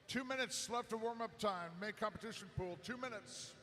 2 minutes left of warm-up time. Main competition pool, 2 minutes.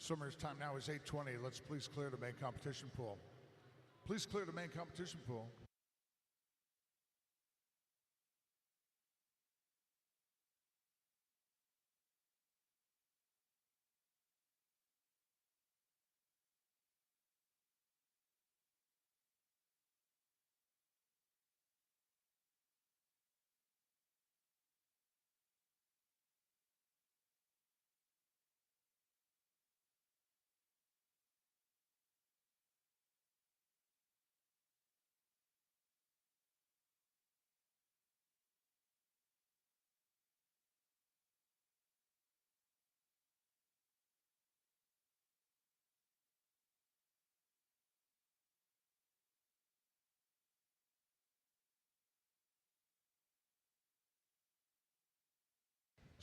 Swimmers' time now is 8:20. Let's please clear the main competition pool. Please clear the main competition pool.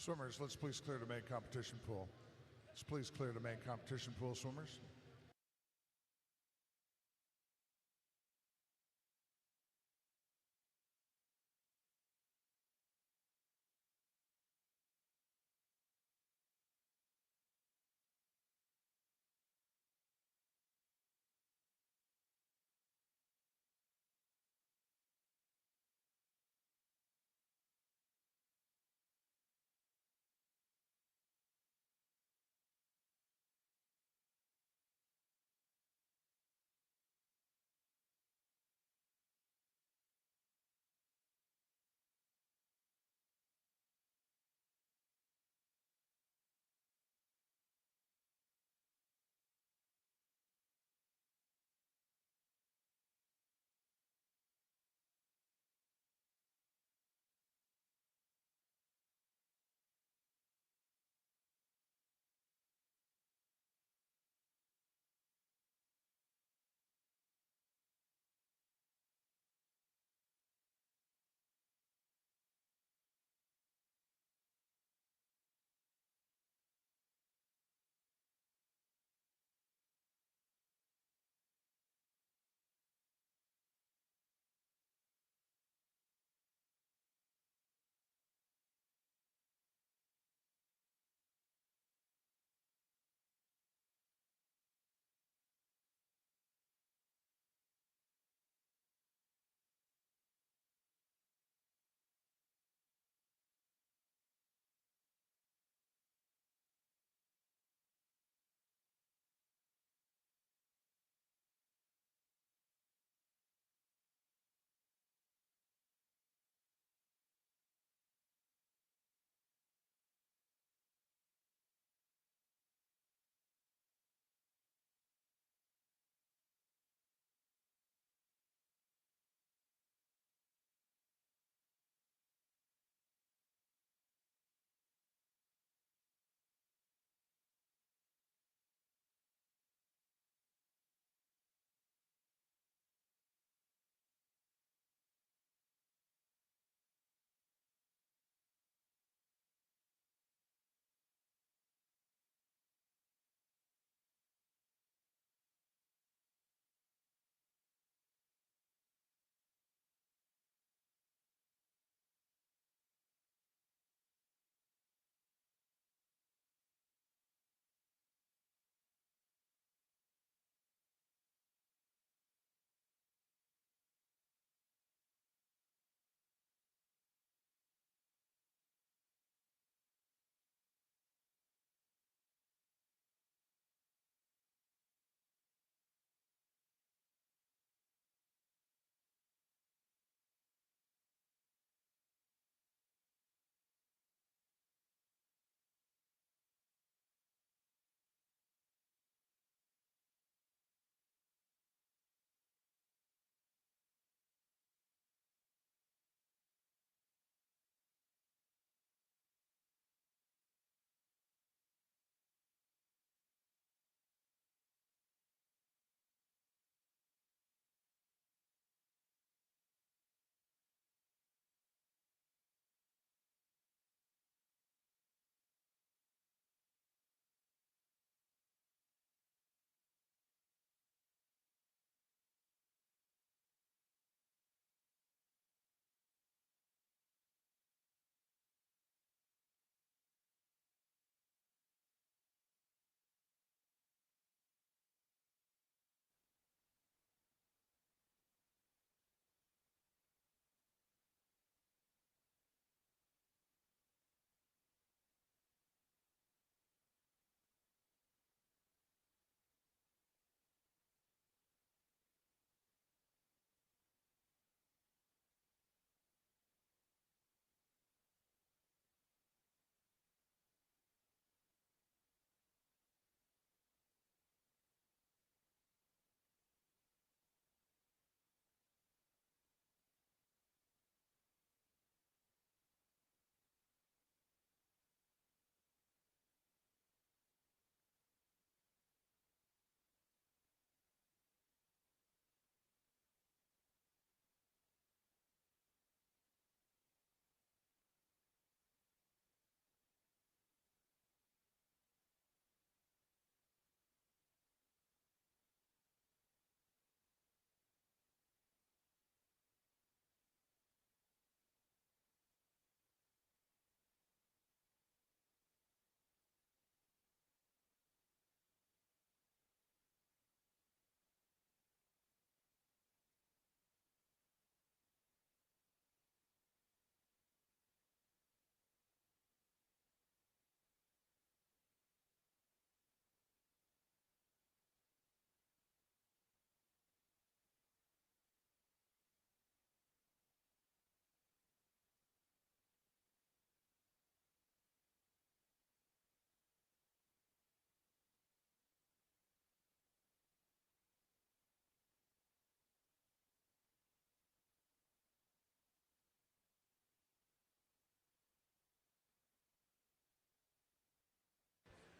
Swimmers, let's please clear the main competition pool. Let's please clear the main competition pool, swimmers.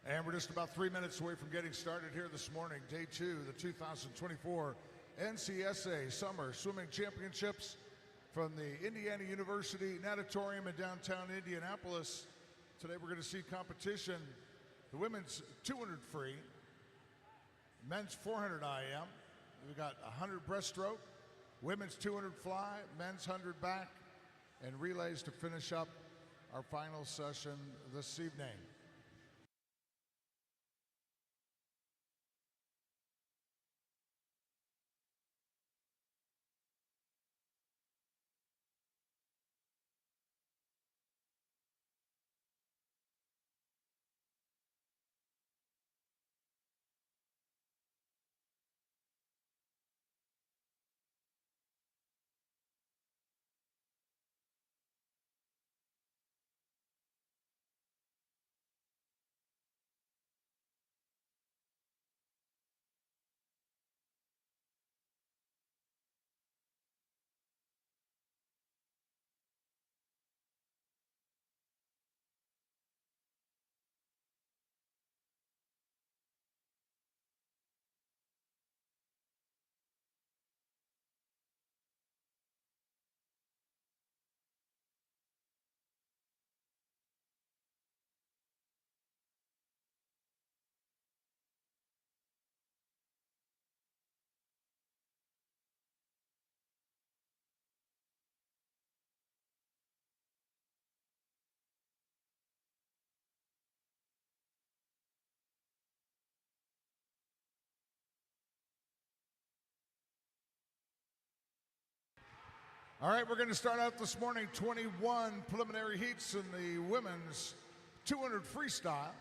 And we're just about 3 minutes away from getting started here this morning. Day 2, the 2024 NCSA Summer Swimming Championships from the Indiana University Natatorium in downtown Indianapolis. Today we're going to see competition. The women's 200 free, men's 400 IM. We've got 100 breaststroke, women's 200 fly, men's 100 back, and relays to finish up our final session this evening. All right, we're going to start out this morning 21 preliminary heats in the women's 200 freestyle.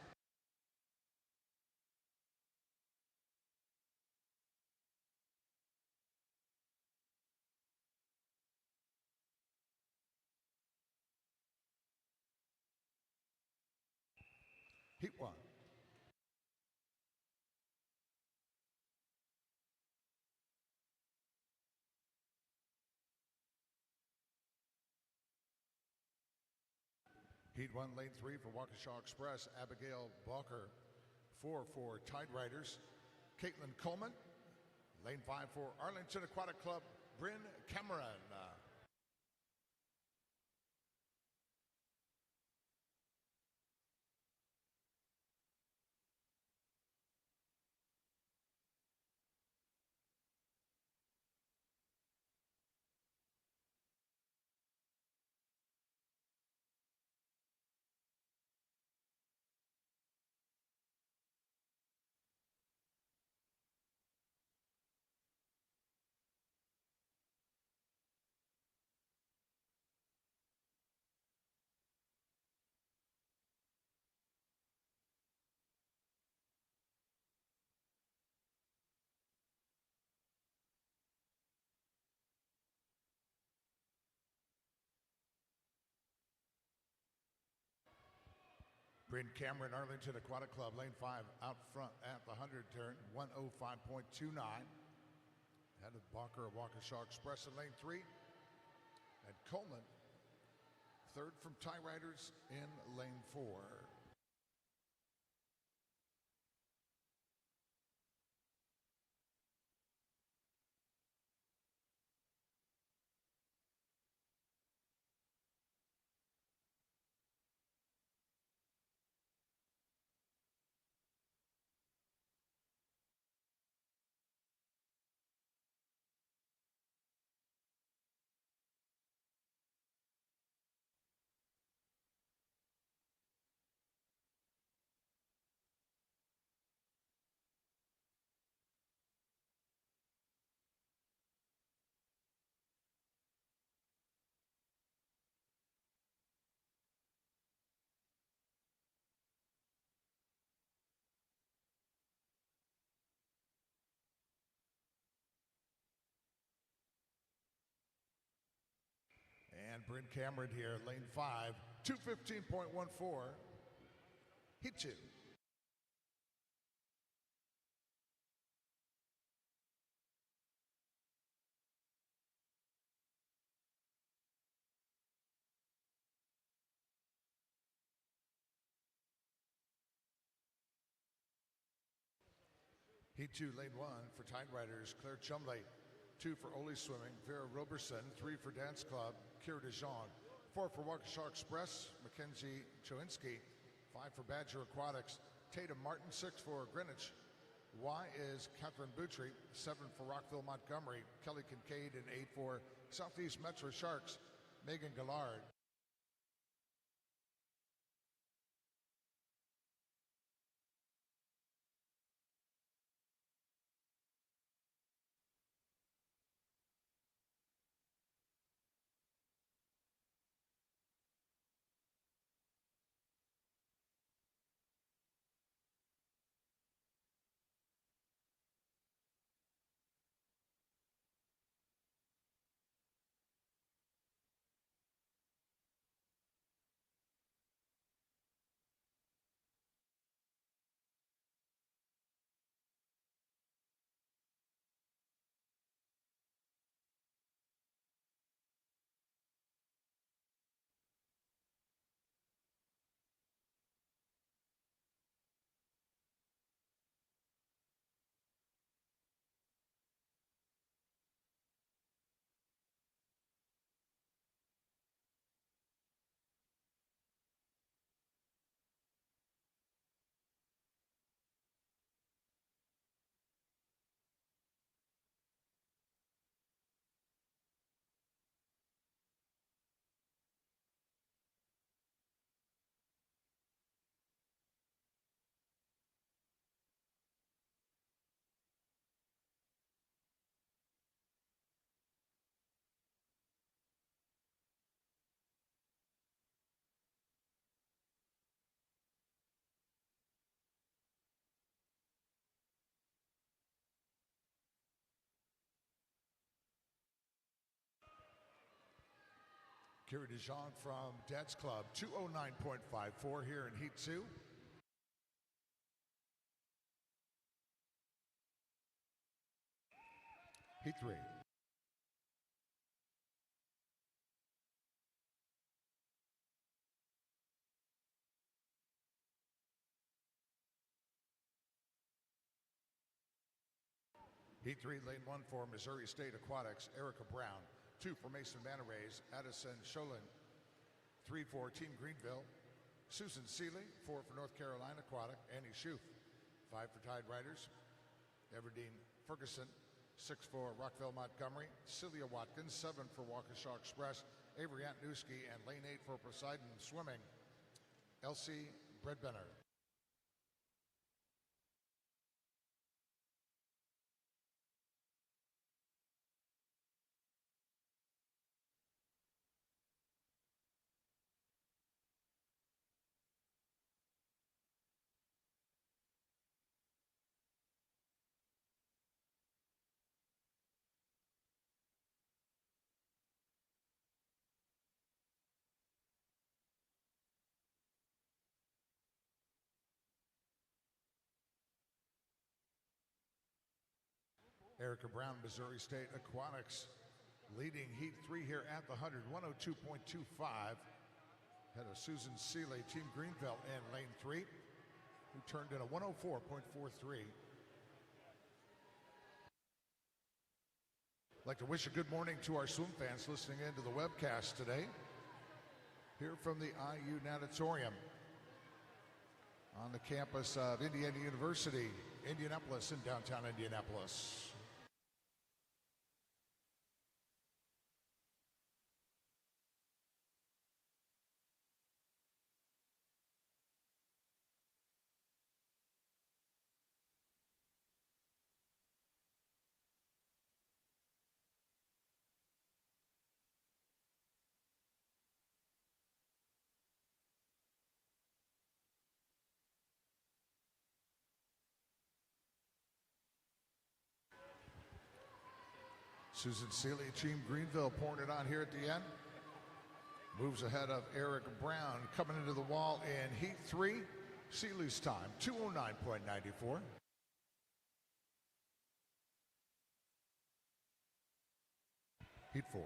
Heat 1. Heat 1, lane 3 for Waukesha Express, Abigail Balker. 4 for Tide Riders, Caitlin Coleman. Lane 5 for Arlington Aquatic Club, Bryn Cameron. Bryn Cameron, Arlington Aquatic Club, lane 5 out front at the 100 turn, 105.29. Ahead of Balker of Waukesha Express in lane 3. And Coleman, third from Tie Riders in lane 4. And Bryn Cameron here, lane 5, 215.14. Heat 2. Heat 2, lane 1 for Tide Riders, Claire Chumley. 2 for Ole Swimming, Vera Roberson. 3 for Dance Club, Kira DeJean. 4 for Waukesha Express, Mackenzie Chowinski. 5 for Badger Aquatics, Tatum Martin. 6 for Greenwich. Y is Catherine Boutry. 7 for Rockville Montgomery, Kelly Kincaid. And 8 for Southeast Metro Sharks, Megan Gallard. Kira DeJean from Dance Club, 209.54 here in Heat 2. Heat 3. Heat 3, lane 1 for Missouri State Aquatics, Erica Brown. 2 for Mason Manarays, Addison Sholin. 3 for Team Greenville, Susan Seeley. 4 for North Carolina Aquatic, Annie Schoof. 5 for Tide Riders, Everdeen Ferguson. 6 for Rockville Montgomery, Celia Watkins. 7 for Waukesha Express, Avery Antnewski. And lane 8 for Poseidon Swimming, Elsie Bredbenner. Erica Brown, Missouri State Aquatics, leading Heat 3 here at the 100, 102.25. Ahead of Susan Seeley, Team Greenville in lane 3, who turned in a 104.43. I'd like to wish a good morning to our swim fans listening in to the webcast today, here from the IU Natatorium on the campus of Indiana University, Indianapolis, in downtown Indianapolis. Susan Seeley, Team Greenville, pouring it on here at the end. Moves ahead of Eric Brown, coming into the wall in Heat 3. Seeley's time, 209.94. Heat 4.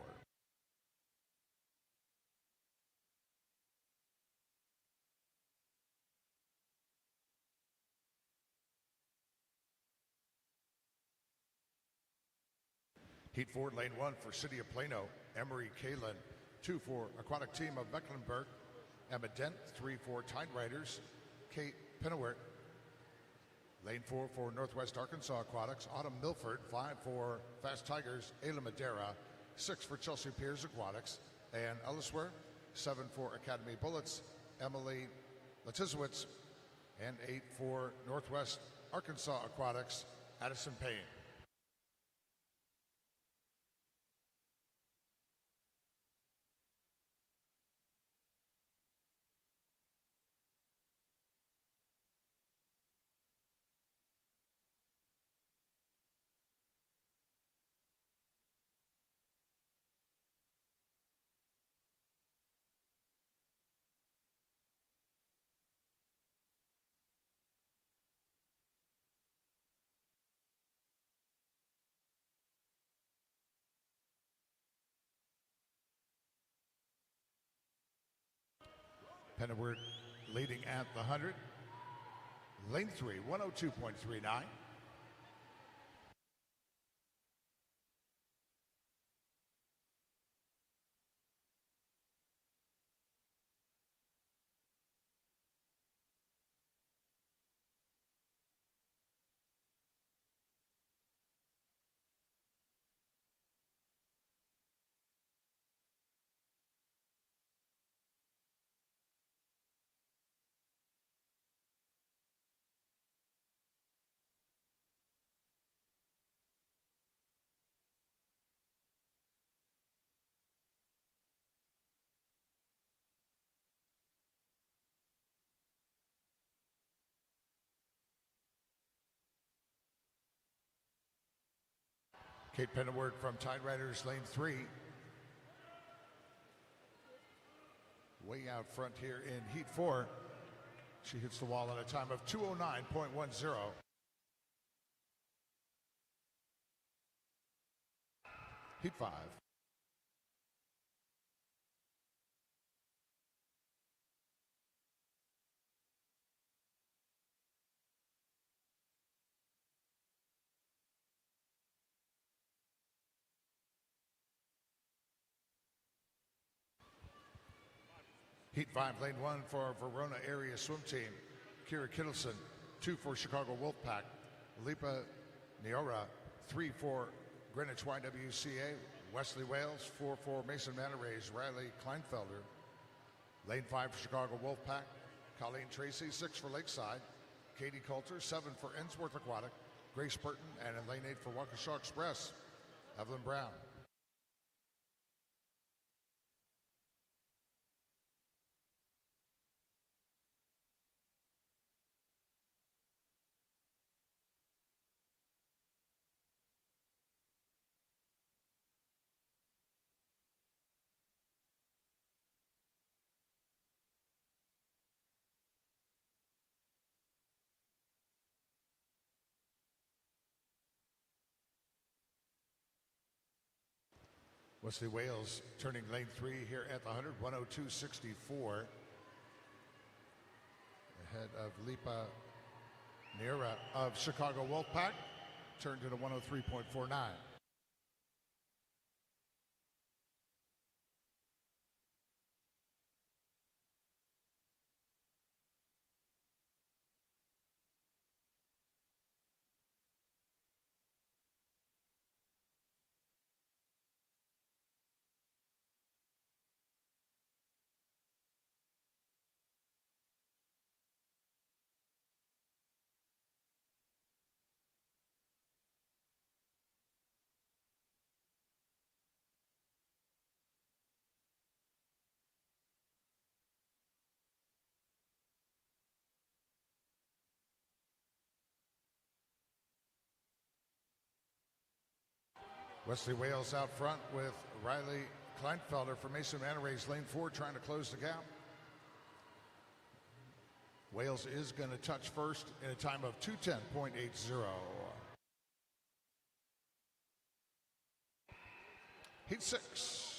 Heat 4, lane 1 for City of Plano, Emery Kalin. 2 for Aquatic Team of Mecklenburg, Emma Dent. 3 for Tide Riders, Kate Penawert. Lane 4 for Northwest Arkansas Aquatics, Autumn Milford. 5 for Fast Tigers, Ayla Madera. 6 for Chelsea Piers Aquatics, Ann Elliswer. 7 for Academy Bullets, Emily Letizowitz. And 8 for Northwest Arkansas Aquatics, Addison Payne. Penawert leading at the 100. Lane 3, 102.39. Kate Penawert from Tide Riders, lane 3. Way out front here in Heat 4. She hits the wall at a time of 2:09.10. Heat 5. Heat 5, lane 1 for Verona area swim team, Kira Kittleson. 2 for Chicago Wolfpack, Lipa Neora. 3 for Greenwich YWCA, Wesley Wales. 4 for Mason Manor Rays, Riley Kleinfelder. Lane 5 for Chicago Wolfpack, Colleen Tracy. 6 for Lakeside, Katie Coulter. 7 for Ensworth Aquatic, Grace Burton. And in lane 8 for Waukesha Express, Evelyn Brown. Wesley Wales turning lane 3 here at the 100, 102.64. Ahead of Lipa Neira of Chicago Wolfpack, turned into 103.49. Wesley Wales out front with Riley Kleinfelder for Mason Manor Rays, lane 4, trying to close the gap. Wales is going to touch first in a time of 2:10.80. Heat 6.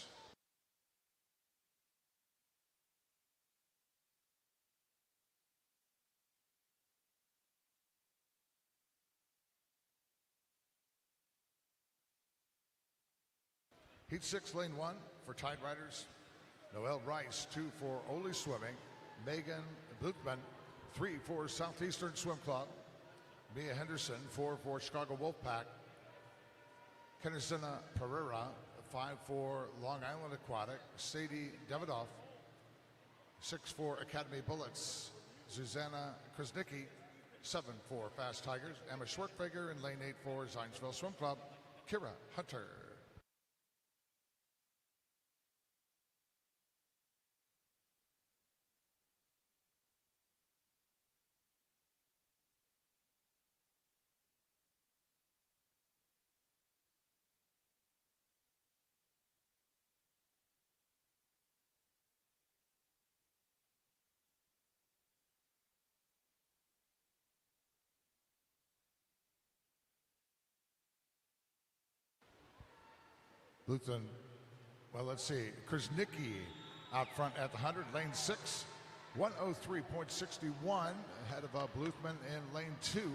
Heat 6, lane 1 for Tide Riders. Noelle Rice, 2 for Ole Swimming. Megan Blutman, 3 for Southeastern Swim Club. Mia Henderson, 4 for Chicago Wolfpack. Kenisina Pereira, 5 for Long Island Aquatic. Sadie Davidoff, 6 for Academy Bullets. Susanna Krasnicki, 7 for Fast Tigers. Emma Schwertfeger in lane 8 for Zionsville Swim Club. Kira Hunter. Luton, well, let's see. Krasnicki out front at the 100, lane 6. 103.61 ahead of Bluthman in lane 2.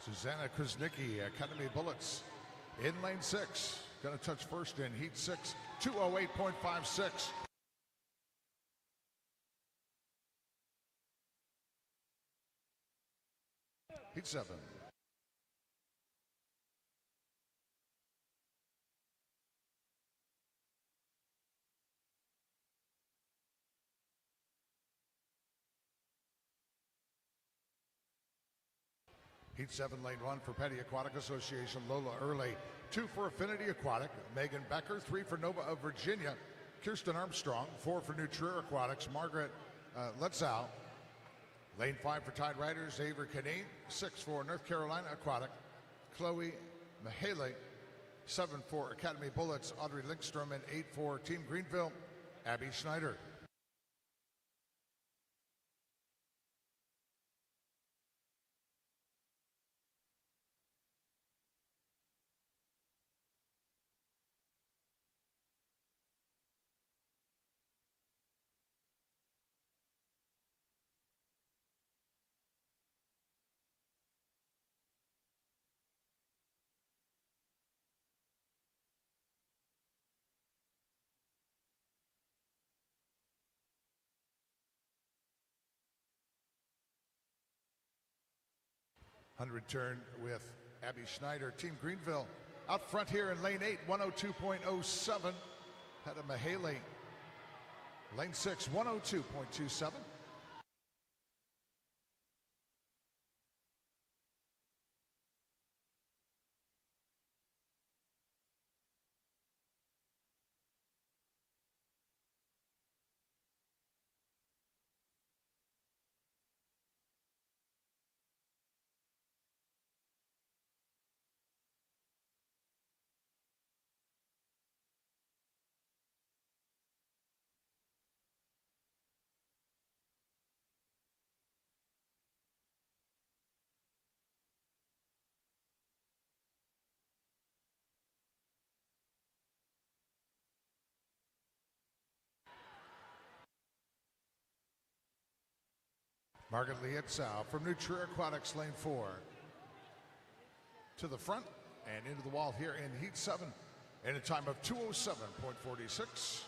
Susanna Krasnicki, Academy Bullets, in lane 6. Going to touch first in Heat 6, 208.56. Heat 7. Heat 7, lane 1 for Petty Aquatic Association, Lola Early. 2 for Affinity Aquatic, Megan Becker. 3 for Nova of Virginia, Kirsten Armstrong. 4 for New Trier Aquatics, Margaret Letzow. Lane 5 for Tide Riders, Avery Canine. 6 for North Carolina Aquatic, Chloe Mahele. 7 for Academy Bullets, Audrey Linkstrom. And 8 for Team Greenville, Abby Schneider. Hundred turn with Abby Schneider, Team Greenville. Out front here in lane 8, 102.07. Had a Mahele. Lane 6, 102.27. Margaret Lietzow from New Trier Aquatics, lane 4. To the front and into the wall here in Heat 7 in a time of 207.46.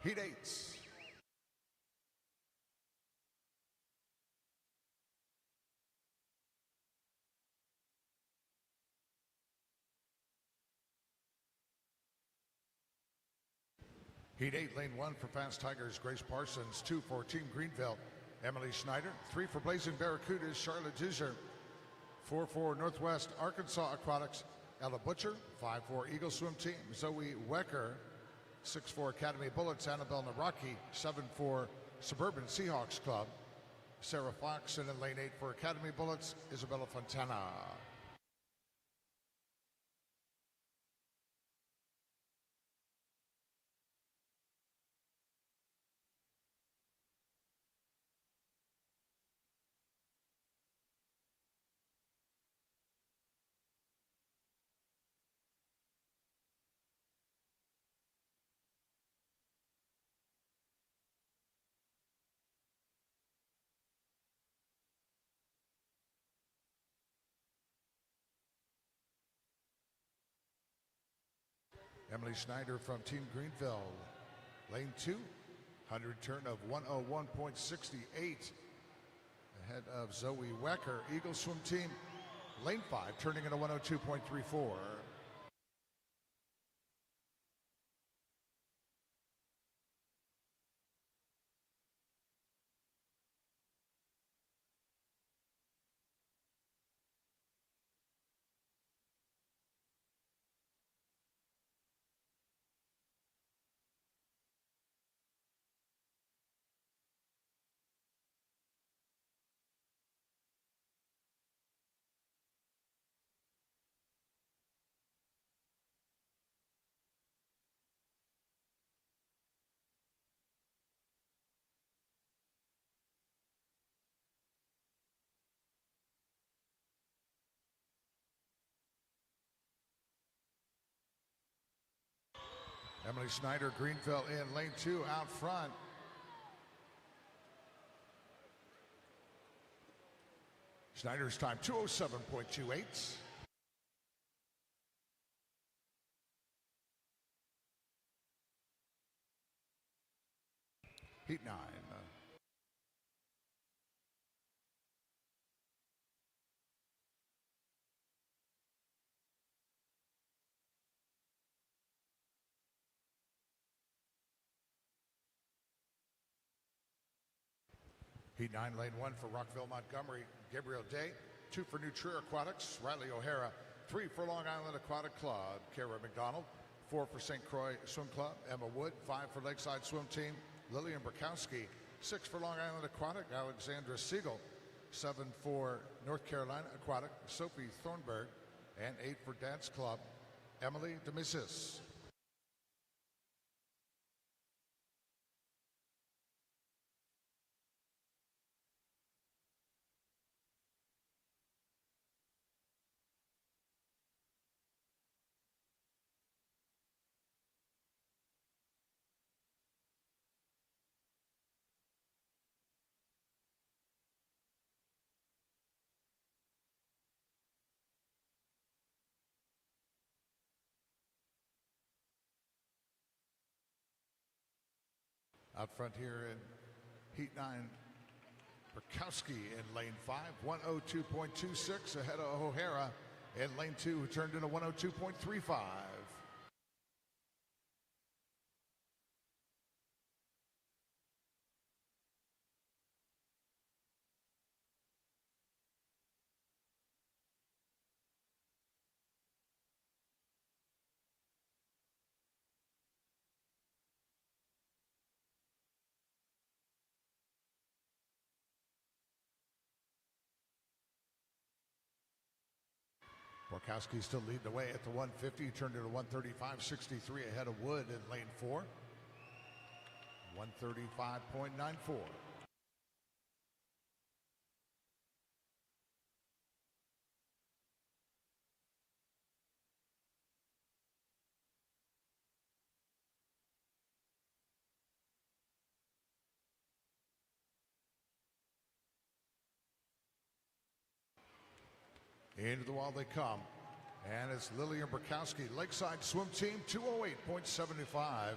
Heat 8. Heat 8, lane 1 for Fast Tigers, Grace Parsons. 2 for Team Greenville, Emily Schneider. 3 for Blazing Barracudas, Charlotte Duzer. 4 for Northwest Arkansas Aquatics, Ella Butcher. 5 for Eagle Swim Team, Zoe Wecker. 6 for Academy Bullets, Annabelle Naraki. 7 for Suburban Seahawks Club, Sarah Fox. And in lane 8 for Academy Bullets, Isabella Fontana. Emily Schneider from Team Greenville, lane 2, 100 turn of 101.68, ahead of Zoe Wecker, Eagle Swim Team, lane 5, turning into 102.34. Emily Schneider, Greenville in lane 2 out front. Schneider's time 207.28. Heat 9. Heat 9, lane 1 for Rockville Montgomery, Gabriel Day. 2 for New Trier Aquatics, Riley O'Hara. 3 for Long Island Aquatic Club, Kara McDonald. 4 for St. Croix Swim Club, Emma Wood. 5 for Lakeside Swim Team, Lillian Burkowski. 6 for Long Island Aquatic, Alexandra Siegel. 7 for North Carolina Aquatic, Sophie Thornburg. And 8 for Dance Club, Emily DeMisis. Out front here in Heat 9, Burkowski in lane 5, 102.26 ahead of O'Hara in lane 2, who turned into 102.35. Burkowski still leading the way at the 150. He turned into 135.63 ahead of Wood in lane 4. 135.94. Into the wall they come. And it's Lillian Burkowski, Lakeside Swim Team, 208.75.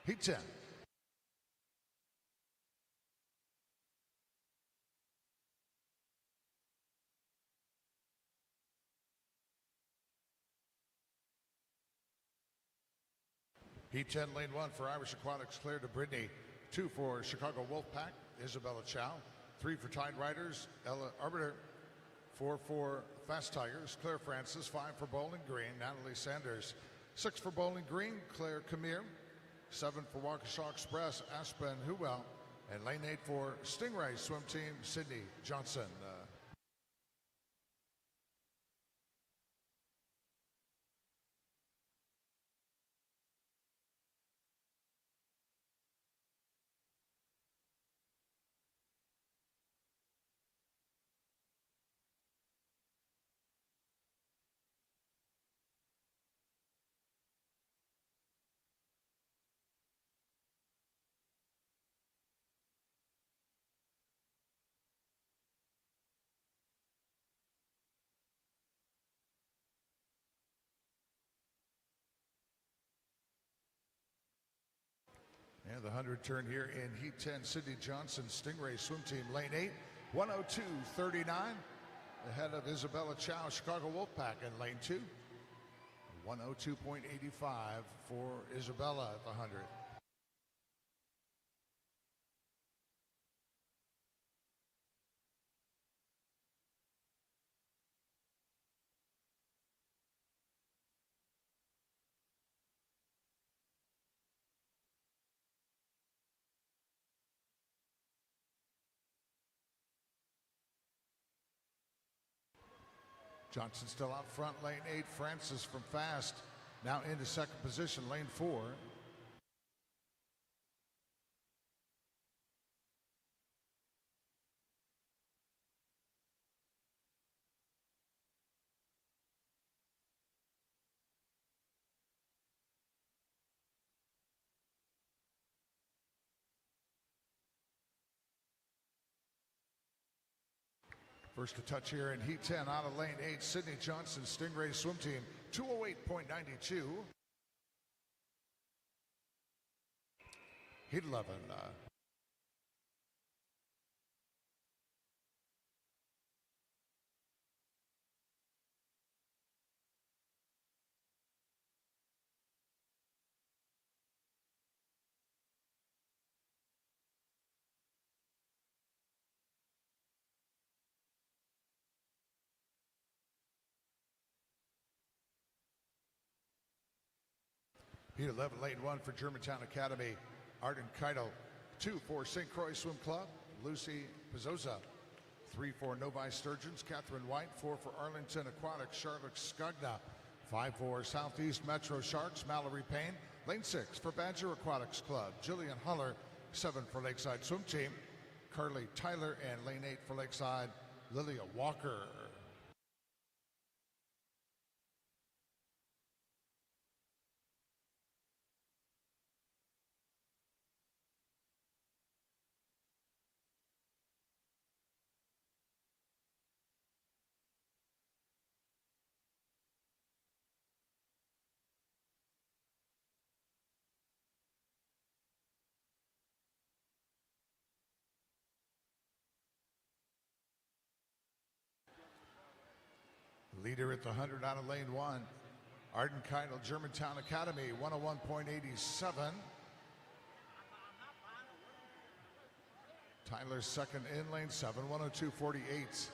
Heat 10. Heat 10, lane 1 for Irish Aquatics, Claire de Brittany. 2 for Chicago Wolfpack, Isabella Chow. 3 for Tide Riders, Ella Arbiter. 4 for Fast Tigers, Claire Francis. 5 for Bowling Green, Natalie Sanders. 6 for Bowling Green, Claire Camille. 7 for Waukesha Express, Aspen Huwell. And lane 8 for Stingray Swim Team, Sydney Johnson. And the 100 turn here in Heat 10, Sydney Johnson, Stingray Swim Team, lane 8, 102.39. Ahead of Isabella Chow, Chicago Wolfpack in lane 2, 102.85 for Isabella at the 100. Johnson still out front, lane 8. Francis from Fast now into second position, lane 4. First to touch here in Heat 10 out of lane 8, Sydney Johnson, Stingray Swim Team, 208.92. Heat 11. Heat 11, lane 1 for Germantown Academy, Arden Keitel. 2 for St. Croix Swim Club, Lucy Pizzoza. 3 for Novi Sturgeons, Catherine White. 4 for Arlington Aquatics, Charlotte Skagna. 5 for Southeast Metro Sharks, Mallory Payne. Lane 6 for Badger Aquatics Club, Jillian Huller. 7 for Lakeside Swim Team, Carly Tyler. And lane 8 for Lakeside, Lilia Walker. Leader at the 100 out of lane 1, Arden Keitel, Germantown Academy, 101.87. Tyler second in lane 7, 102.48.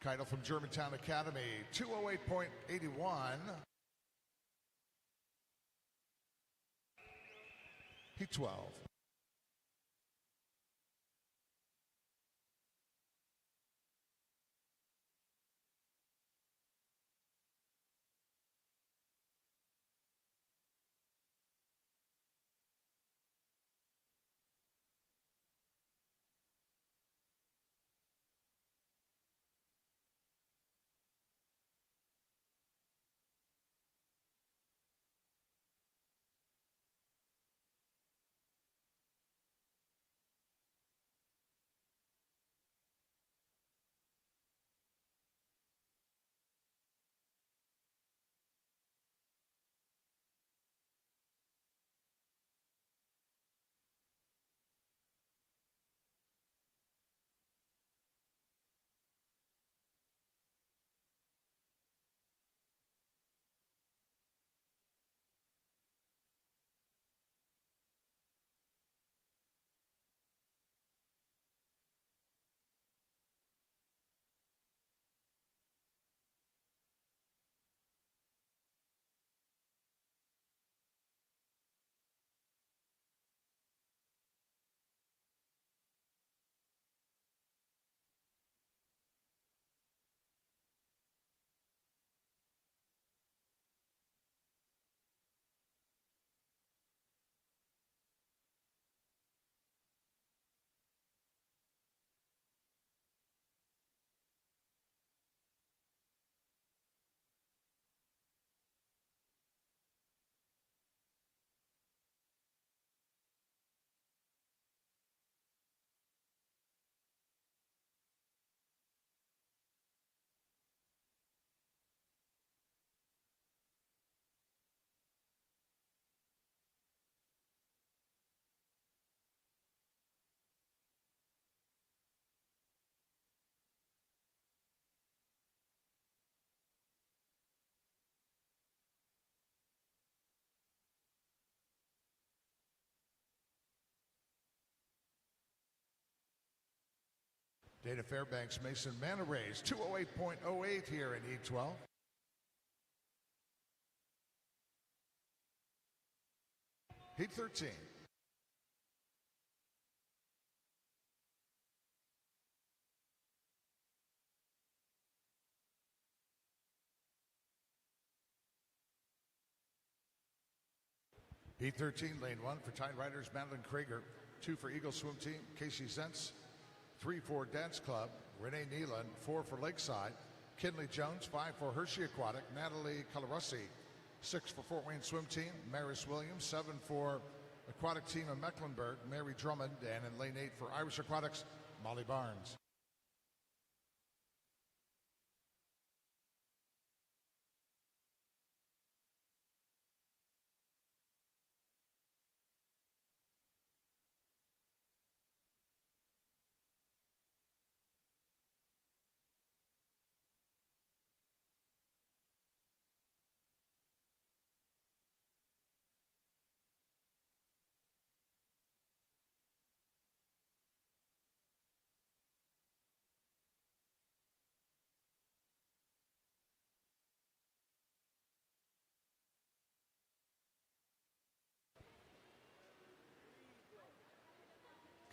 Keitel from Germantown Academy, 208.81. Heat 12. Dana Fairbanks, Mason Mana Rays, 208.08 here in E12. Heat 13. Heat 13, lane 1 for Tide Riders, Madeline Krager. 2 for Eagle Swim Team, Casey Zentz. 3 for Dance Club, Renee Nealon. 4 for Lakeside, Kinley Jones. 5 for Hershey Aquatic, Natalie Calarossi. 6 for Fort Wayne Swim Team, Maris Williams. 7 for Aquatic Team of Mecklenburg, Mary Drummond. And in lane 8 for Irish Aquatics, Molly Barnes.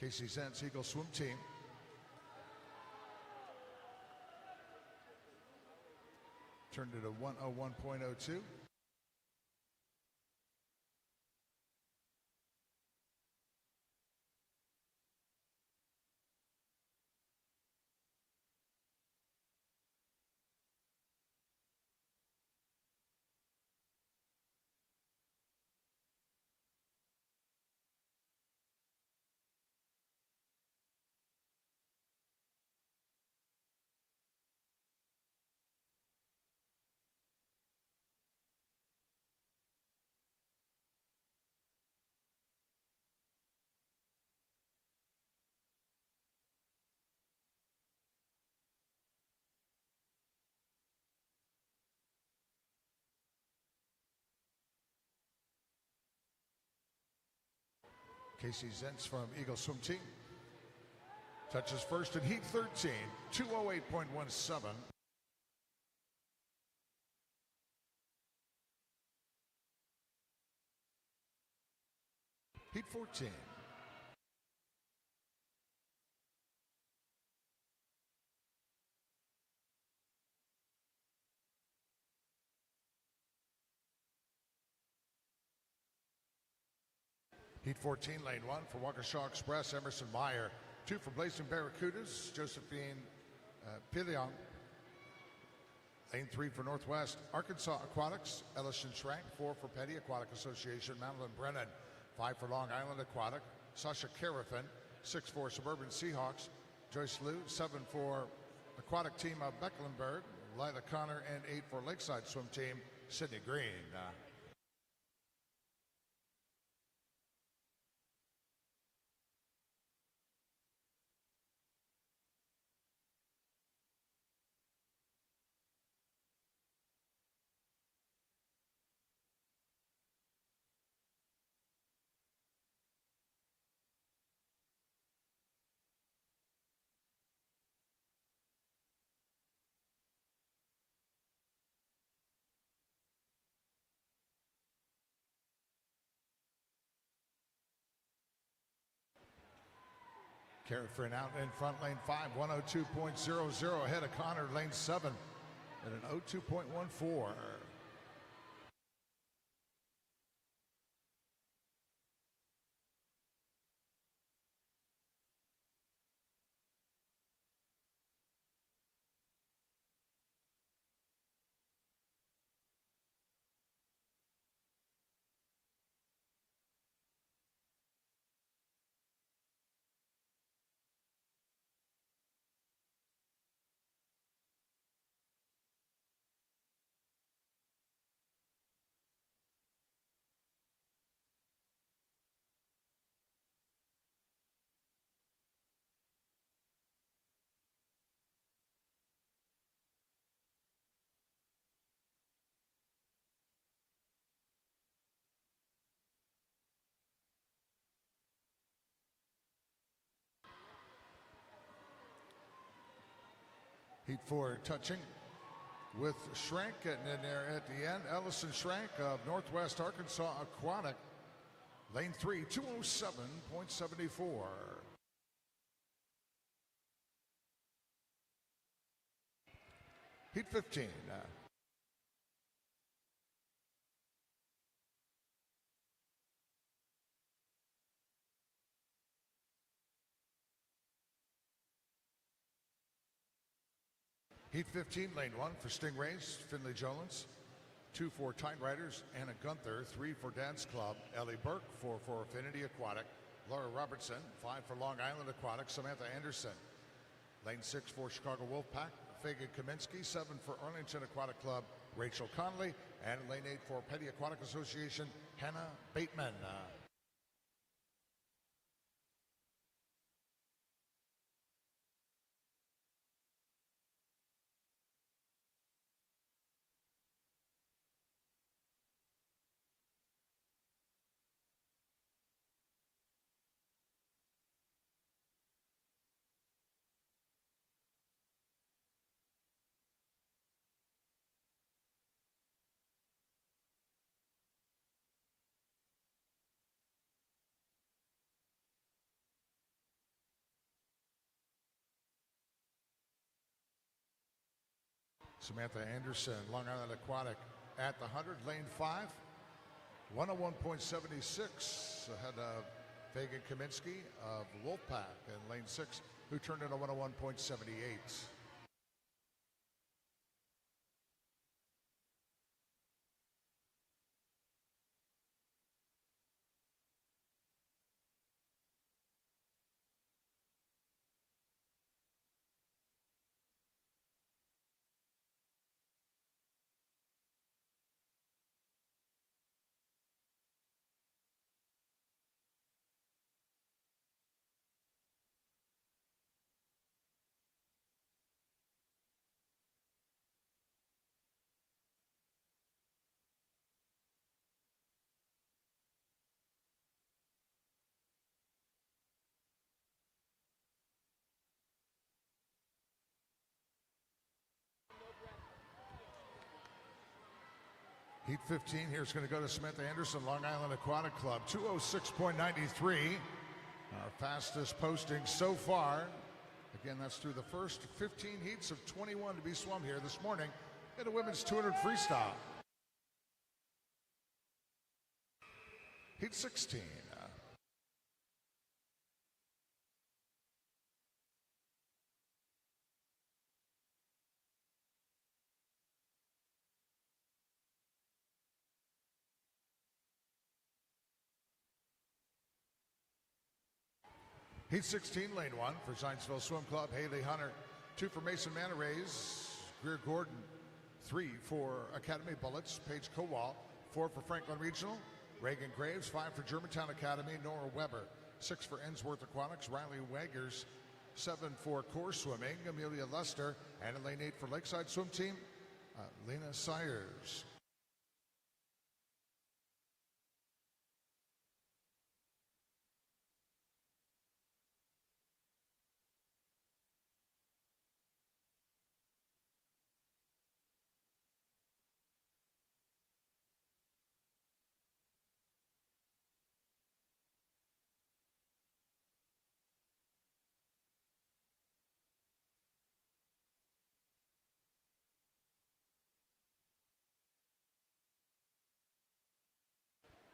Casey Zentz, Eagle Swim Team. Turned it a 101.02. Casey Zentz from Eagle Swim Team touches first in Heat 13, 208.17. Heat 14. Heat 14, lane 1 for Waukesha Express, Emerson Meyer. 2 for Blazing Barracudas, Josephine Pilion. Lane 3 for Northwest Arkansas Aquatics, Ellison Schrank. 4 for Petty Aquatic Association, Madeline Brennan. 5 for Long Island Aquatic, Sasha Carafin. 6 for Suburban Seahawks, Joyce Liu. 7 for Aquatic Team of Mecklenburg, Lila Connor. And 8 for Lakeside Swim Team, Sydney Green. Carafin out in front, lane 5, 102.00 ahead of Connor, lane 7 at an 02.14. Heat 4 touching with Schrank getting in there at the end. Ellison Schrank of Northwest Arkansas Aquatic. Lane 3, 207.74. Heat 15. Heat 15, lane 1 for Stingrays, Finley Jolens. 2 for Tide Riders, Anna Gunther. 3 for Dance Club, Ellie Burke. 4 for Affinity Aquatic, Laura Robertson. 5 for Long Island Aquatic, Samantha Anderson. Lane 6 for Chicago Wolfpack, Fagan Kaminsky. 7 for Arlington Aquatic Club, Rachel Conley. And lane 8 for Petty Aquatic Association, Hannah Bateman. Samantha Anderson, Long Island Aquatic at the 100, lane 5. 101.76 ahead of Fagan Kaminsky of Wolfpack in lane 6, who turned in a 101.78. Heat 15 here is going to go to Samantha Anderson, Long Island Aquatic Club. 206.93, our fastest posting so far. Again, that's through the first 15 heats of 21 to be swum here this morning in the women's 200 freestyle. Heat 16. Heat 16, lane 1 for Zionsville Swim Club, Haley Hunter. 2 for Mason Manarays, Greer Gordon. 3 for Academy Bullets, Paige Kowal. 4 for Franklin Regional, Reagan Graves. 5 for Germantown Academy, Nora Weber. 6 for Ensworth Aquatics, Riley Waggers. 7 for Core Swimming, Amelia Lester. And in lane 8 for Lakeside Swim Team, Lena Sayers.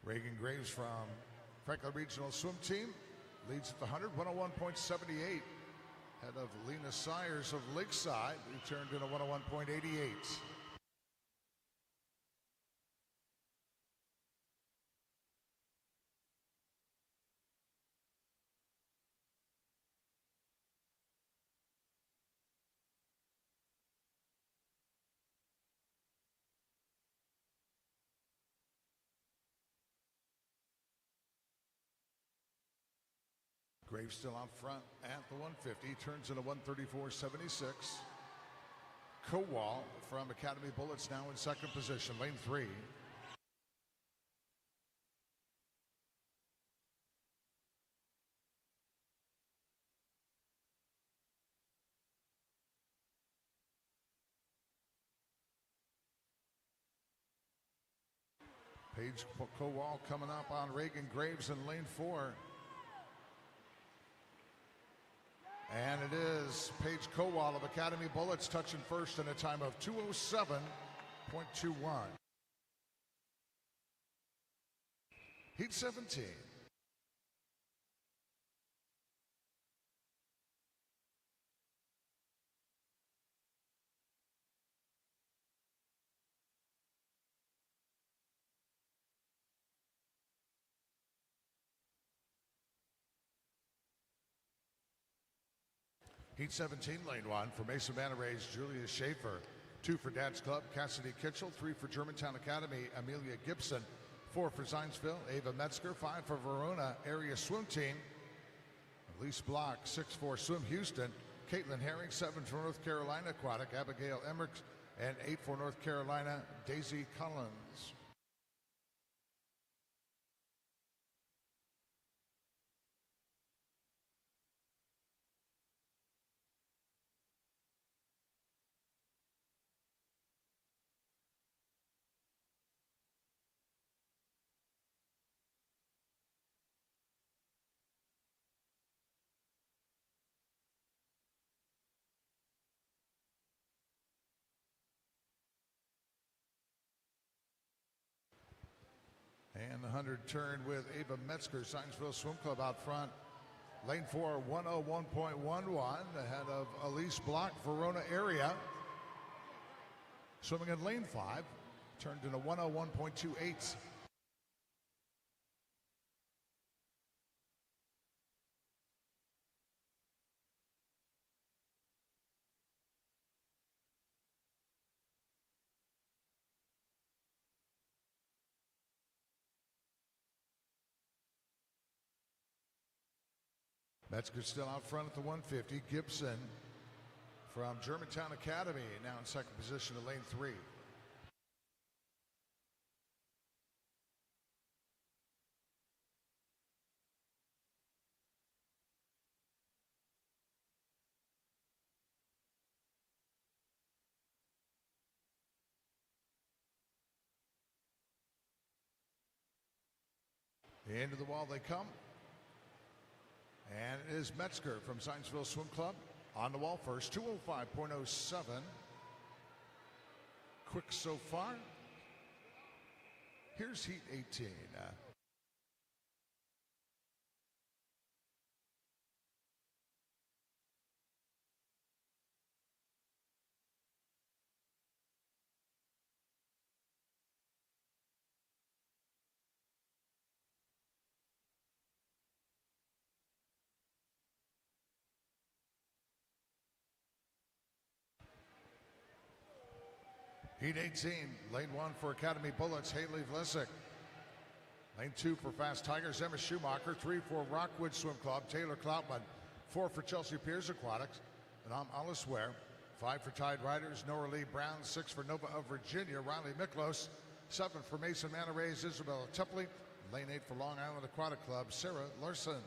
Reagan Graves from Franklin Regional Swim Team leads at the 100, 101.78. Head of Lena Sayers of Lakeside, who turned in a 101.88. Graves still out front at the 150, turns in a 134.76. Kowal from Academy Bullets now in second position, lane 3. Paige Kowal coming up on Reagan Graves in lane 4. And it is Paige Kowal of Academy Bullets touching first in a time of 2:07.21. Heat 17. Heat 17, lane 1 for Mesa Manta Ray's Julia Schaefer. 2 for Dad's Club, Cassidy Kitchell. 3 for Germantown Academy, Amelia Gibson. 4 for Zionsville, Ava Metzger. 5 for Verona Area Swim Team, Elise Block. 6 for Swim Houston, Caitlin Herring. 7 for North Carolina Aquatic, Abigail Emmerichs. And 8 for North Carolina, Daisy Collins. And the 100 turn with Ava Metzger, Zionsville Swim Club out front. Lane 4, 101.11, ahead of Elise Block, Verona area. Swimming in lane 5, turned into 101.28. Metzger still out front at the 150. Gibson from Germantown Academy now in second position in lane 3. Into the wall they come. And it is Metzger from Zionsville Swim Club on the wall first, 2:05.07. Quick so far. Here's Heat 18. Heat 18, lane 1 for Academy Bullets, Haley Vlesick. Lane 2 for Fast Tigers, Emma Schumacher. 3 for Rockwood Swim Club, Taylor Kloutman. 4 for Chelsea Piers Aquatics, Anam Alisware. 5 for Tide Riders, Nora Lee Brown. 6 for Nova of Virginia, Riley Miklos. 7 for Mason Manta Rays, Isabella Tupley. Lane 8 for Long Island Aquatic Club, Sarah Larson.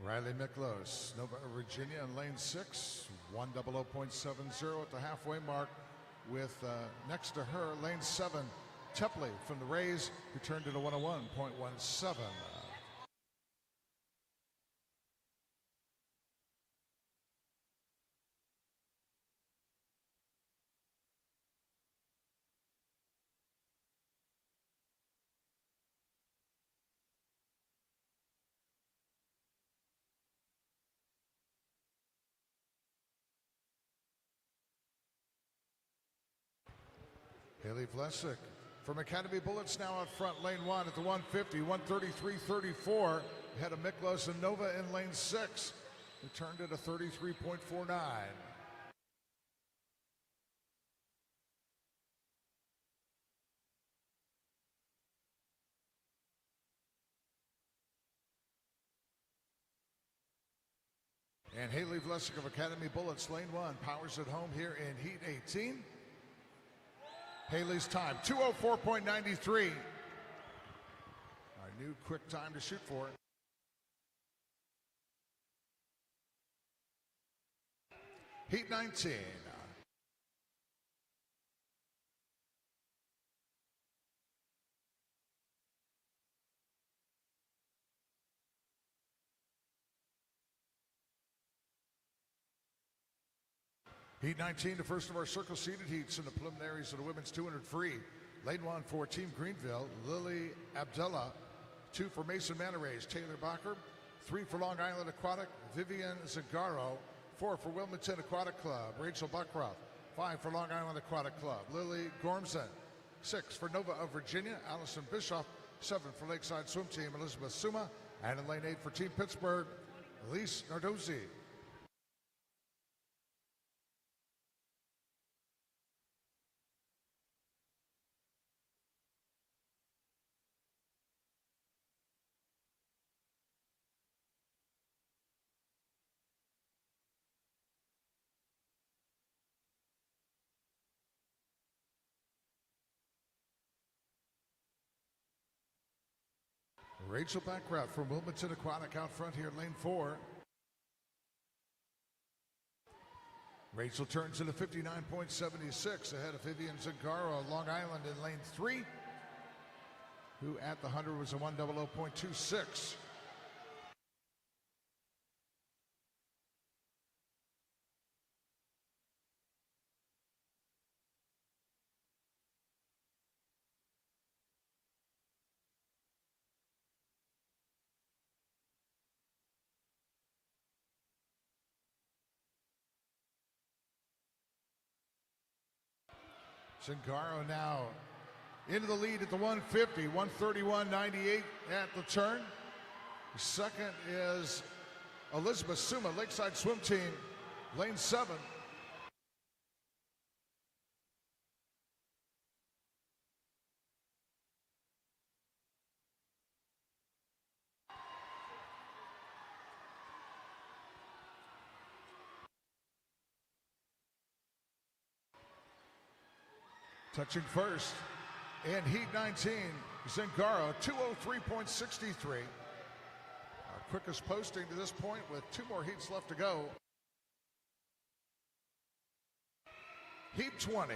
Riley Miklos, Nova Virginia in lane 6, 1:00.70 at the halfway mark with next to her, lane 7, Tepley from the Rays, who turned into 101.17. Haley Vlesick from Academy Bullets now out front, lane 1 at the 150, 1:33.34. Ahead of Miklos and Nova in lane 6, who turned it a 33.49. And Haley Vlesick of Academy Bullets, lane 1, powers at home here in heat 18. Haley's time, 2:04.93. Our new quick time to shoot for. Heat 19. Heat 19, the first of our circle seeded heats in the preliminaries of the women's 200 free. Lane 1 for Team Greenville, Lily Abdullah. 2 for Mason Manarays, Taylor Bacher. 3 for Long Island Aquatic, Vivian Zagaro. 4 for Wilmington Aquatic Club, Rachel Buckroth. 5 for Long Island Aquatic Club, Lily Gormson. 6 for Nova of Virginia, Allison Bischoff. 7 for Lakeside Swim Team, Elizabeth Suma. And in lane 8 for Team Pittsburgh, Elise Nardozzi. Rachel Buckroth from Wilmington Aquatic out front here, lane 4. Rachel turns into 59.76 ahead of Vivian Zagaro, Long Island in lane 3, who at the 100 was a 1:00.26. Zingaro now into the lead at the 150, 131.98 at the turn. Second is Elizabeth Suma, Lakeside Swim Team, lane 7. Touching first in heat 19, Zingaro, 2:03.63. Our quickest posting to this point with 2 more heats left to go. Heat 20.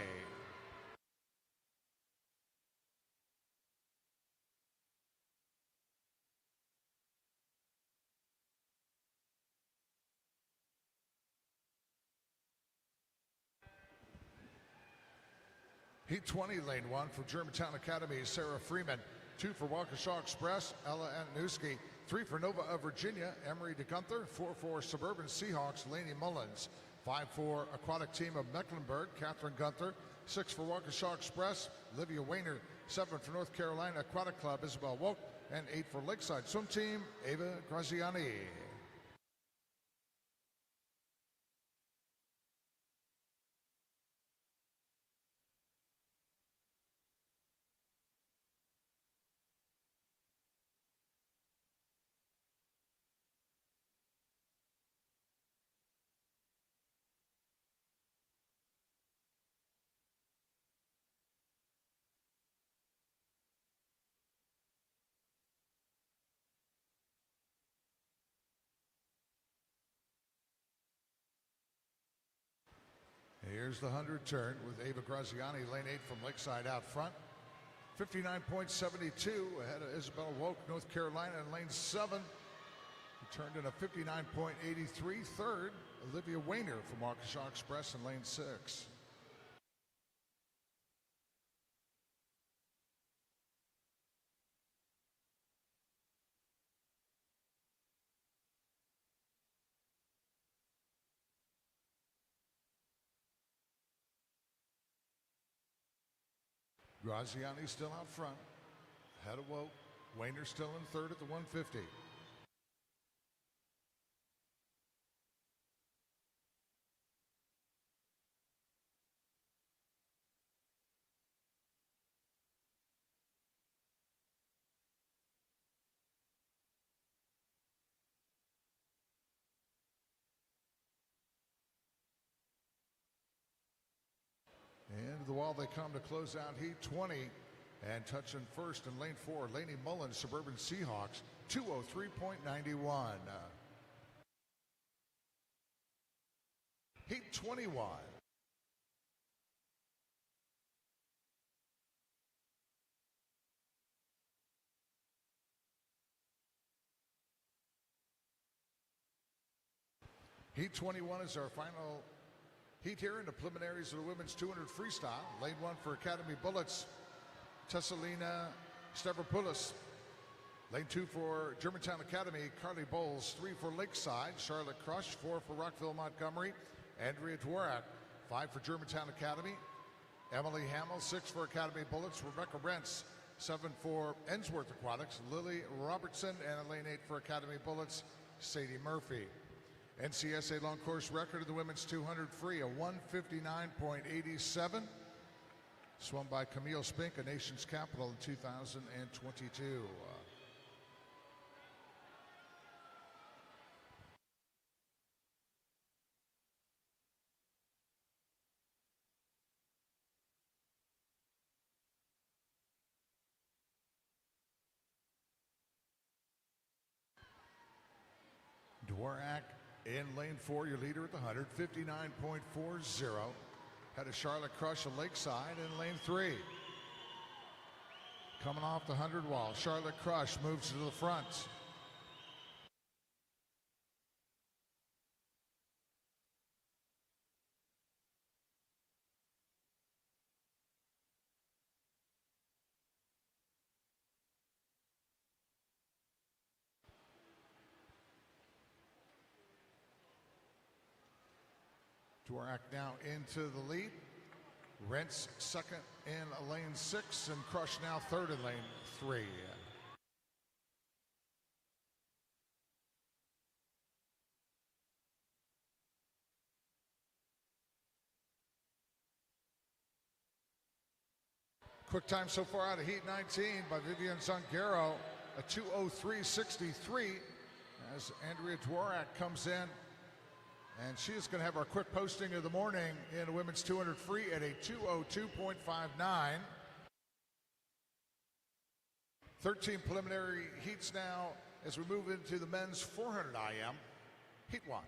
Heat 20, lane 1 for Germantown Academy, Sarah Freeman. 2 for Waukesha Express, Ella Antnewski. 3 for Nova of Virginia, Emery DeGunther. 4 for Suburban Seahawks, Lainey Mullins. 5 for Aquatic Team of Mecklenburg, Catherine Gunther. 6 for Waukesha Express, Livia Weiner. 7 for North Carolina Aquatic Club, Isabel Woke. And 8 for Lakeside Swim Team, Ava Graziani. Here's the 100 turn with Ava Graziani, lane 8 from Lakeside out front. 59.72 ahead of Isabel Woke, North Carolina in lane 7. He turned in a 59.83. Third, Olivia Weiner from Waukesha Express in lane 6. Graziani still out front. Ahead of Woke. Weiner still in third at the 150. the wall they come to close out Heat 20. And touching first in lane 4, Laney Mullins, Suburban Seahawks, 203.91. Heat 21. Heat 21 is our final heat here in the preliminaries of the women's 200 freestyle. Lane 1 for Academy Bullets, Tessalina Stavropoulos. Lane 2 for Germantown Academy, Carly Bowles. 3 for Lakeside, Charlotte Crush. 4 for Rockville Montgomery, Andrea Dworak. 5 for Germantown Academy, Emily Hamill. 6 for Academy Bullets, Rebecca Rentz. 7 for Ensworth Aquatics, Lily Robertson. And lane 8 for Academy Bullets, Sadie Murphy. NCSA long course record of the women's 200 free, a 159.87. Swum by Camille Spink, a nation's capital in 2022. Dworak in lane 4, your leader at the 100, 59.40. Had a Charlotte Crush of Lakeside in lane 3. Coming off the 100 wall, Charlotte Crush moves to the front. Dworak now into the lead. Rentz second in lane 6, and Crush now third in lane 3. Quick time so far out of Heat 19 by Vivian Zangaro, a 2:03.63 as Andrea Dworak comes in. And she is going to have our quick posting of the morning in the women's 200 free at a 2:02.59. 13 preliminary heats now as we move into the men's 400 IM, Heat 1.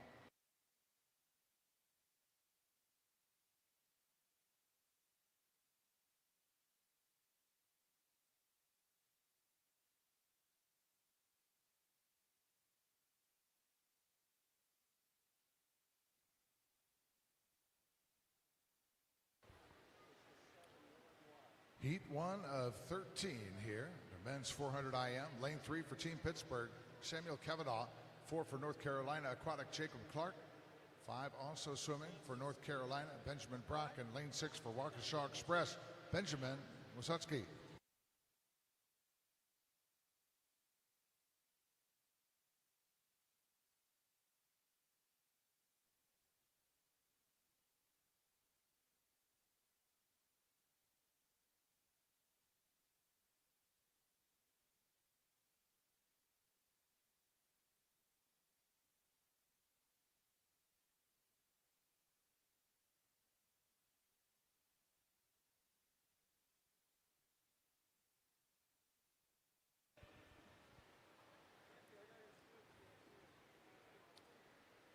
Heat 1 of 13 here. The men's 400 IM. Lane 3 for Team Pittsburgh, Samuel Kavanaugh. 4 for North Carolina Aquatic, Jacob Clark. 5 also swimming for North Carolina, Benjamin Brock. And lane 6 for Waukesha Express, Benjamin Wasutski.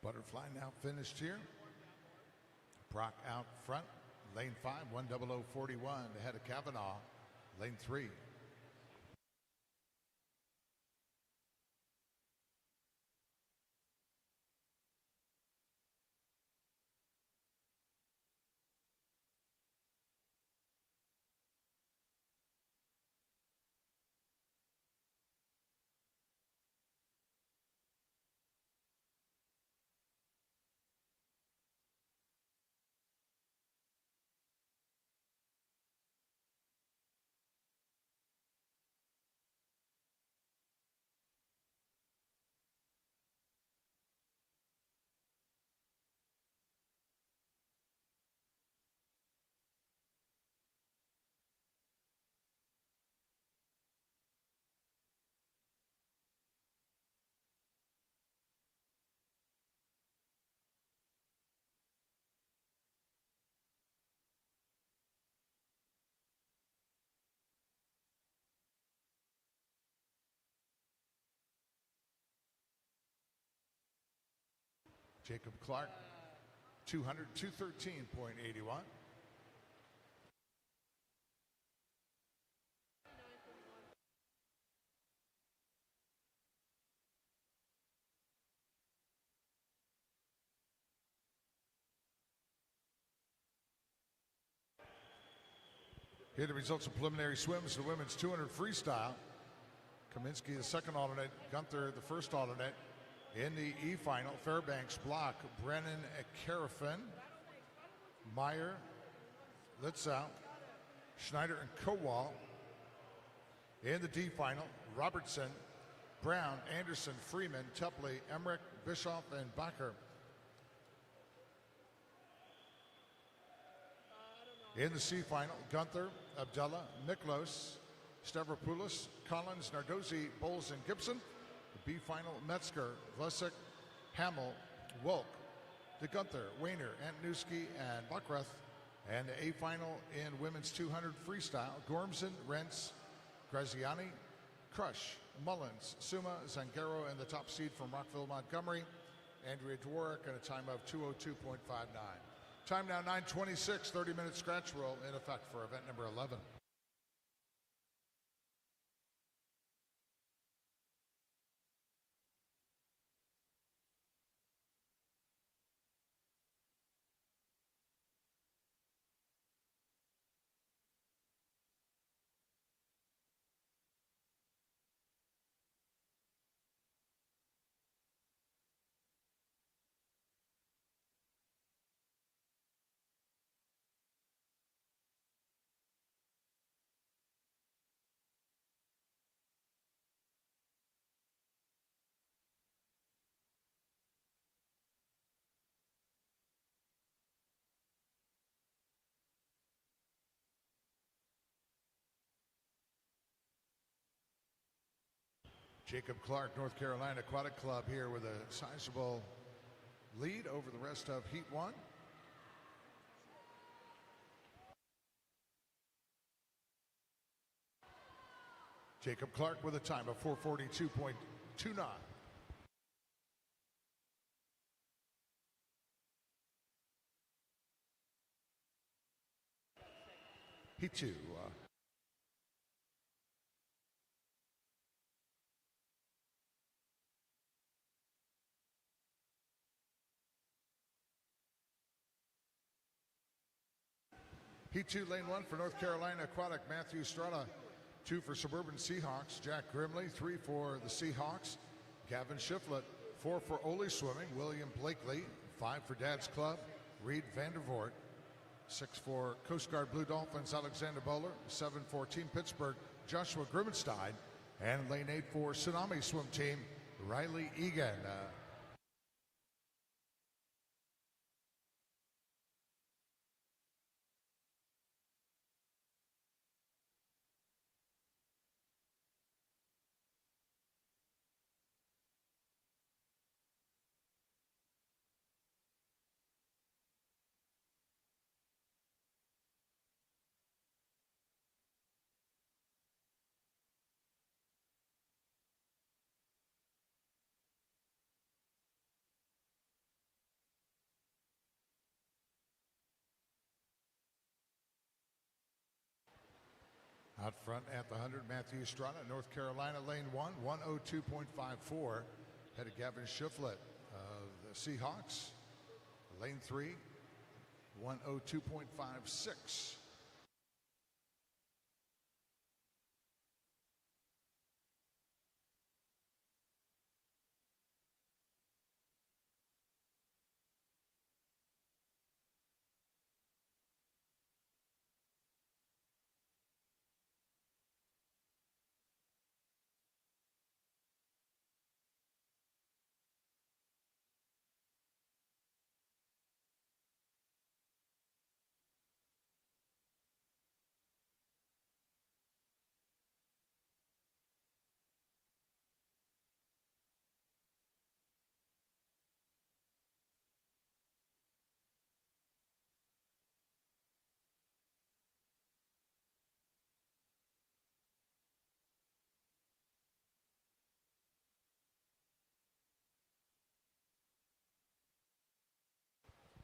Butterfly now finished here. Brock out front. Lane 5, 1:00:41 ahead of Kavanaugh. Lane 3. Jacob Clark, 200, 213.81. Here are the results of preliminary swims. The women's 200 freestyle. Kaminsky, the second alternate. Gunther, the first alternate. In the E final, Fairbanks, Block, Brennan, Carafin, Meyer, Litzau, Schneider, and Kowal. In the D final, Robertson, Brown, Anderson, Freeman, Tepley, Emmerich, Bischoff, and Bacher. In the C final, Gunther, Abdullah, Miklos, Stavropoulos, Collins, Nardozzi, Bowles, and Gibson. The B final, Metzger, Vlasek, Hamill, Wolk, De Gunther, Weiner, Antonuski, and Buckrath. And the A final in women's 200 freestyle, Gormson, Rentz, Graziani, Crush, Mullins, Suma, Zangaro, and the top seed from Rockville, Montgomery, Andrea Dworak, at a time of 2:02.59. Time now 9:26, 30-minute scratch roll in effect for event number 11. Jacob Clark, North Carolina Aquatic Club, here with a sizable lead over the rest of Heat 1. Jacob Clark with a time of 4:42.29. Heat 2. Heat 2, lane 1 for North Carolina Aquatic, Matthew Strada. 2 for Suburban Seahawks, Jack Grimley. 3 for the Seahawks, Gavin Shiflett. 4 for Ole Swimming, William Blakely. 5 for Dad's Club, Reed Vandervoort. 6 for Coast Guard Blue Dolphins, Alexander Bowler. 7 for Team Pittsburgh, Joshua Grimmenstein. And lane 8 for Tsunami Swim Team, Riley Egan. Out front at the 100, Matthew Strada, North Carolina, lane 1, 1:02.54. Ahead of Gavin Shiflett of the Seahawks. Lane 3, 1:02.56.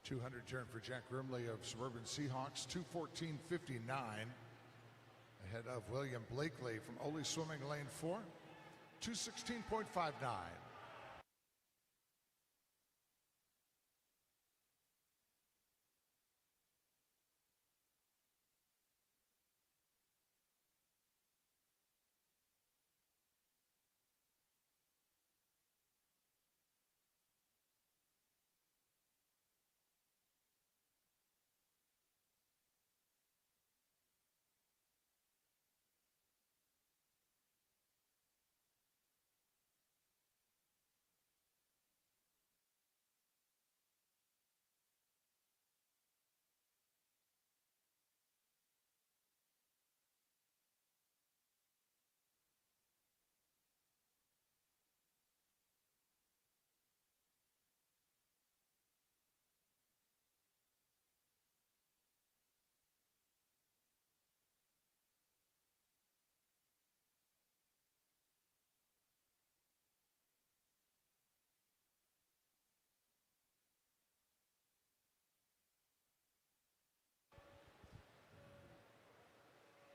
200 turn for Jack Grimley of Suburban Seahawks, 2:14.59. Ahead of William Blakely from Ole Swimming Lane 4, 2:16.59.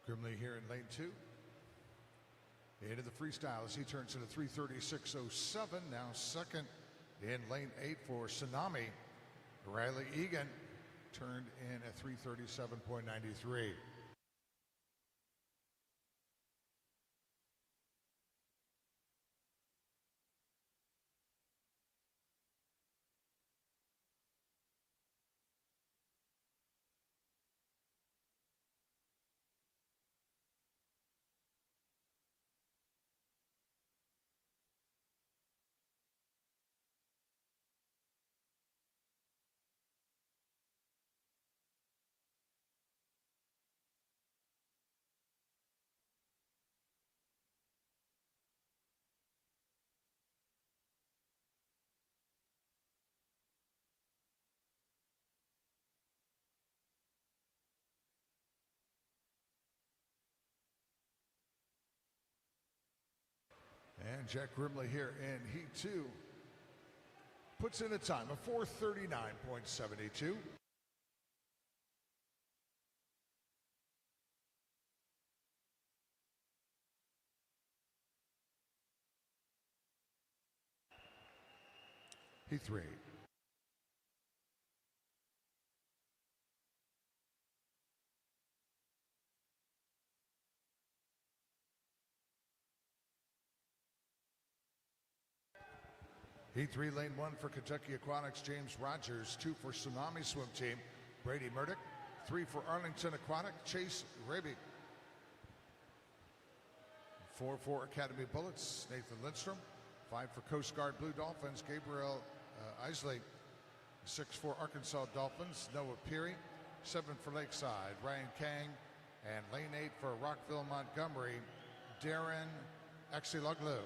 Grimley here in lane 2. Into the freestyle as he turns into 3:36.07. Now second in lane 8 for Tsunami. Riley Egan turned in at 3:37.93. And Jack Grimley here in Heat 2 puts in a time of 4:39.72. Heat 3. Heat 3, lane 1 for Kentucky Aquatics, James Rogers. 2 for Tsunami Swim Team, Brady Murdoch. 3 for Arlington Aquatic, Chase Raby. 4 for Academy Bullets, Nathan Lindstrom. 5 for Coast Guard Blue Dolphins, Gabriel Isley. 6 for Arkansas Dolphins, Noah Peary. 7 for Lakeside, Ryan Kang. And lane 8 for Rockville Montgomery, Darren Axeloglu.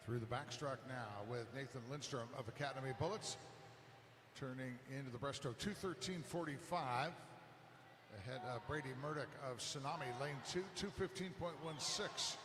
Through the backstroke now with Nathan Lindstrom of Academy Bullets, turning into the breaststroke 2:13.45. Ahead of Brady Murdoch of Tsunami, lane 2, 2:15.16.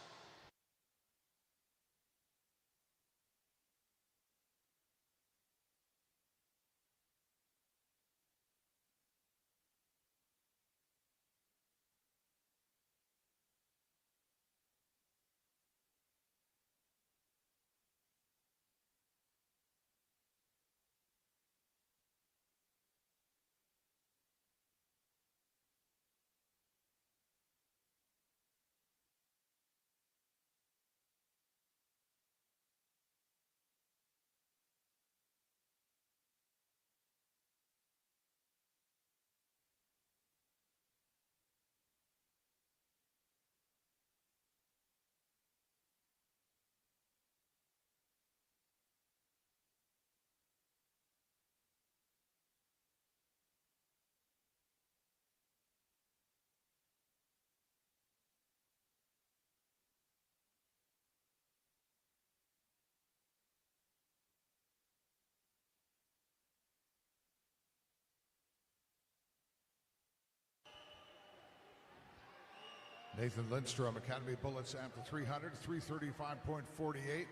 Nathan Lindstrom, Academy Bullets after 300, 335.48.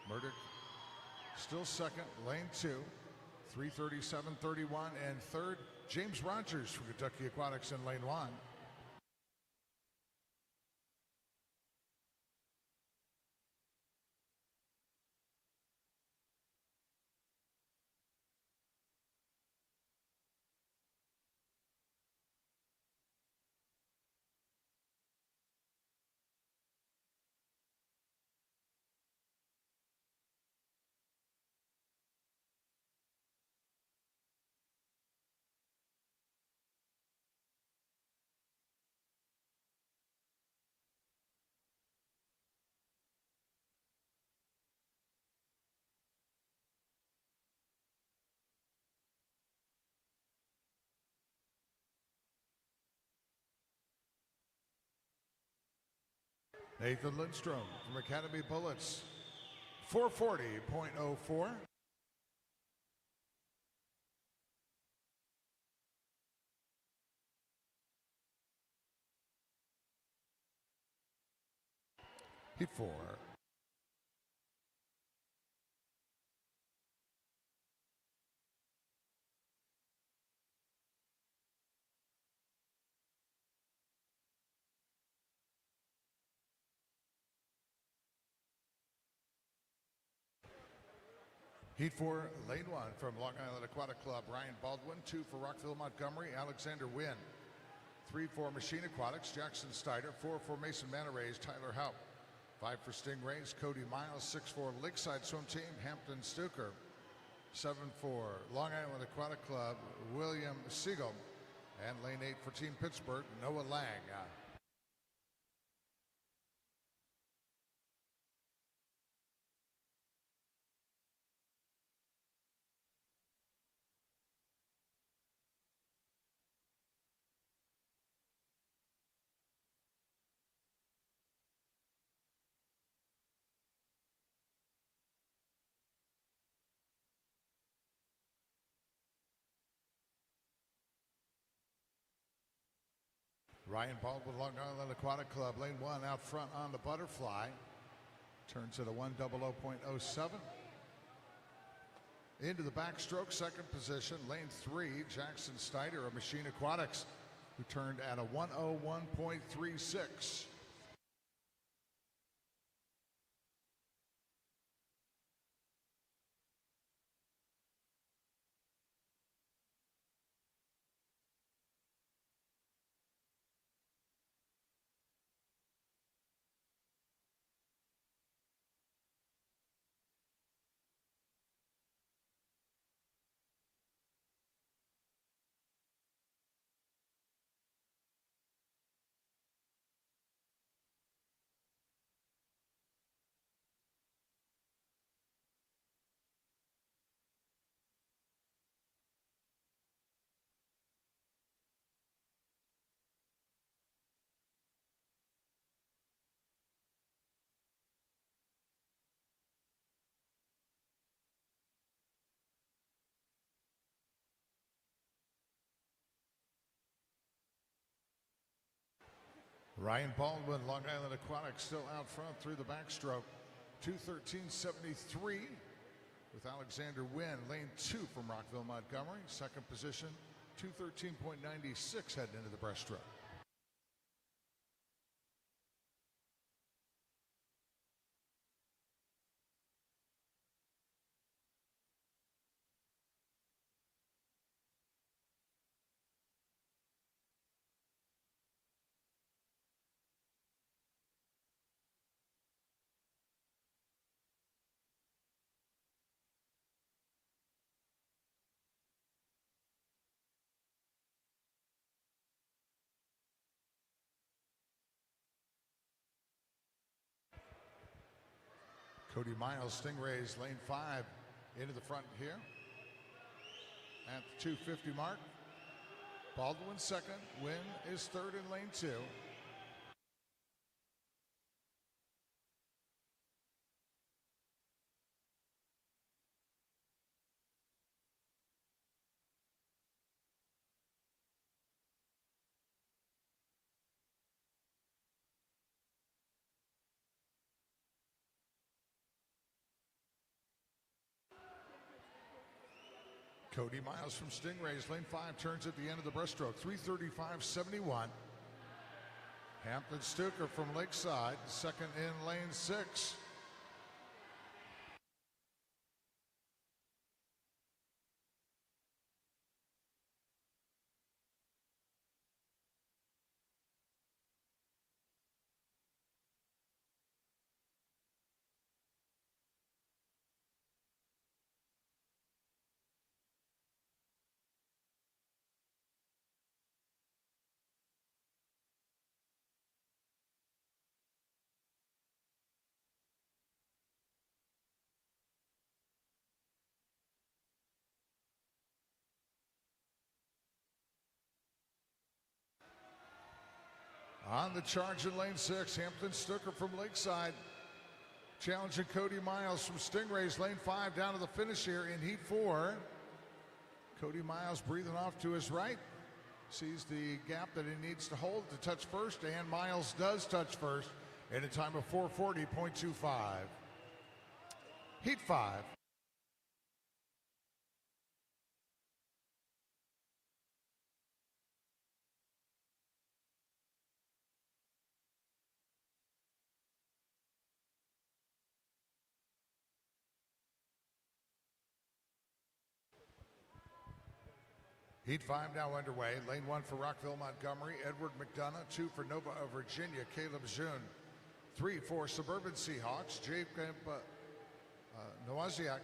Murdoch still second, lane 2, 337.31. And third, James Rogers from Kentucky Aquatics in lane 1. Nathan Lindstrom from Academy Bullets, 440.04. Heat 4. Heat 4, lane 1 from Long Island Aquatic Club, Ryan Baldwin. 2 for Rockville Montgomery, Alexander Wynn. 3 for Machine Aquatics, Jackson Steiner. 4 for Mason Manarays, Tyler Haupt. 5 for Stingrays, Cody Miles. 6 for Lakeside Swim Team, Hampton Stuker. 7 for Long Island Aquatic Club, William Siegel. And lane 8 for Team Pittsburgh, Noah Lang. Ryan Baldwin, Long Island Aquatic Club, lane 1 out front on the butterfly. Turns at a 1:00.07. Into the backstroke, second position, lane 3, Jackson Steiner of Machine Aquatics, who turned at a 1:01.36. Ryan Baldwin, Long Island Aquatics, still out front through the backstroke. 2:13.73 with Alexander Wynn, lane 2 from Rockville Montgomery. Second position, 2:13.96 heading into the breaststroke. Cody Miles, Stingrays, lane 5 into the front here at the 250 mark. Baldwin second, Wynn is third in lane 2. Cody Miles from Stingrays, lane 5, turns at the end of the breaststroke, 3:35.71. Hampton Stuker from Lakeside, second in lane 6. On the charge in lane 6, Hampton Stuker from Lakeside challenging Cody Miles from Stingrays, lane 5, down to the finish here in heat 4. Cody Miles breathing off to his right, sees the gap that he needs to hold to touch first, and Miles does touch first in a time of 4:40.25. Heat 5. Heat 5 now underway. Lane 1 for Rockville Montgomery, Edward McDonough. 2 for Nova of Virginia, Caleb June. 3 for Suburban Seahawks, Jacob Noaziak.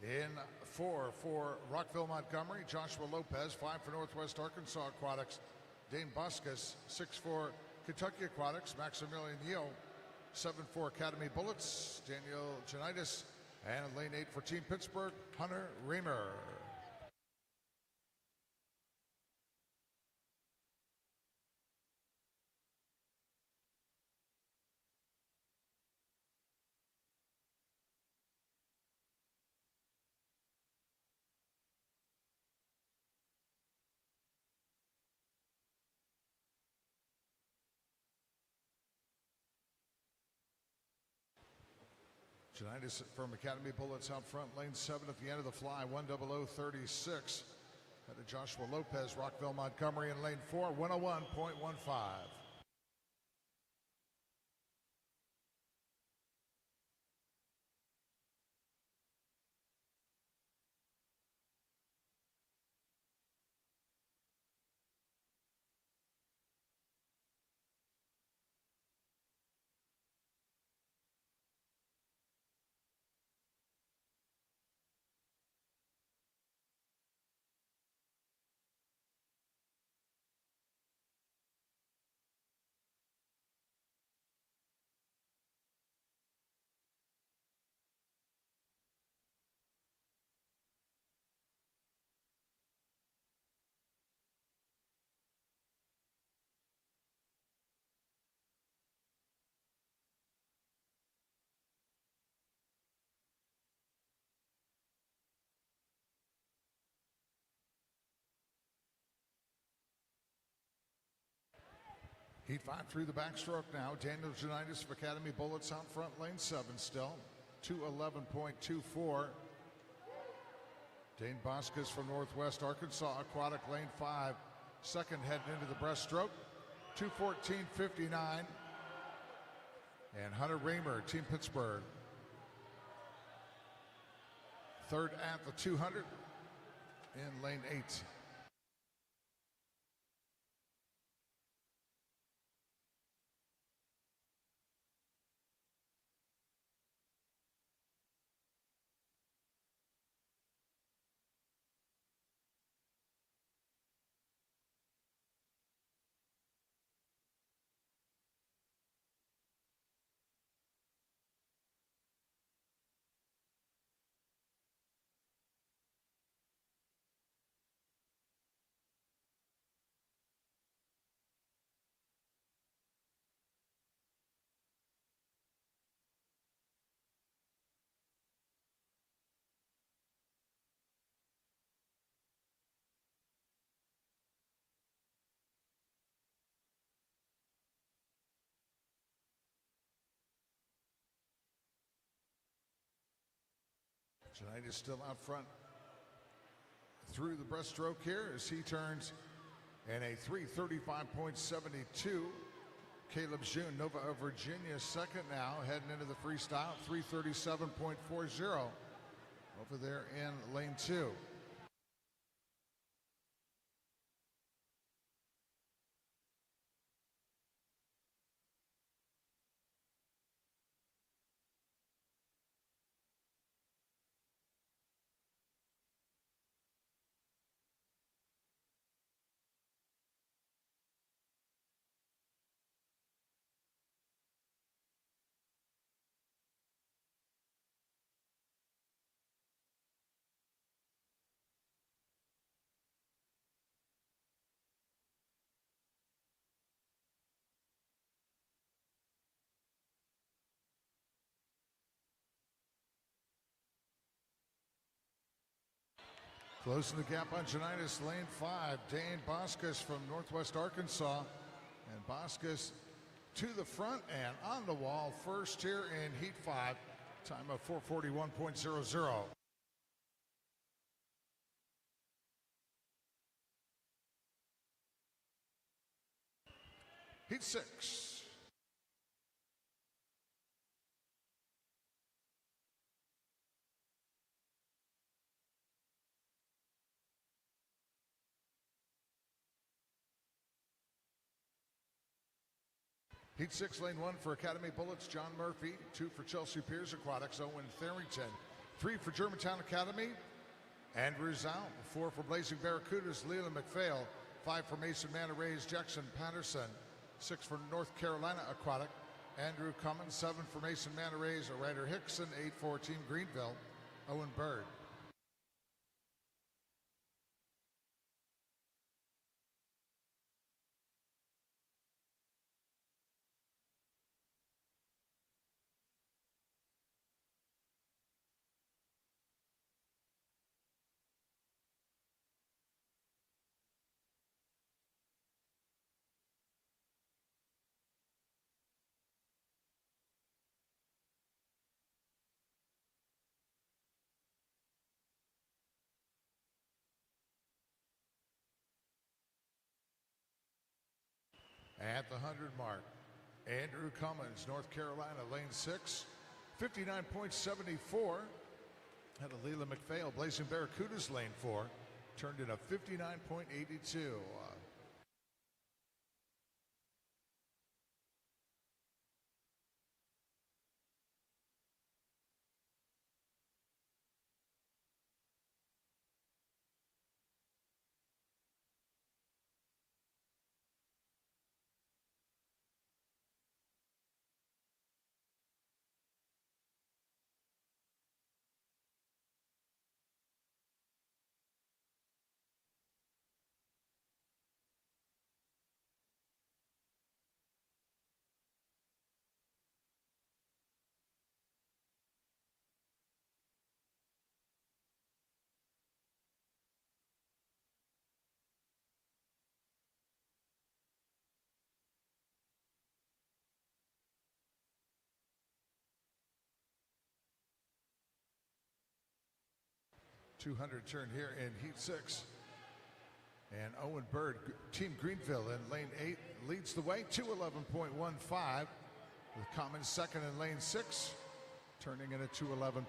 In 4 for Rockville Montgomery, Joshua Lopez. 5 for Northwest Arkansas Aquatics, Dane Buscus. 6 for Kentucky Aquatics, Maximilian Yeo. 7 for Academy Bullets, Daniel Janitis. And lane 8 for Team Pittsburgh, Hunter Reamer. Janitis from Academy Bullets out front, lane 7 at the end of the fly, 1:00:36. Head of Joshua Lopez, Rockville Montgomery in lane 4, 101.15. Heat 5 through the backstroke now. Daniel Janitis of Academy Bullets out front, lane 7 still. 2:11.24. Dane Boscus from Northwest Arkansas Aquatic, lane 5. Second heading into the breaststroke. 2:14.59. And Hunter Raymer, Team Pittsburgh. Third at the 200 in lane 8. Tonight is still out front through the breaststroke here as he turns in a 3:35.72. Caleb June, Nova of Virginia, second now, heading into the freestyle, 3:37.40 over there in lane 2. Closing the gap on Janitis, lane 5. Dane Boscus from Northwest Arkansas. And Boscus to the front and on the wall first here in Heat 5. Time of 4:41.00. Heat 6. Heat 6, lane 1 for Academy Bullets, John Murphy. 2 for Chelsea Piers Aquatics, Owen Therington. 3 for Germantown Academy, Andrew Zhao. 4 for Blazing Barracudas, Leland McPhail. 5 for Mason Manta Rays, Jackson Patterson. 6 for North Carolina Aquatic, Andrew Cummins. 7 for Mason Manta Rays, Ryder Hickson. 8 for Team Greenville, Owen Bird. At the 100 mark, Andrew Cummins, North Carolina, lane 6, 59.74. Had a Leland McPhail, Blazing Barracudas, lane 4, turned in a 59.82. 200 turn here in heat 6. And Owen Bird, Team Greenville in lane 8, leads the way, 211.15, with Common second in lane 6, turning in a 211.18.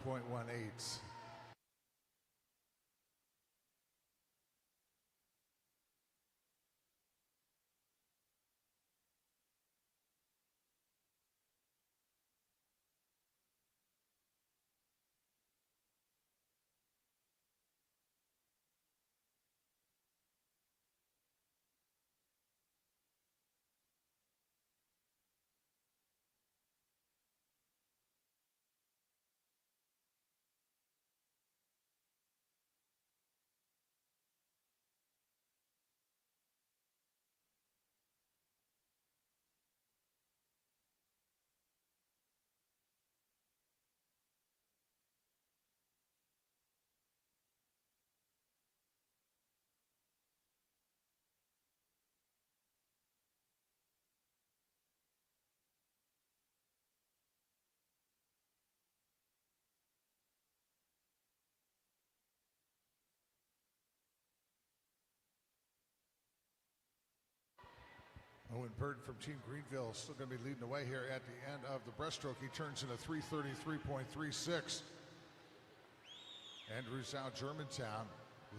Owen Bird from Team Greenville still going to be leading the way here at the end of the breaststroke. He turns in a 3:33.36. Andrew Zhao, Germantown,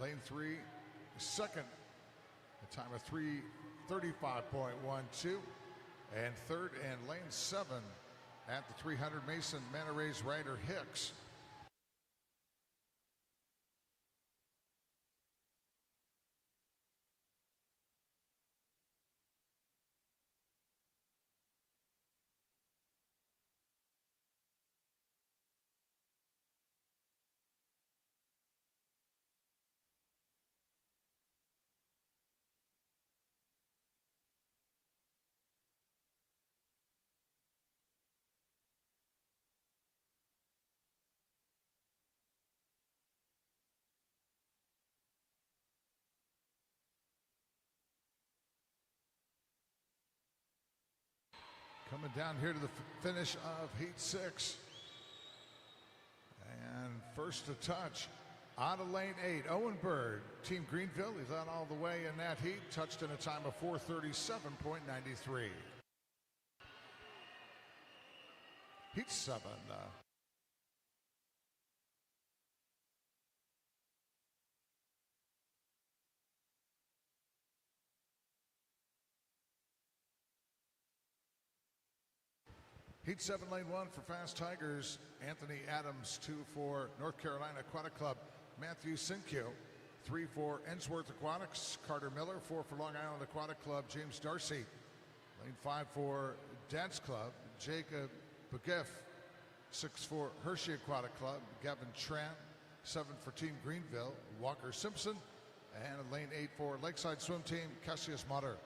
lane 3, second, a time of 3:35.12. And third and lane 7 at the 300, Mason Manta Rays Ryder Hicks. Coming down here to the finish of heat 6. And first to touch out of lane 8, Owen Bird, Team Greenville. He's on all the way in that heat, touched in a time of 4:37.93. Heat 7. Heat 7, lane 1 for Fast Tigers, Anthony Adams. 2 for North Carolina Aquatic Club, Matthew Sinkyo. 3 for Ensworth Aquatics, Carter Miller. 4 for Long Island Aquatic Club, James Darcy. Lane 5 for Dad's Club, Jacob Begeff. 6 for Hershey Aquatic Club, Gavin Tran. 7 for Team Greenville, Walker Simpson. And lane 8 for Lakeside Swim Team, Cassius Motter.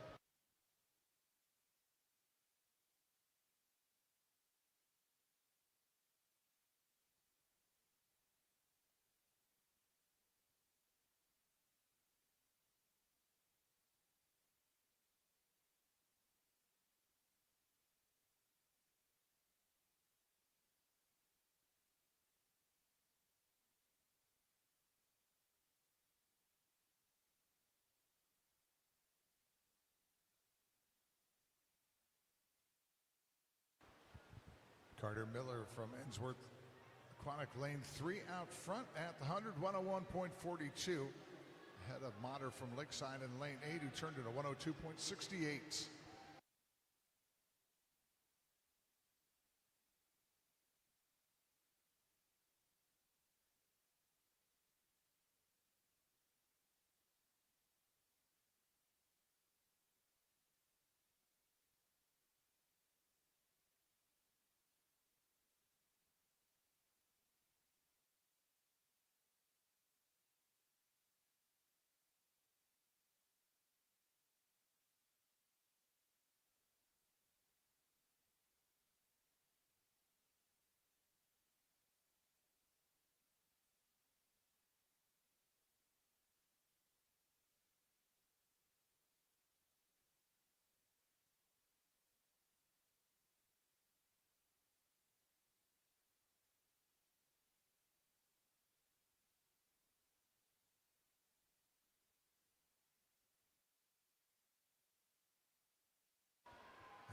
Carter Miller from Ensworth Aquatic, lane 3 out front at the 100, 101.42. Ahead of Motter from Lakeside in lane 8, who turned in a 102.68.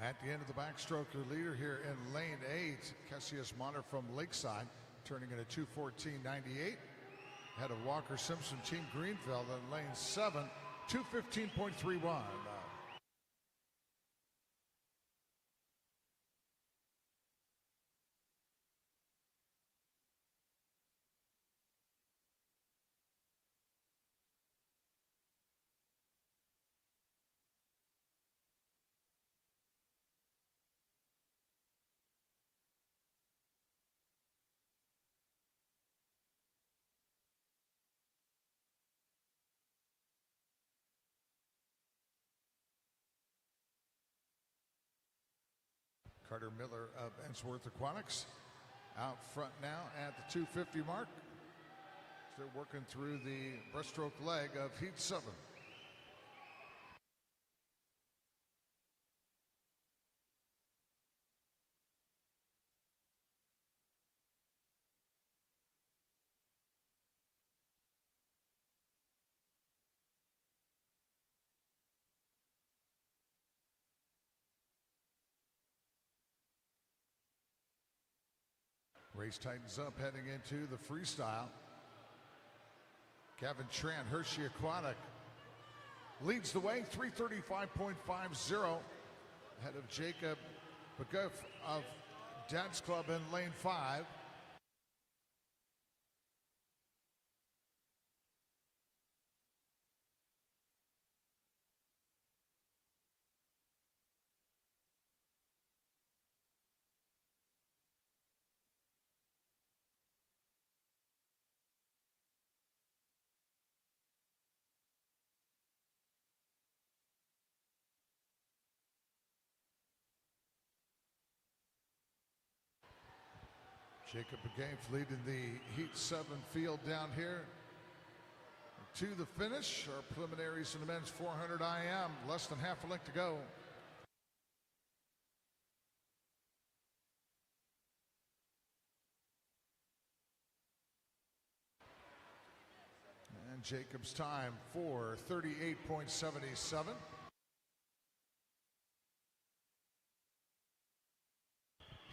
At the end of the backstroke, your leader here in lane 8, Cassius Monner from Lakeside, turning in a 2:14.98. Ahead of Walker Simpson, Team Greenfield in lane 7, 2:15.31. Carter Miller of Ensworth Aquatics out front now at the 250 mark. Still working through the breaststroke leg of heat 7. Race tightens up heading into the freestyle. Kevin Tran, Hershey Aquatic, leads the way, 3:35.50. Ahead of Jacob Beguff of Dad's Club in lane 5. Jacob Beguff leading the heat 7 field down here to the finish. Our preliminaries in the men's 400 IM, less than half a length to go. And Jacob's time, 4:38.77.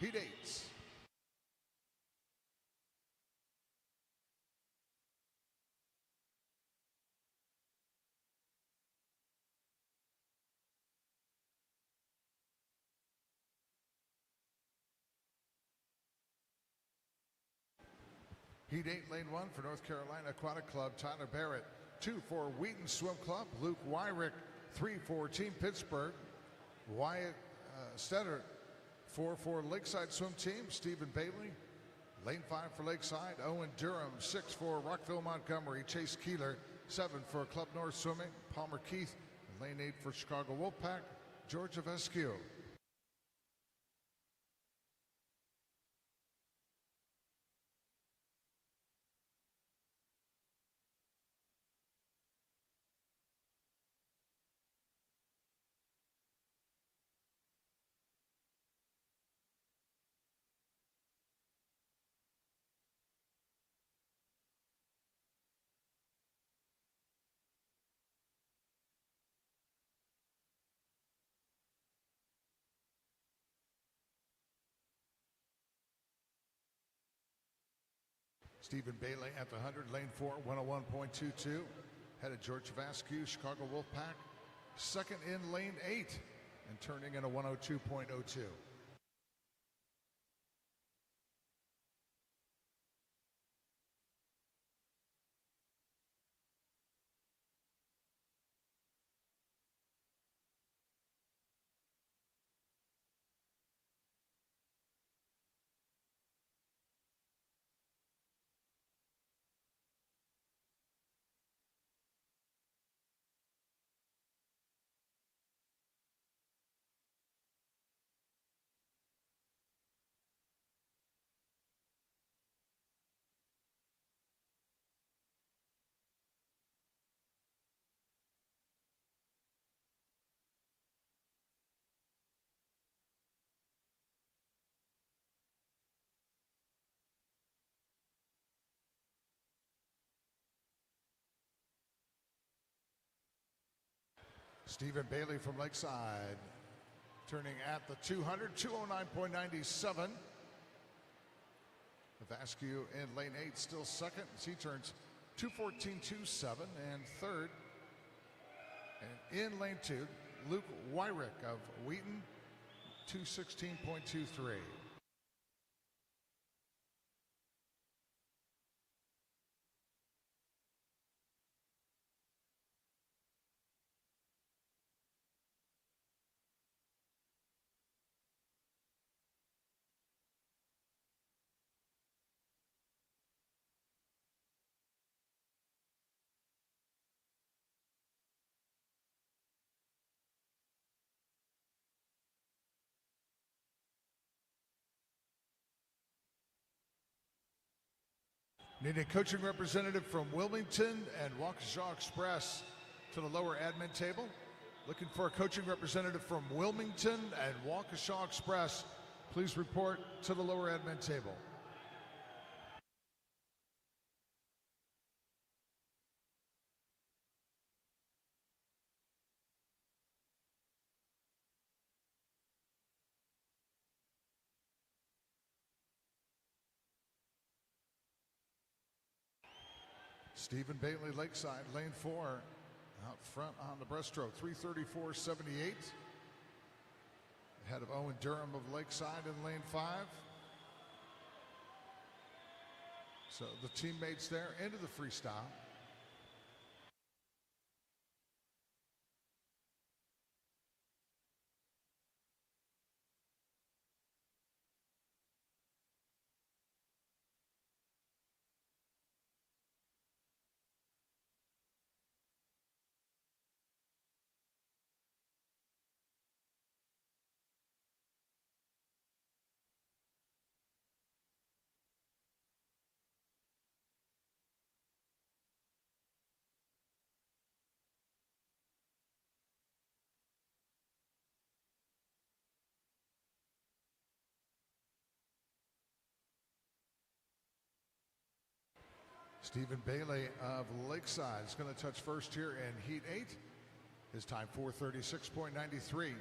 Heat 8. Heat 8, lane 1 for North Carolina Aquatic Club, Tyler Barrett. 2 for Wheaton Swim Club, Luke Wyrick. 3 for Team Pittsburgh, Wyatt Stetter. 4 for Lakeside Swim Team, Stephen Bailey. Lane 5 for Lakeside, Owen Durham. 6 for Rockville Montgomery, Chase Keeler. 7 for Club North Swimming, Palmer Keith. And lane 8 for Chicago Wolfpack, Georgia Vescu. Stephen Bailey at the 100, lane 4, 101.22. Head of George Vasquez, Chicago Wolfpack. Second in lane 8 and turning in a 102.02. Stephen Bailey from Lakeside Turning at the 200, 209.97. Vasquez in lane 8, still second as he turns 214.27, and third. And in lane 2, Luke Wyrick of Wheaton, 216.23. Need a coaching representative from Wilmington and Waukesha Express to the lower admin table. Looking for a coaching representative from Wilmington and Waukesha Express. Please report to the lower admin table. Stephen Bailey, Lakeside, lane 4, out front on the breaststroke, 334.78. Ahead of Owen Durham of Lakeside in lane 5. So the teammates there into the freestyle. Stephen Bailey of Lakeside is going to touch first here in heat 8. His time 4:36.93.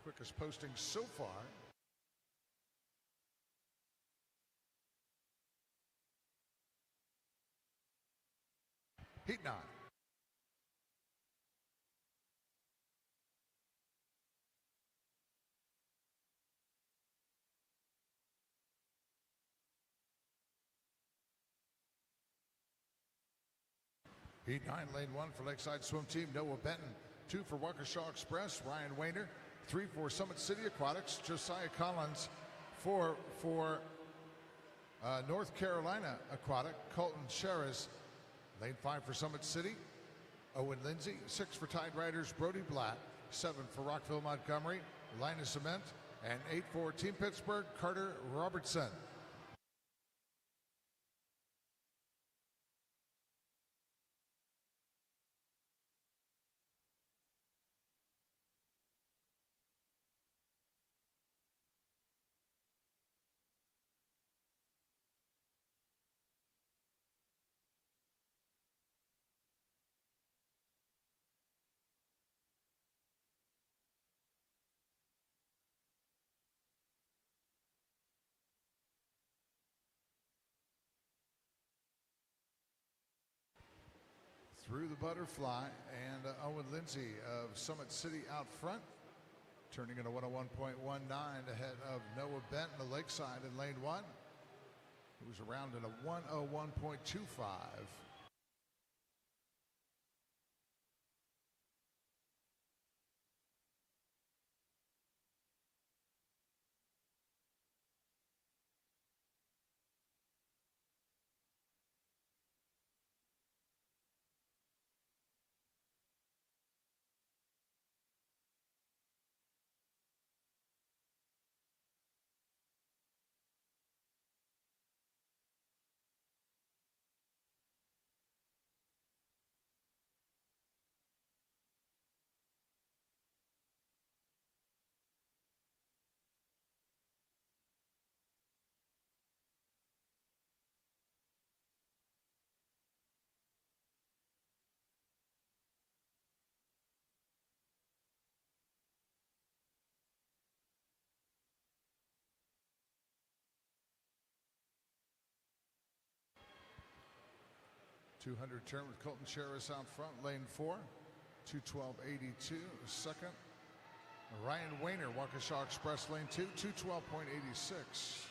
Quickest posting so far. Heat 9. Heat 9, lane 1 for Lakeside Swim Team, Noah Benton. 2 for Waukesha Express, Ryan Wayner. 3 for Summit City Aquatics, Josiah Collins. 4 for North Carolina Aquatic, Colton Sherris. Lane 5 for Summit City, Owen Lindsay. 6 for Tide Riders, Brody Blatt. 7 for Rockville Montgomery, Linus Cement. And 8 for Team Pittsburgh, Carter Robertson. Through the butterfly, and Owen Lindsay of Summit City out front, turning in a 101.19 ahead of Noah Benton of Lakeside in lane 1, who's around in a 101.25. 200 turn with Colton Cheris out front, lane 4. 212.82 second. Ryan Wayner, Waukesha Express, lane 2, 212.86.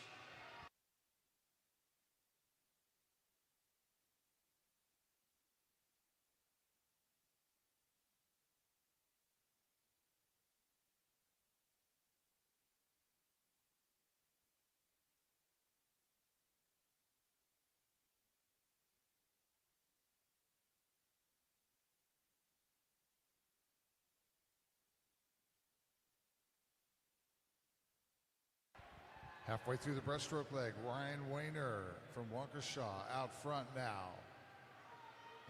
Halfway through the breaststroke leg, Ryan Wayner from Waukesha out front now.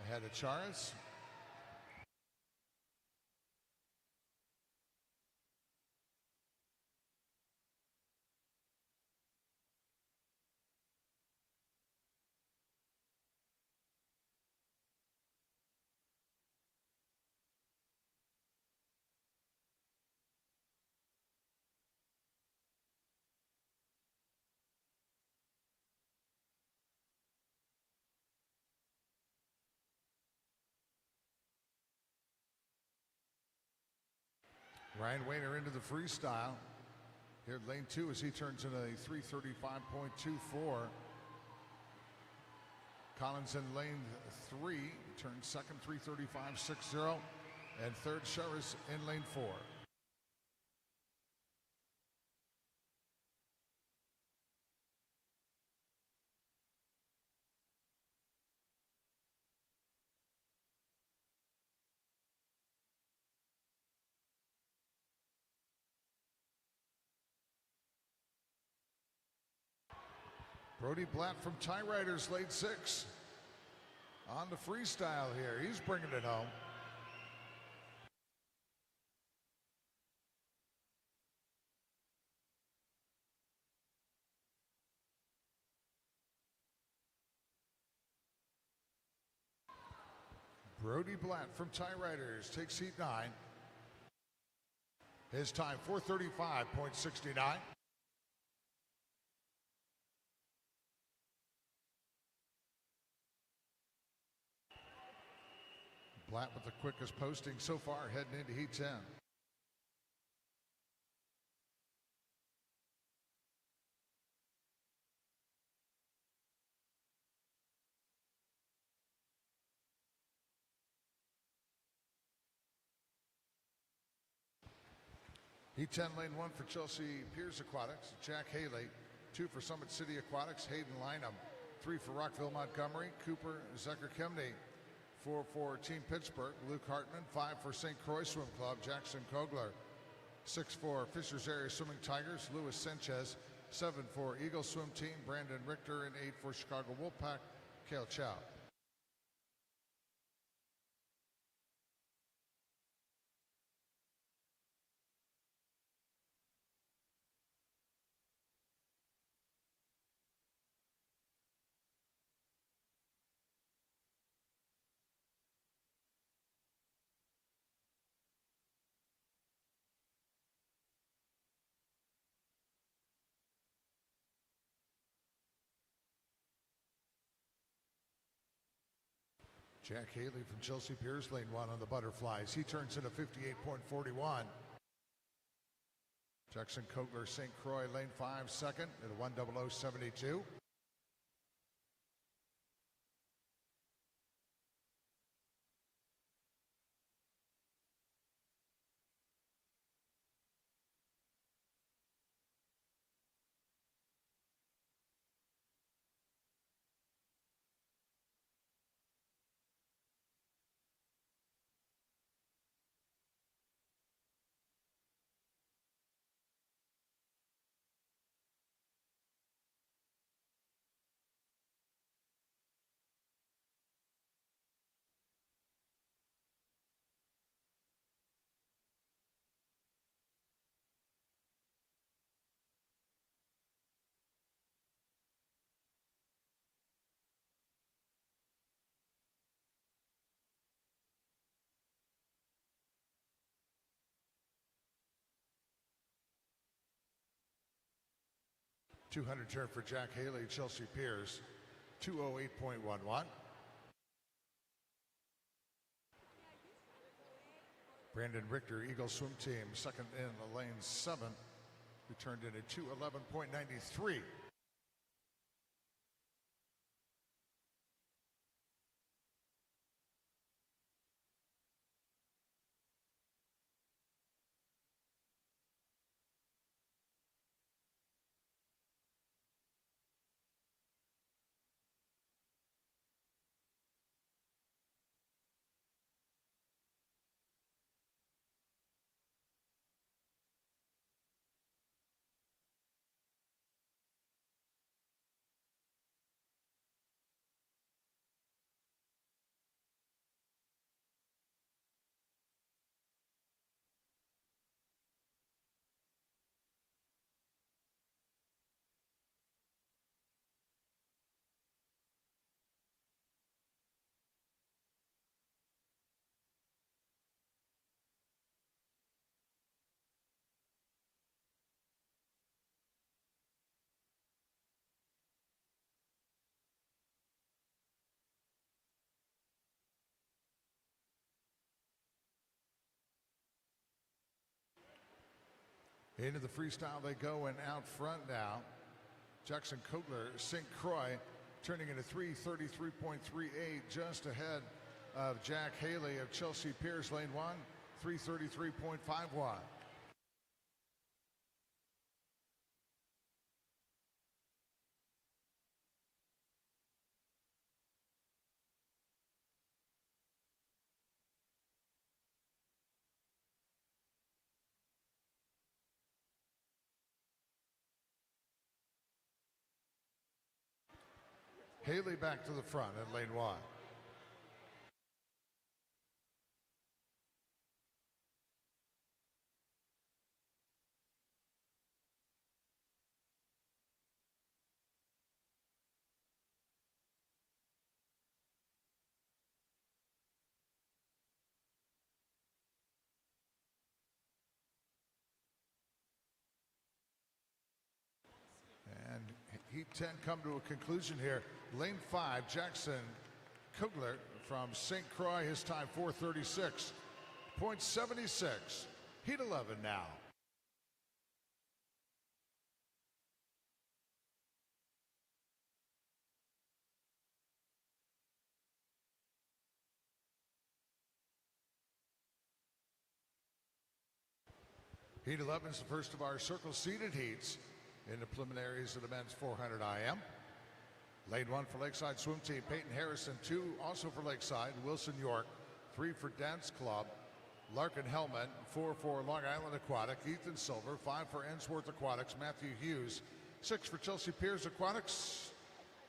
Ahead of Charis. Ryan Wayner into the freestyle. Here at lane 2 as he turns in a 335.24. Collins in lane 3, turns second, 335.60. And third, Cheris in lane 4. Brody Blatt from Tie Riders, lane 6. On the freestyle here, he's bringing it home. Brody Blatt from Tie Riders takes heat 9. His time, 435.69. Blatt with the quickest posting so far heading into heat 10. Heat 10, lane 1 for Chelsea Piers Aquatics, Jack Haley. 2 for Summit City Aquatics, Hayden Lynham. 3 for Rockville Montgomery, Cooper Zecker Kemney. 4 for Team Pittsburgh, Luke Hartman. 5 for St. Croix Swim Club, Jackson Kogler. 6 for Fishers Area Swimming Tigers, Luis Sanchez. 7 for Eagle Swim Team, Brandon Richter. And 8 for Chicago Wolfpack, Kale Chow. Jack Haley from Chelsea Piers, lane 1 on the butterflies. He turns in a 58.41. Jackson Kogler, St. Croix, lane 5, second at a 1:00.72. .200 turn for Jack Haley, Chelsea Piers, 208.11. Brandon Richter, Eagle Swim Team, second in the lane 7, who turned in a 2:11.93. Into the freestyle they go, and out front now, Jackson Kogler, St. Croix, turning into 3:33.38, just ahead of Jack Haley of Chelsea Piers, lane 1, 3:33.51. Haley back to the front in lane 1. And Heat 10 come to a conclusion here. Lane 5, Jackson Kogler from St. Croix, his time 4:36.76. Heat 11 now. Heat 11 is the first of our circle seated heats in the preliminaries of the men's 400 IM. Lane 1 for Lakeside Swim Team, Peyton Harrison. 2 also for Lakeside, Wilson York. 3 for Dance Club, Larkin Hellman. 4 for Long Island Aquatic, Ethan Silver. 5 for Ensworth Aquatics, Matthew Hughes. 6 for Chelsea Piers Aquatics,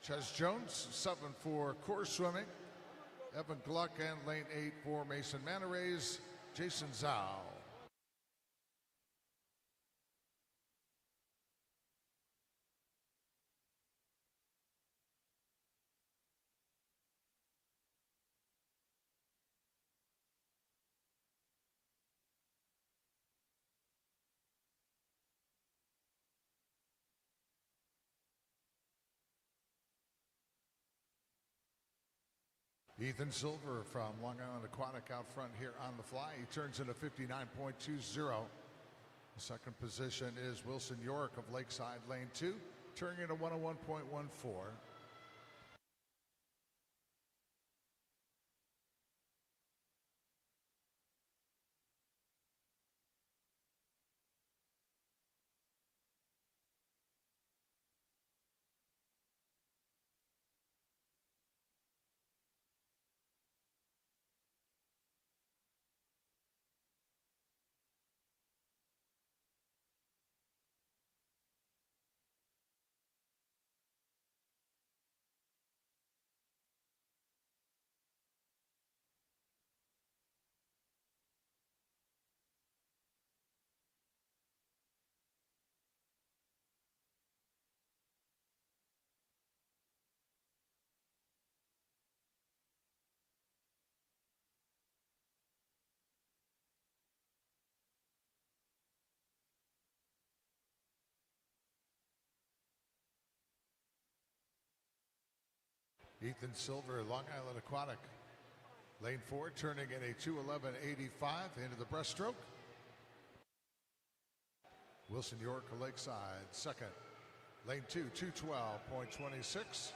Ches Jones. 7 for Core Swimming, Evan Gluck. And lane 8 for Mason Manarays, Jason Zhao. Ethan Silver from Long Island Aquatic out front here on the fly. He turns in a 59.20. The second position is Wilson York of Lakeside, lane 2, turning in a 101.14. Ethan Silver, Long Island Aquatic, Lane 4 turning in a 2:11.85 into the breaststroke. Wilson York Lakeside second. Lane 2, 2:12.26.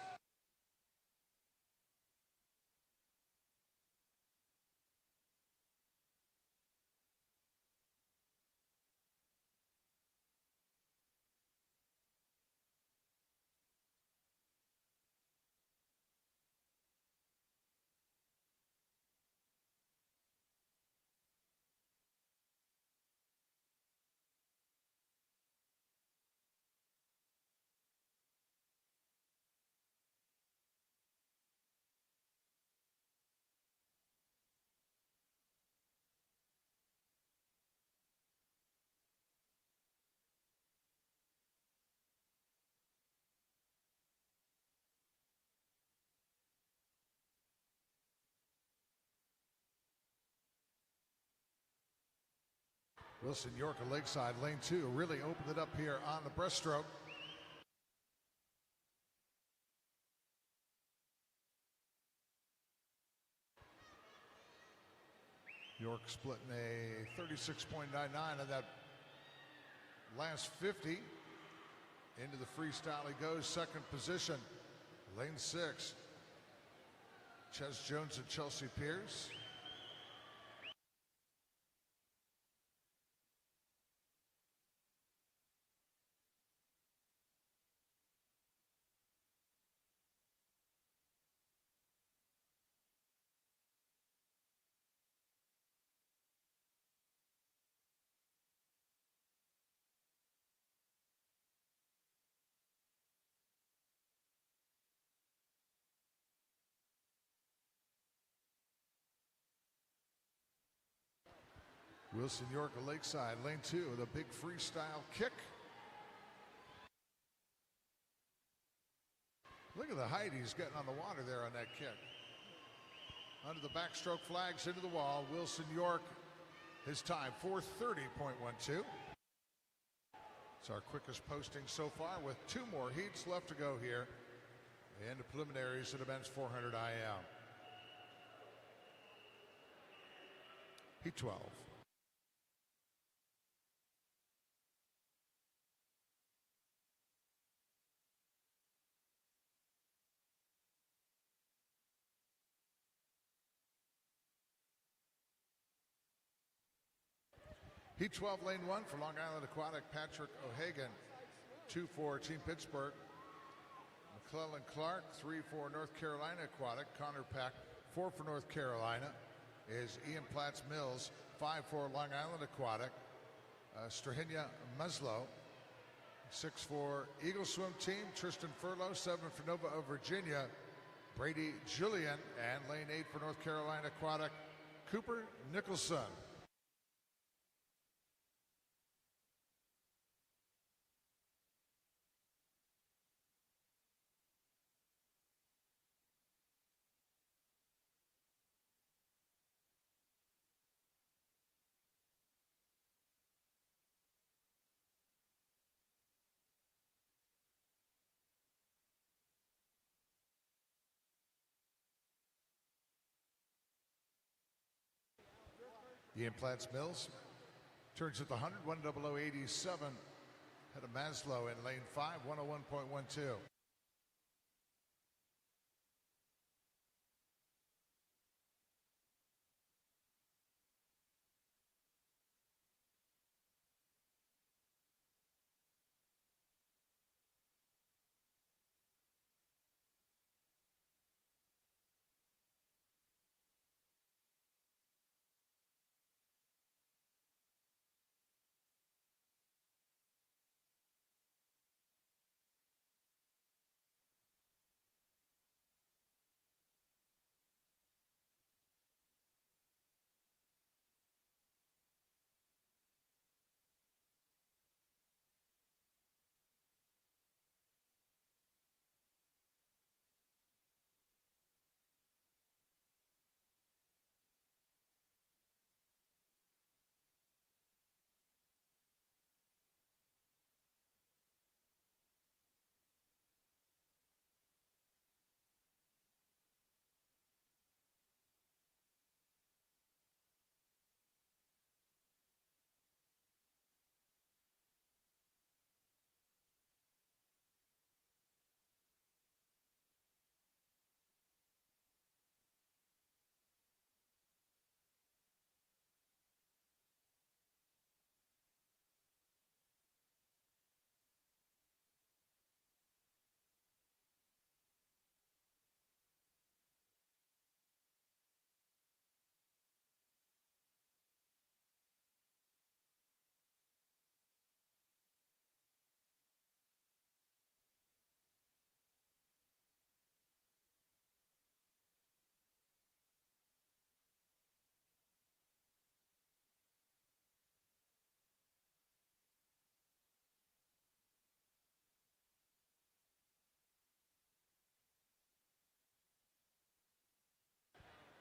Wilson York Lakeside, lane 2, really opened it up here on the breaststroke. York splitting a 36.99 on that last 50. Into the freestyle he goes, second position. Lane 6. Ches Jones and Chelsea Pierce. Wilson York Lakeside, lane 2 with a big freestyle kick. Look at the height he's getting on the water there on that kick. Under the backstroke flags into the wall, Wilson York, his time 4:30.12. It's our quickest posting so far with 2 more heats left to go here in the preliminaries of the men's 400 IM. Heat 12. Heat 12, lane 1 for Long Island Aquatic, Patrick O'Hagan. 2 for Team Pittsburgh. McClellan Clark, 3 for North Carolina Aquatic. Connor Pack, 4 for North Carolina. Is Ian Platts Mills, 5 for Long Island Aquatic. Strahinya Muslow, 6 for Eagle Swim Team. Tristan Furlow, 7 for Nova of Virginia. Brady Julian, and lane 8 for North Carolina Aquatic, Cooper Nicholson. Ian Platts Mills turns at the 100, 1:00.87. Head of Maslow in lane 5, 1:01.12.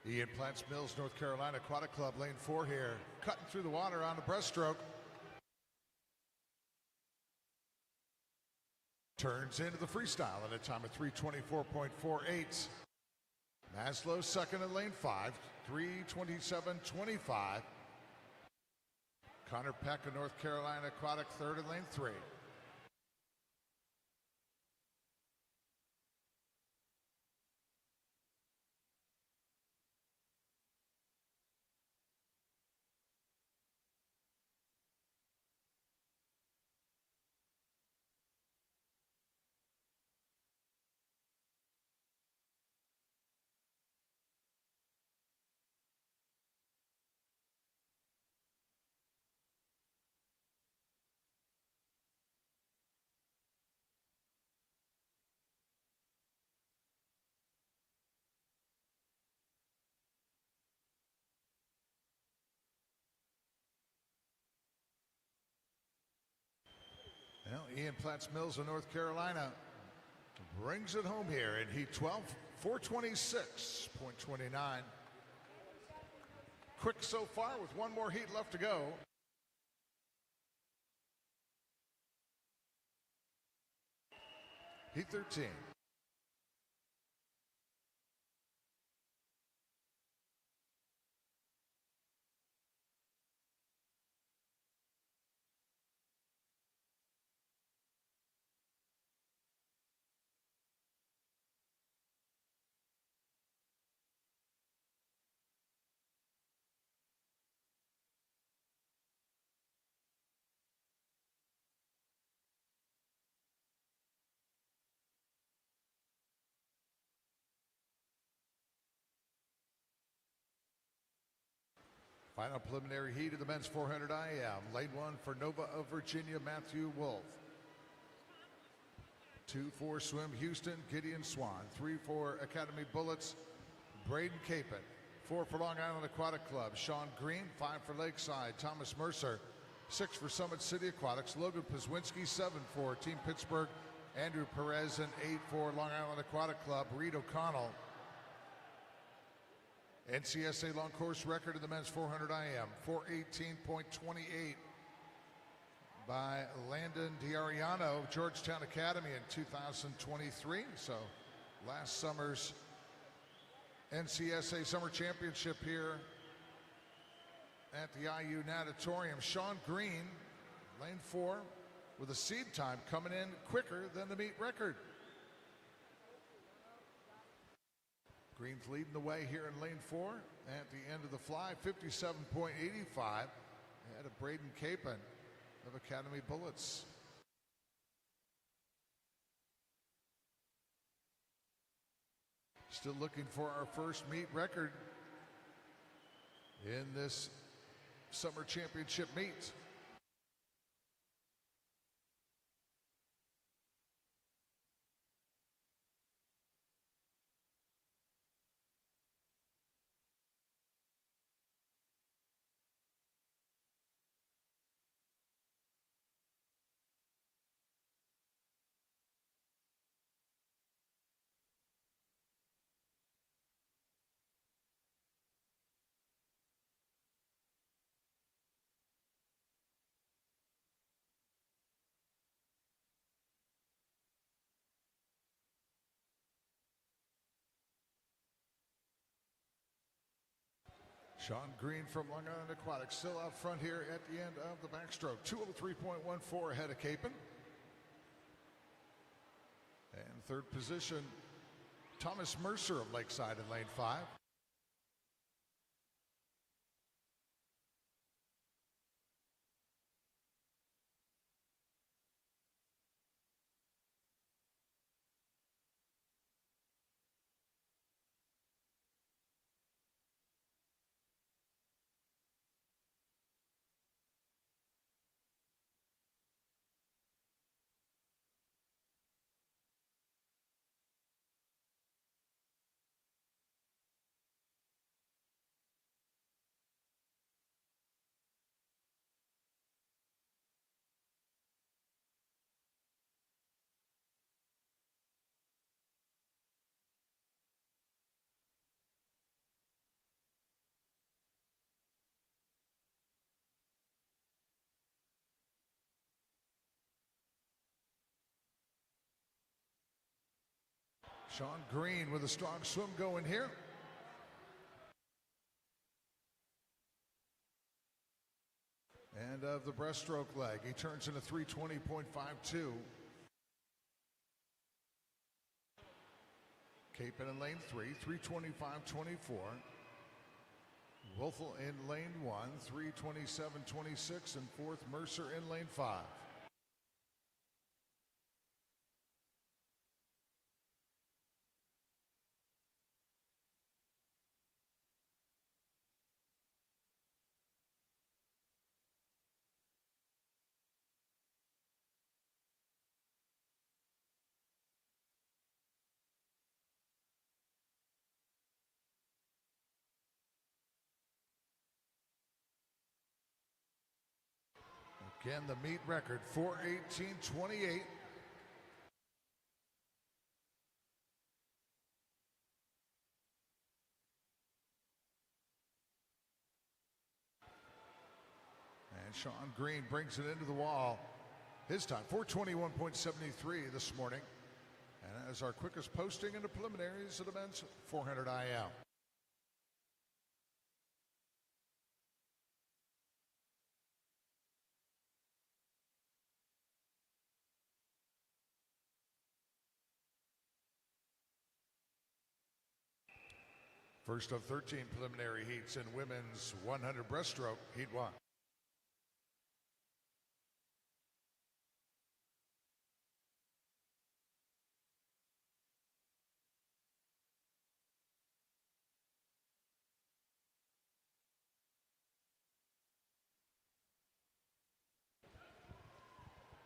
Ian Plants Mills, North Carolina Aquatic Club, lane 4 here, cutting through the water on the breaststroke. Turns into the freestyle at a time of 3:24.48. Maslow second in lane 5, 3:27.25. Connor Peck of North Carolina Aquatic third in lane 3. Well, Ian Plants Mills of North Carolina brings it home here in heat 12, 426.29. Quick so far with one more heat left to go. Heat 13. Final preliminary heat of the men's 400 IM. Lane 1 for Nova of Virginia, Matthew Wolf. 2 for Swim Houston, Gideon Swan. 3 for Academy Bullets, Braden Capon. 4 for Long Island Aquatic Club, Sean Green. 5 for Lakeside, Thomas Mercer. 6 for Summit City Aquatics, Logan Pazwinski. 7 for Team Pittsburgh, Andrew Perez. And 8 for Long Island Aquatic Club, Reed O'Connell. NCSA long course record of the men's 400 IM, 4:18.28 by Landon D'Ariano of Georgetown Academy in 2023. So last summer's NCSA Summer Championship here at the IU Natatorium. Sean Green, lane 4, with a seed time coming in quicker than the meet record. Green's leading the way here in lane 4 at the end of the fly, 57.85 ahead of Braden Capon of Academy Bullets. Still looking for our first meet record in this summer championship meet. Sean Green from Long Island Aquatics still out front here at the end of the backstroke. 2:03.14 ahead of Capon. And third position, Thomas Mercer of Lakeside in lane 5. Sean Green with a strong swim going here. And of the breaststroke leg, he turns into 320.52. Capon in lane 3, 325.24. Wolfel in lane 1, 327.26, and fourth Mercer in lane 5. Again, the meet record, 4:18.28. And Sean Green brings it into the wall. His time, 4:21.73 this morning. And as our quickest posting in the preliminaries of the men's 400 IM. First of 13 preliminary heats in women's 100 breaststroke, heat 1.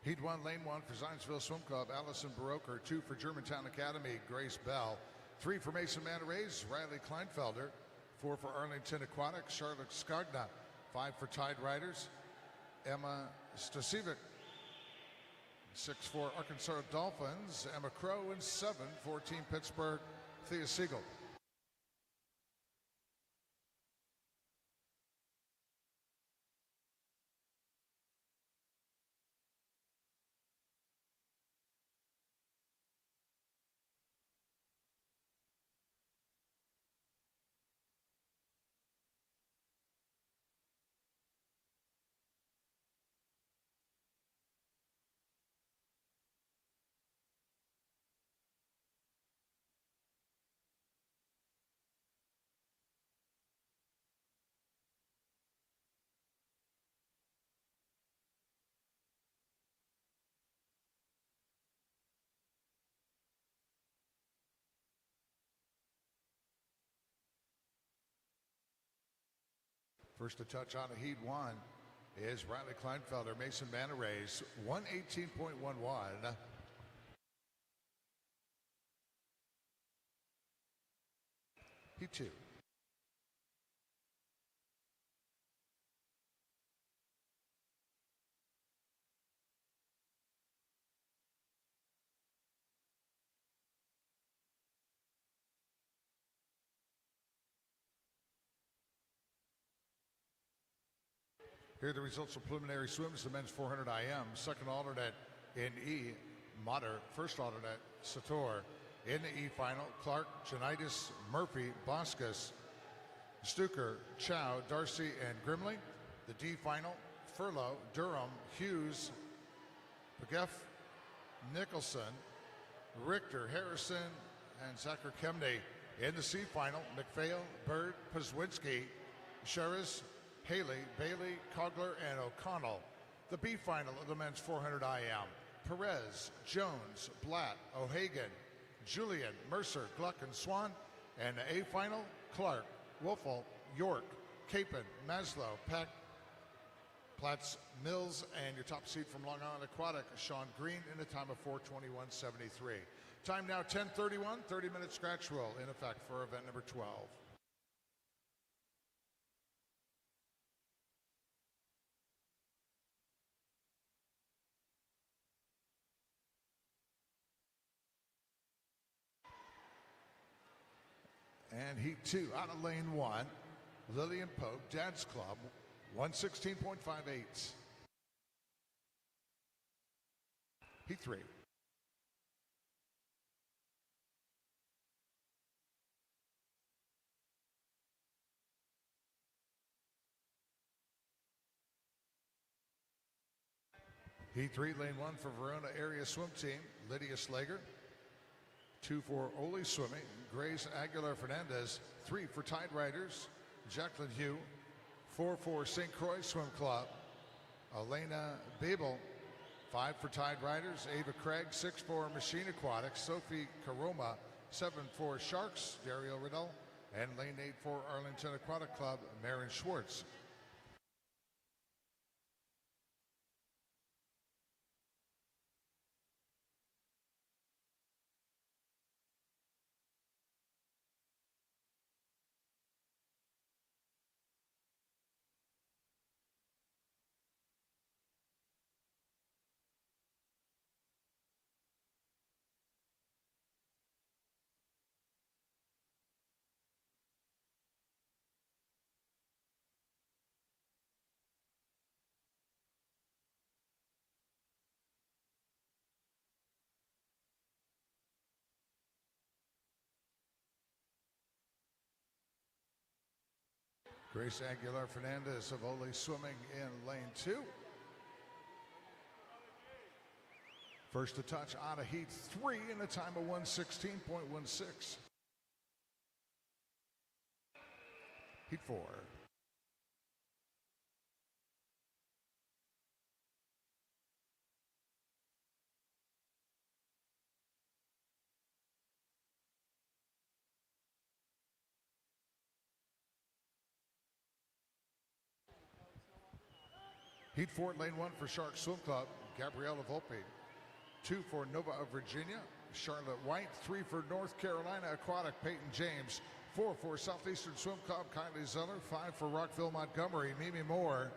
Heat 1, lane 1 for Zionsville Swim Club, Allison Baroker. 2 for Germantown Academy, Grace Bell. 3 for Mason Manarays, Riley Kleinfelder. 4 for Arlington Aquatics, Charlotte Skagna. 5 for Tide Riders, Emma Stasiewicz. 6 for Arkansas Dolphins, Emma Crow. And 7 for Team Pittsburgh, Thea Siegel. First to touch on a heat 1 is Riley Kleinfelder, Mason Manarays, 118.11. Heat 2. Here are the results of preliminary swims. The men's 400 IM. Second alternate in E, Motter. First alternate, Sator. In the E final, Clark, Janitis, Murphy, Boscus, Stuker, Chow, Darcy, and Grimley. The D final, Furlow, Durham, Hughes, Pageff, Nicholson, Richter, Harrison, and Zachar Kemney. In the C final, McPhail, Bird, Pazwinski, Sheris, Haley, Bailey, Cogler, and O'Connell. The B final of the men's 400 IM. Perez, Jones, Blatt, O'Hagan, Julian, Mercer, Gluck, and Swan. And the A final, Clark, Wolfel, York, Capon, Maslow, Peck, Platts, Mills, and your top seed from Long Island Aquatic, Sean Green, in a time of 4:21.73. Time now 10:31, 30-minute scratch roll in effect for event number 12. And heat 2 out of lane 1, Lillian Pope, Dad's Club, 116.58. Heat 3. Heat 3, lane 1 for Verona area swim team, Lydia Slager. 2 for Oli Swimming, Grace Aguilar Fernandez. 3 for Tide Riders, Jacqueline Hugh. 4 for St. Croix Swim Club, Elena Babel. 5 for Tide Riders, Ava Craig. 6 for Machine Aquatics, Sophie Caroma. 7 for Sharks, Dario Riddell. And lane 8 for Arlington Aquatic Club, Marin Schwartz. Grace Aguilar Fernandez of Ole Swimming in lane 2. First to touch out of Heat 3 in a time of 1:16.16. Heat 4. Heat 4, lane 1 for Shark Swim Club, Gabriella Volpe. 2 for Nova of Virginia, Charlotte White. 3 for North Carolina Aquatic, Peyton James. 4 for Southeastern Swim Club, Kylie Zeller. 5 for Rockville Montgomery, Mimi Moore.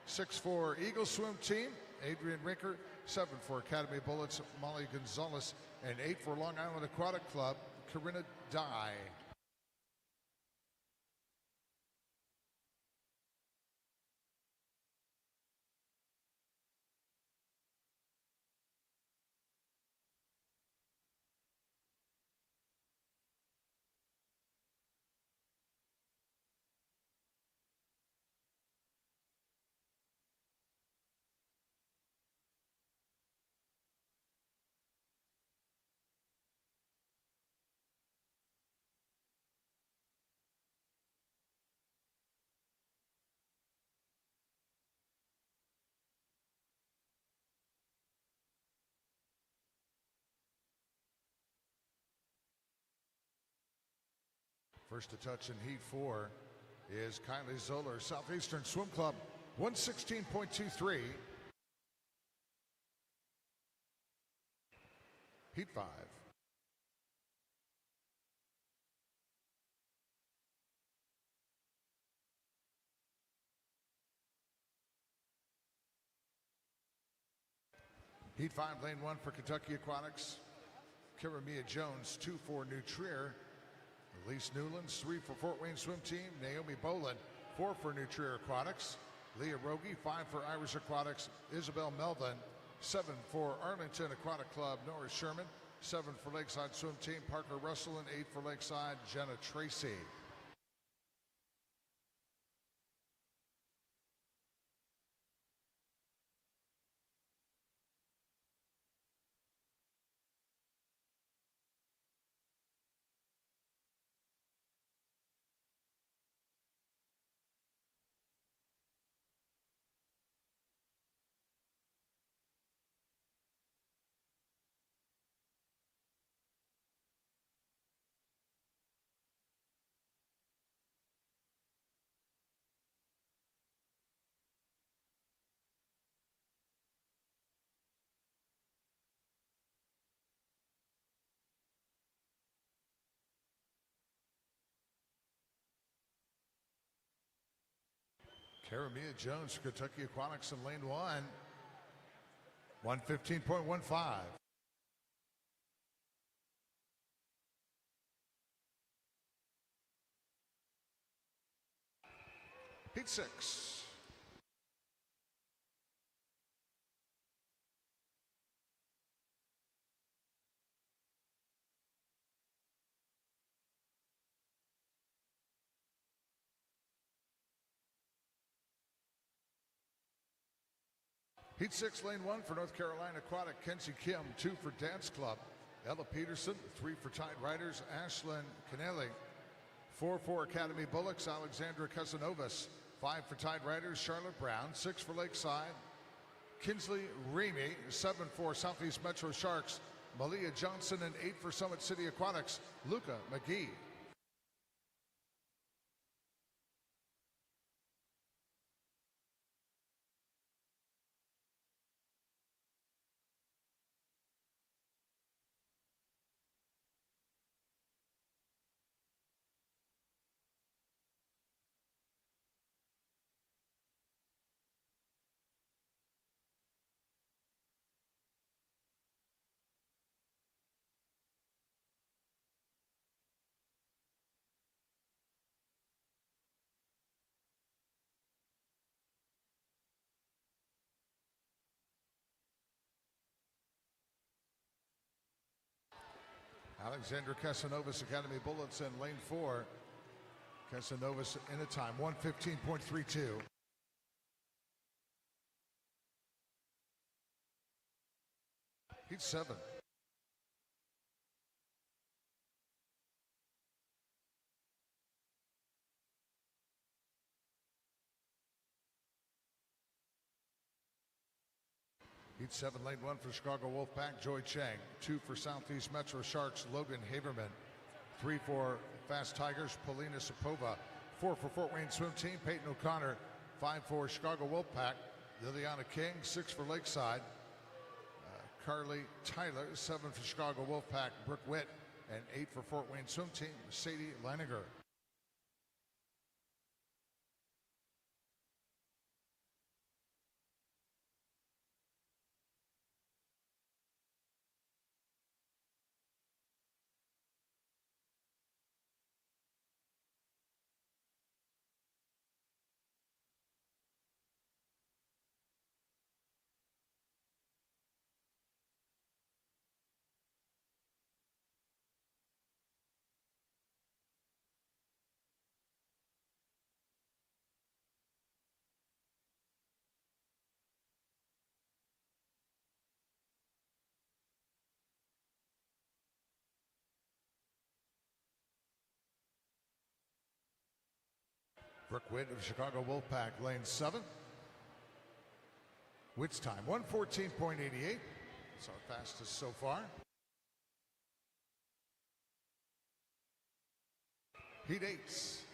6 for Eagle Swim Team, Adrian Rinker. 7 for Academy Bullets, Molly Gonzalez. And 8 for Long Island Aquatic Club, Corinna Dye. First to touch in Heat 4 is Kylie Zoller, Southeastern Swim Club, 1:16.23. Heat 5. Heat 5, lane 1 for Kentucky Aquatics, Karamia Jones. 2 for New Trier, Elise Newlands. 3 for Fort Wayne Swim Team, Naomi Boland. 4 for New Trier Aquatics, Leah Rogie. 5 for Irish Aquatics, Isabel Melvin. 7 for Arlington Aquatic Club, Nora Sherman. 7 for Lakeside Swim Team, Parker Russell. And 8 for Lakeside, Jenna Tracy. Karamia Jones, Kentucky Aquatics in lane 1, 1:15.15. Heat 6. Heat 6, lane 1 for North Carolina Aquatic, Kenzie Kim. 2 for Dance Club, Ella Peterson. 3 for Tide Riders, Ashlyn Kennelly. 4 for Academy Bullocks, Alexandra Casanovas. 5 for Tide Riders, Charlotte Brown. 6 for Lakeside, Kinsley Ramey. 7 for Southeast Metro Sharks, Malia Johnson. And 8 for Summit City Aquatics, Luca McGee. Alexandra Casanovas, Academy Bullets in lane 4. Casanovas in a time, 1:15.32. Heat 7. Heat 7, lane 1 for Chicago Wolfpack, Joy Chang. 2 for Southeast Metro Sharks, Logan Haberman. 3 for Fast Tigers, Polina Sapova. 4 for Fort Wayne Swim Team, Peyton O'Connor. 5 for Chicago Wolfpack, Liliana King. 6 for Lakeside, Carly Tyler. 7 for Chicago Wolfpack, Brooke Witt. And 8 for Fort Wayne Swim Team, Sadie Leininger. Brooke Witt of Chicago Wolfpack, lane 7. Witt's time, 1:14.88. It's our fastest so far. Heat 8.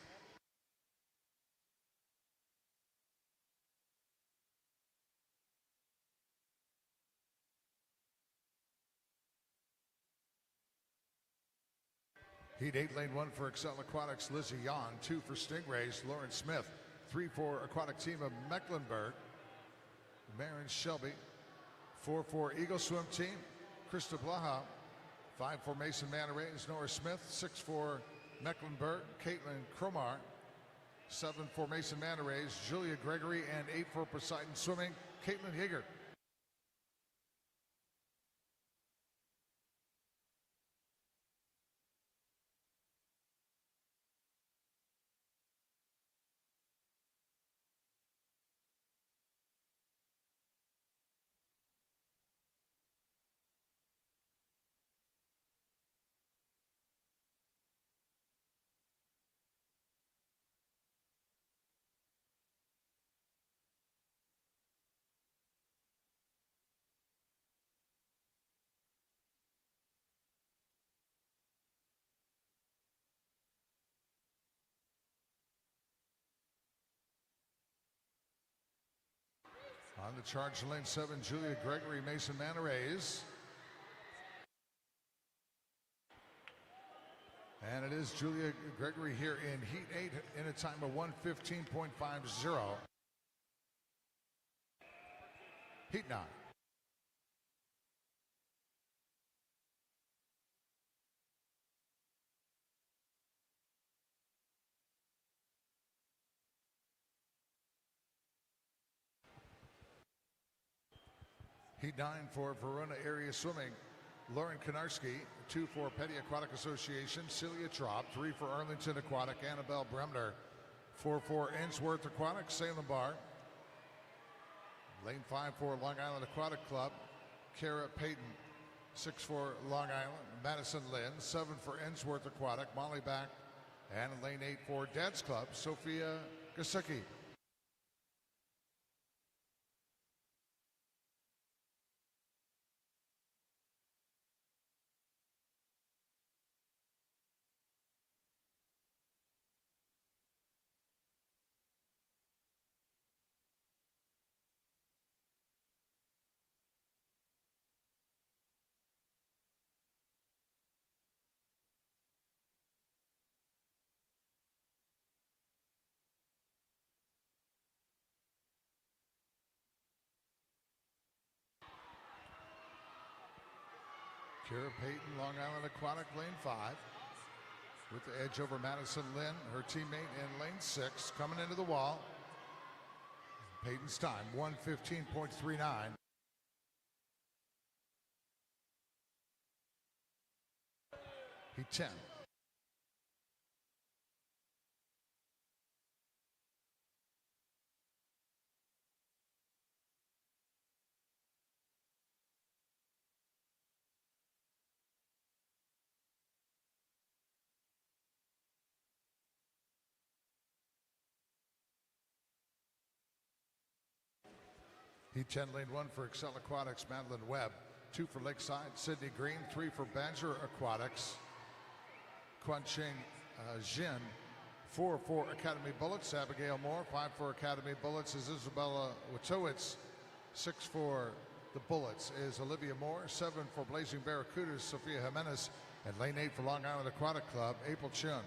Heat 8, lane 1 for Excel Aquatics, Lizzie Yon. 2 for Stingrays, Lauren Smith. 3 for Aquatic Team of Mecklenburg, Marin Shelby. 4 for Eagle Swim Team, Krista Blaha. 5 for Mason Manor Rays, Nora Smith. 6 for Mecklenburg, Caitlin Cromar. 7 for Mason Manor Rays, Julia Gregory. And 8 for Poseidon Swimming, Caitlin Yeager. On the charge, lane 7, Julia Gregory, Mason Manor Rays. And it is Julia Gregory here in Heat 8 in a time of 1:15.50. Heat 9. Heat 9 for Verona Area Swimming, Lauren Konarski. 2 for Petty Aquatic Association, Celia Trop. 3 for Arlington Aquatic, Annabelle Bremner. 4 for Ainsworth Aquatic, Salem Bar, Lane 5 for Long Island Aquatic Club, Kara Payton. 6 for Long Island, Madison Lynn. 7 for Ensworth Aquatic, Molly Back. And in lane 8 for Dad's Club, Sophia Gasicki. Kara Payton, Long Island Aquatic, lane 5. With the edge over Madison Lynn, her teammate in lane 6, coming into the wall. Payton's time, 1:15.39. Heat 10. Heat 10, lane 1 for Excel Aquatics, Madeline Webb. 2 for Lakeside, Sydney Green. 3 for Badger Aquatics, Quanching Jin. 4 for Academy Bullets, Abigail Moore. 5 for Academy Bullets is Isabella Witowitz. 6 for the Bullets is Olivia Moore. 7 for Blazing Barracudas, Sophia Jimenez. And lane 8 for Long Island Aquatic Club, April Chun.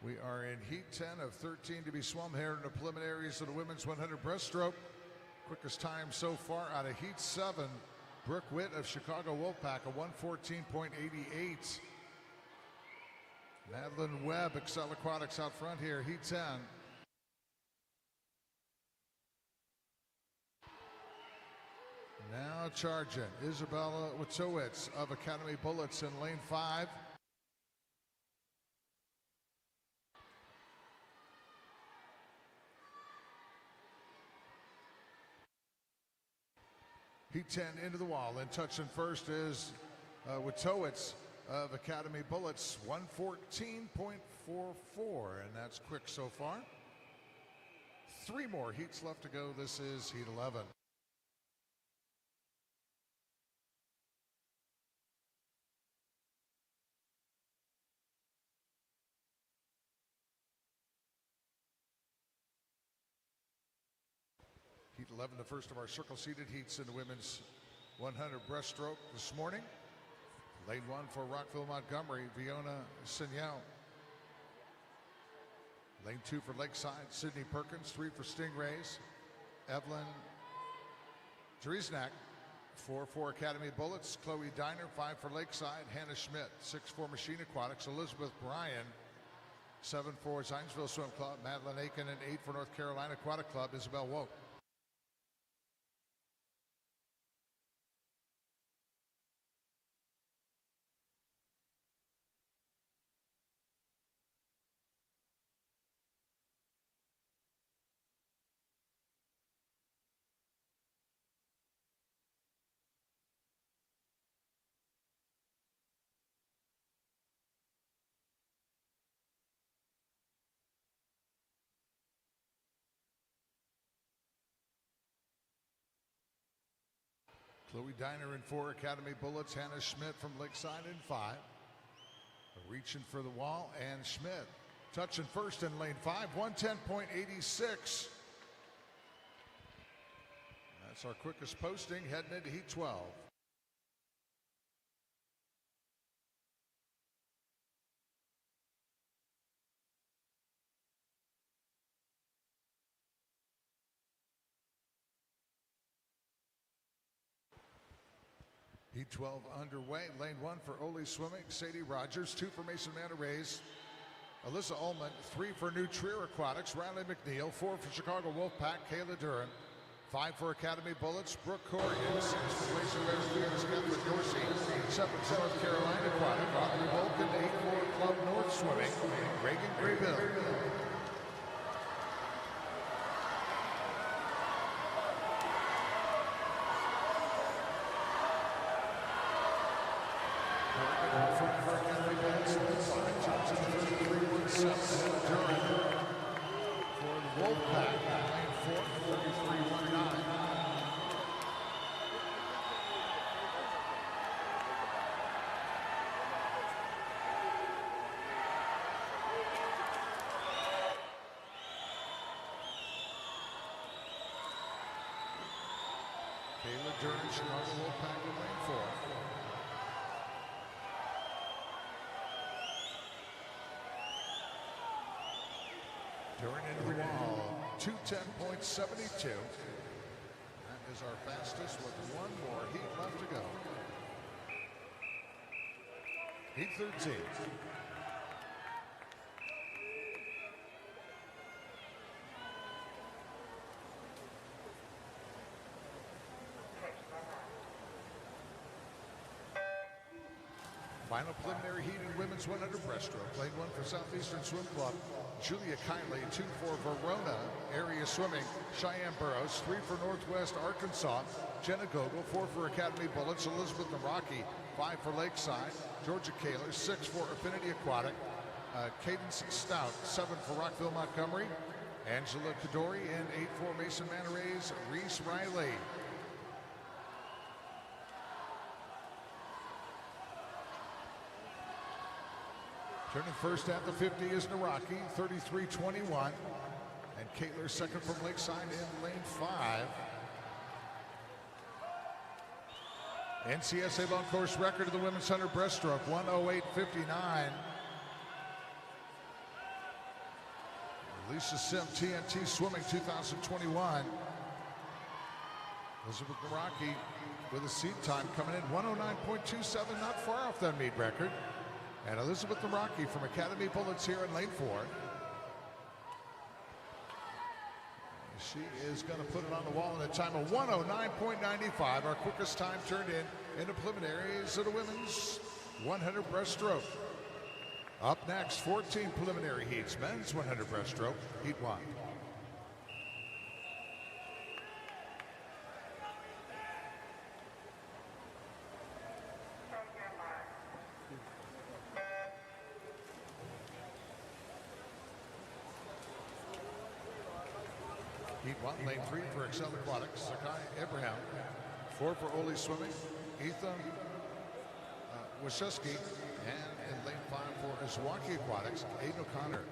We are in Heat 10 of 13 to be swum here in the preliminaries of the women's 100 breaststroke. Quickest time so far out of Heat 7, Brooke Witt of Chicago Wolfpack, a 1:14.88. Madeline Webb, Excel Aquatics out front here, Heat 10. Now charging, Isabella Witowitz of Academy Bullets in lane 5. Heat 10 into the wall, and touching first is Witowitz of Academy Bullets, 1:14.44, and that's quick so far. 3 more heats left to go. This is Heat 11. Heat 11, the first of our circle-seated heats in the women's 100 breaststroke this morning. Lane 1 for Rockville Montgomery, Fiona Signal. Lane 2 for Lakeside, Sydney Perkins. 3 for Stingrays, Evelyn Driznak. 4 for Academy Bullets, Chloe Diner. 5 for Lakeside, Hannah Schmidt. 6 for Machine Aquatics, Elizabeth Bryan. 7 for Zionsville Swim Club, Madeline Aiken. And 8 for North Carolina Aquatic Club, Isabel Woke. Chloe Diner in 4, Academy Bullets, Hannah Schmidt from Lakeside in 5. Reaching for the wall, and Schmidt touching first in lane 5, 1:10.86. That's our quickest posting heading into Heat 12. Heat 12 underway. Lane 1 for Ole Swimming, Sadie Rogers. 2 for Mason Manta-Rays, Alyssa Ullman. 3 for New Trier Aquatics, Riley McNeil. 4 for Chicago Wolfpack, Kayla Duran. 5 for Academy Bullets, Brooke Corrigan. 6 for Glacier West Fields, Catherine Dorsey. 7 for North Carolina Aquatic, Audrey Volkin. 8 for Club North Swimming, Reagan Graybill. Kayla Dern, Chicago Wolfpack in lane 4. Dern into the wall, 2:10.72. That is our fastest with one more heat left to go. Heat 13. Final preliminary heat in women's 100 breaststroke. Lane 1 for Southeastern Swim Club, Julia Kiley. 2 for Verona Area Swimming, Cheyenne Burrows. 3 for Northwest Arkansas, Jenna Gogol. 4 for Academy Bullets, Elizabeth Naraki. 5 for Lakeside, Georgia Kaler. 6 for Affinity Aquatic, Cadence Stout. 7 for Rockville Montgomery, Angela Kadori. And 8 for Mason Manaray's Reese Riley. Turning first at the 50 is Naraki, 33.21. And Kaler second from Lakeside in lane 5. NCSA long course record of the women's 100 breaststroke, 1:08.59. Lisa Sim, TNT Swimming 2021. Elizabeth Naraki with a seat time coming in 1:09.27, not far off that meet record. And Elizabeth Naraki from Academy Bullets here in lane 4. She is going to put it on the wall in a time of 1:09.95, our quickest time turned in the preliminaries of the women's 100 breaststroke. Up next, 14 preliminary heats, men's 100 breaststroke, heat 1. Heat 1, lane 3 for Excel Aquatics, Sakai Abraham. 4 for Oli Swimming, Ethan Wachowski. And in lane 5 for Iswaki Aquatics, Aiden O'Connor.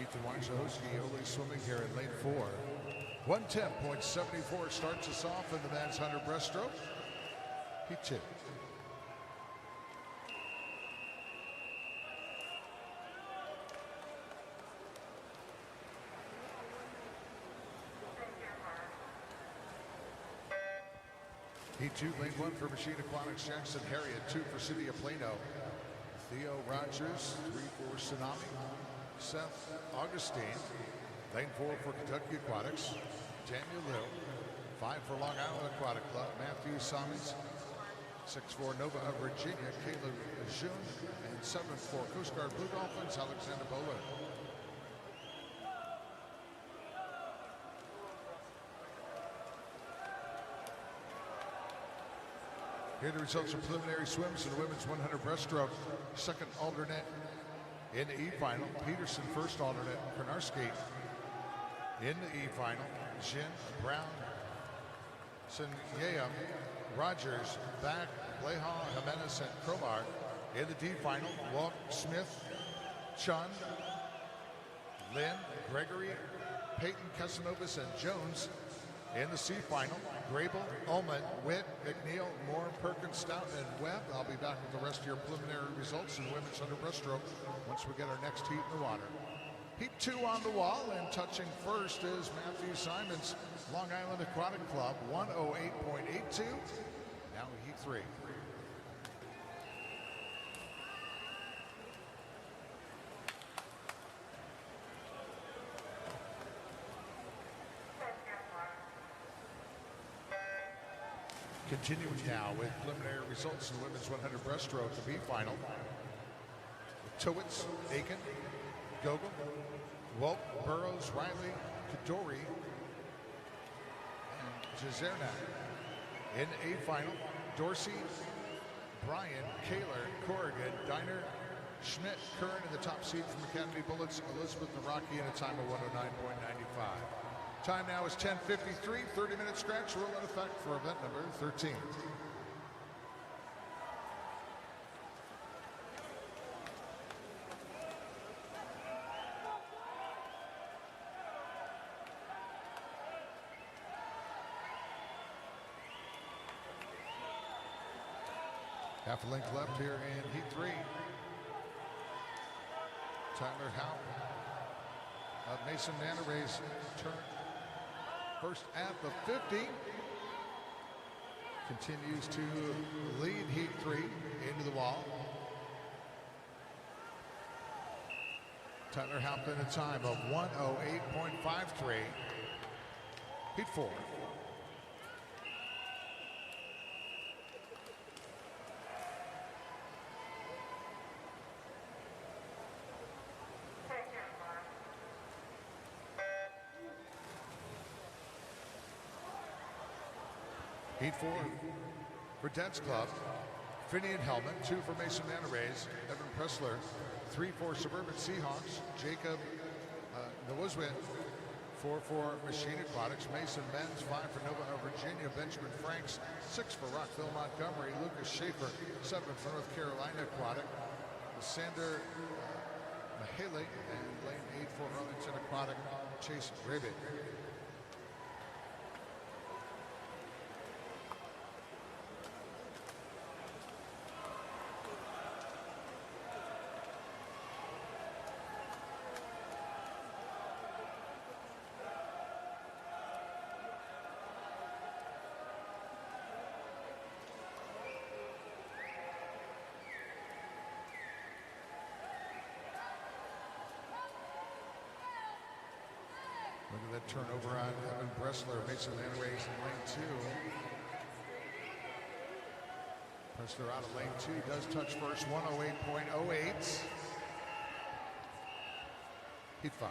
Ethan Wachowski only swimming here in lane 4. 1:10.74 starts us off in the men's 100 breaststroke. Heat 2. Heat 2, lane 1 for Machine Aquatics, Jackson Harriet. 2 for City of Plano, Theo Rogers. 3 for Tsunami, Seth Augustine. Lane 4 for Kentucky Aquatics, Daniel Lill. 5 for Long Island Aquatic Club, Matthew Samis. 6 for Nova of Virginia, Caleb June. And 7 for Coast Guard Blue Dolphins, Alexander Bowler. Here are the results of preliminary swims in the women's 100 breaststroke. Second alternate In the E final, Peterson first alternate, Konarski. In the E final, Jin, Brown, Sunyea, Rogers, Back, Bleha, Jimenez, and Crowbar. In the D final, Walk, Smith, Chun, Lynn, Gregory, Peyton, Casanovas, and Jones. In the C final, Grable, Ullman, Witt, McNeil, Moore, Perkins, Stout, and Webb. I'll be back with the rest of your preliminary results in women's 100 breaststroke once we get our next heat in the water. Heat 2 on the wall, and touching first is Matthew Simons, Long Island Aquatic Club, 108.82. Now heat 3. Continuing now with preliminary results in the women's 100 breaststroke, the B final. Towitz, Aiken, Gogol, Wolk, Burrows, Riley, Kadori, and Jezernak. In the A final, Dorsey, Bryan, Kaler, Corrigan, Diner, Schmidt, Curran in the top seed from Academy Bullets, Elizabeth Naraki in a time of 109.95. Time now is 10:53, 30-minute scratch rule in effect for event number 13. Half a length left here in heat 3. Tyler Houp of Mason Manaray's turn first at the 50. Continues to lead heat 3 into the wall. Tyler Houp in a time of 108.53. Heat 4. Heat 4 for Dets Club, Finian Hellman, 2 for Mason Manarays, Evan Pressler, 3 for Suburban Seahawks, Jacob Nowozwin, 4 for Machine Aquatics, Mason Menz, 5 for Nova Virginia, Benjamin Franks, 6 for Rockville Montgomery, Lucas Schaefer, 7 for North Carolina Aquatic, Sander Mahale, and lane 8 for Arlington Aquatic, Chase Rabbit. Look at that turnover on Evan Bressler, Mason Manarays in lane 2. Bressler out of lane 2, does touch first, 108.08. Heat 5.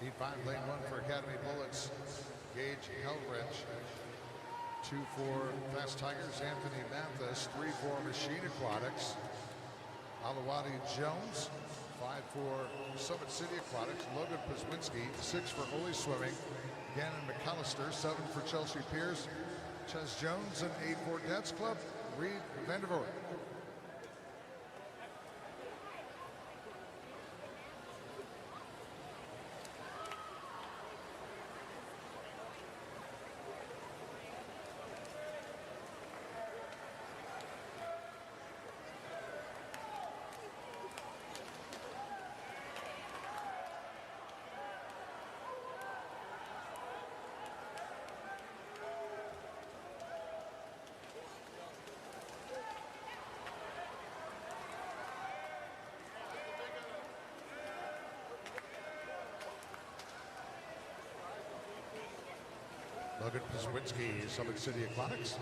Heat 5, lane 1 for Academy Bullets, Gage Helrich. 2 for Fast Tigers, Anthony Mathis. 3 for Machine Aquatics, Alawadi Jones. 5 for Summit City Aquatics, Logan Pazwinski. 6 for Ole Swimming, Gannon McAllister. 7 for Chelsea Pierce, Ches Jones. And 8 for Dets Club, Reed Vandervoort. Logan Pazwinski, Summit City Aquatics.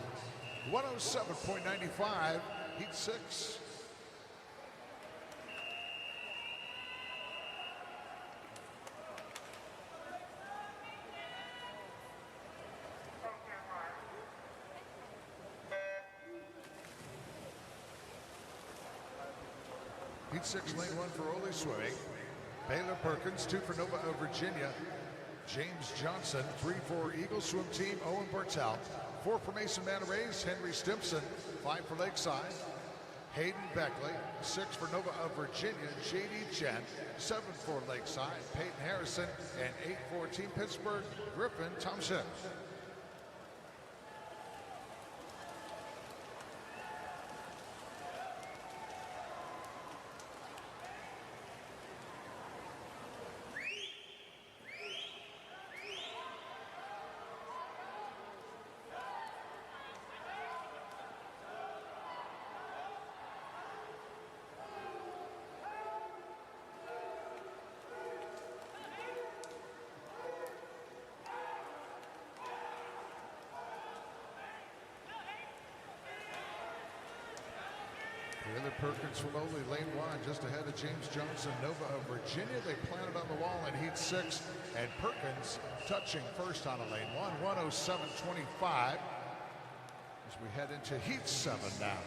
107.95, heat 6. Heat 6, lane 1 for Ole Swimming. Baylor Perkins, 2 for Nova of Virginia. James Johnson, 3 for Eagle Swim Team, Owen Bartel. 4 for Mason Manarays, Henry Stimson. 5 for Lakeside, Hayden Beckley. 6 for Nova of Virginia, J.D. Chen. 7 for Lakeside, Peyton Harrison. And 8 for Team Pittsburgh, Griffin Thompson. Taylor Perkins from Ole, lane 1, just ahead of James Johnson, Nova of Virginia. They planted on the wall in Heat 6, and Perkins touching first on a lane 1, 107.25. As we head into Heat 7 now.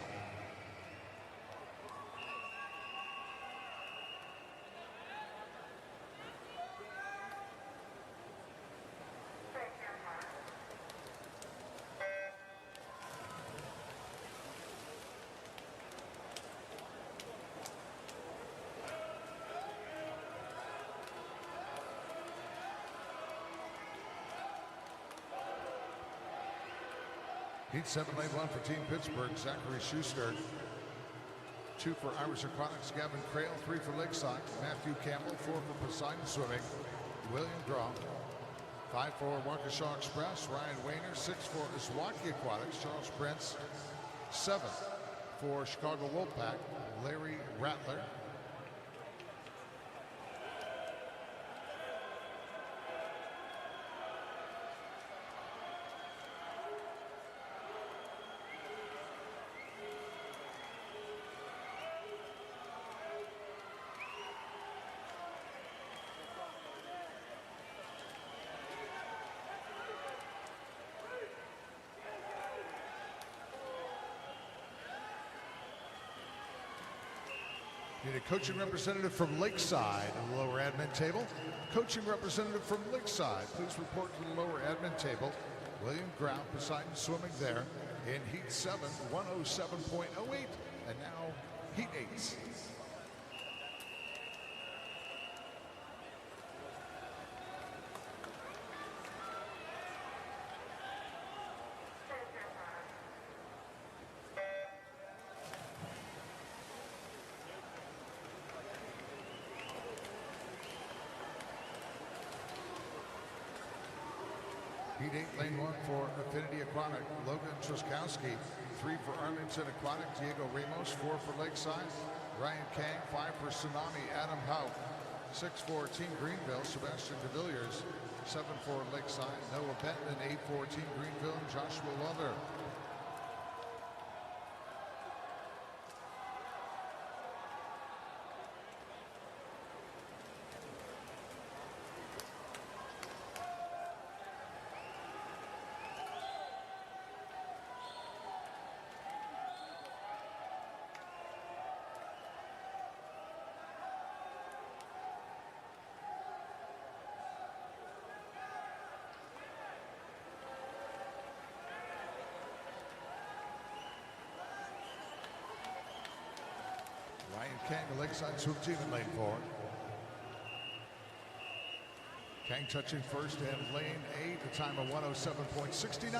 Heat 7, lane 1 for Team Pittsburgh, Zachary Schuster. 2 for Irish Aquatics, Gavin Crail. 3 for Lakeside, Matthew Campbell. 4 for Poseidon Swimming, William Graw. 5 for Waukesha Express, Ryan Wayner. 6 for Iswaukee Aquatics, Charles Prince. 7 for Chicago Wolfpack, Larry Rattler. Need a coaching representative from Lakeside in the lower admin table. Coaching representative from Lakeside, please report to the lower admin table. William Grau, Poseidon Swimming there in Heat 7, 107.08. And now Heat 8. Heat 8, lane 1 for Affinity Aquatic, Logan Truskowski. 3 for Arlington Aquatic, Diego Ramos. 4 for Lakeside, Ryan Kang. 5 for Tsunami, Adam Howe. 6 for Team Greenville, Sebastian DeVilliers. 7 for Lakeside, Noah Benton. 8 for Team Greenville, and Joshua Luther. Ryan Kang, the Lakeside Swim Team in lane 4. Kang touching first in lane 8, a time of 107.69.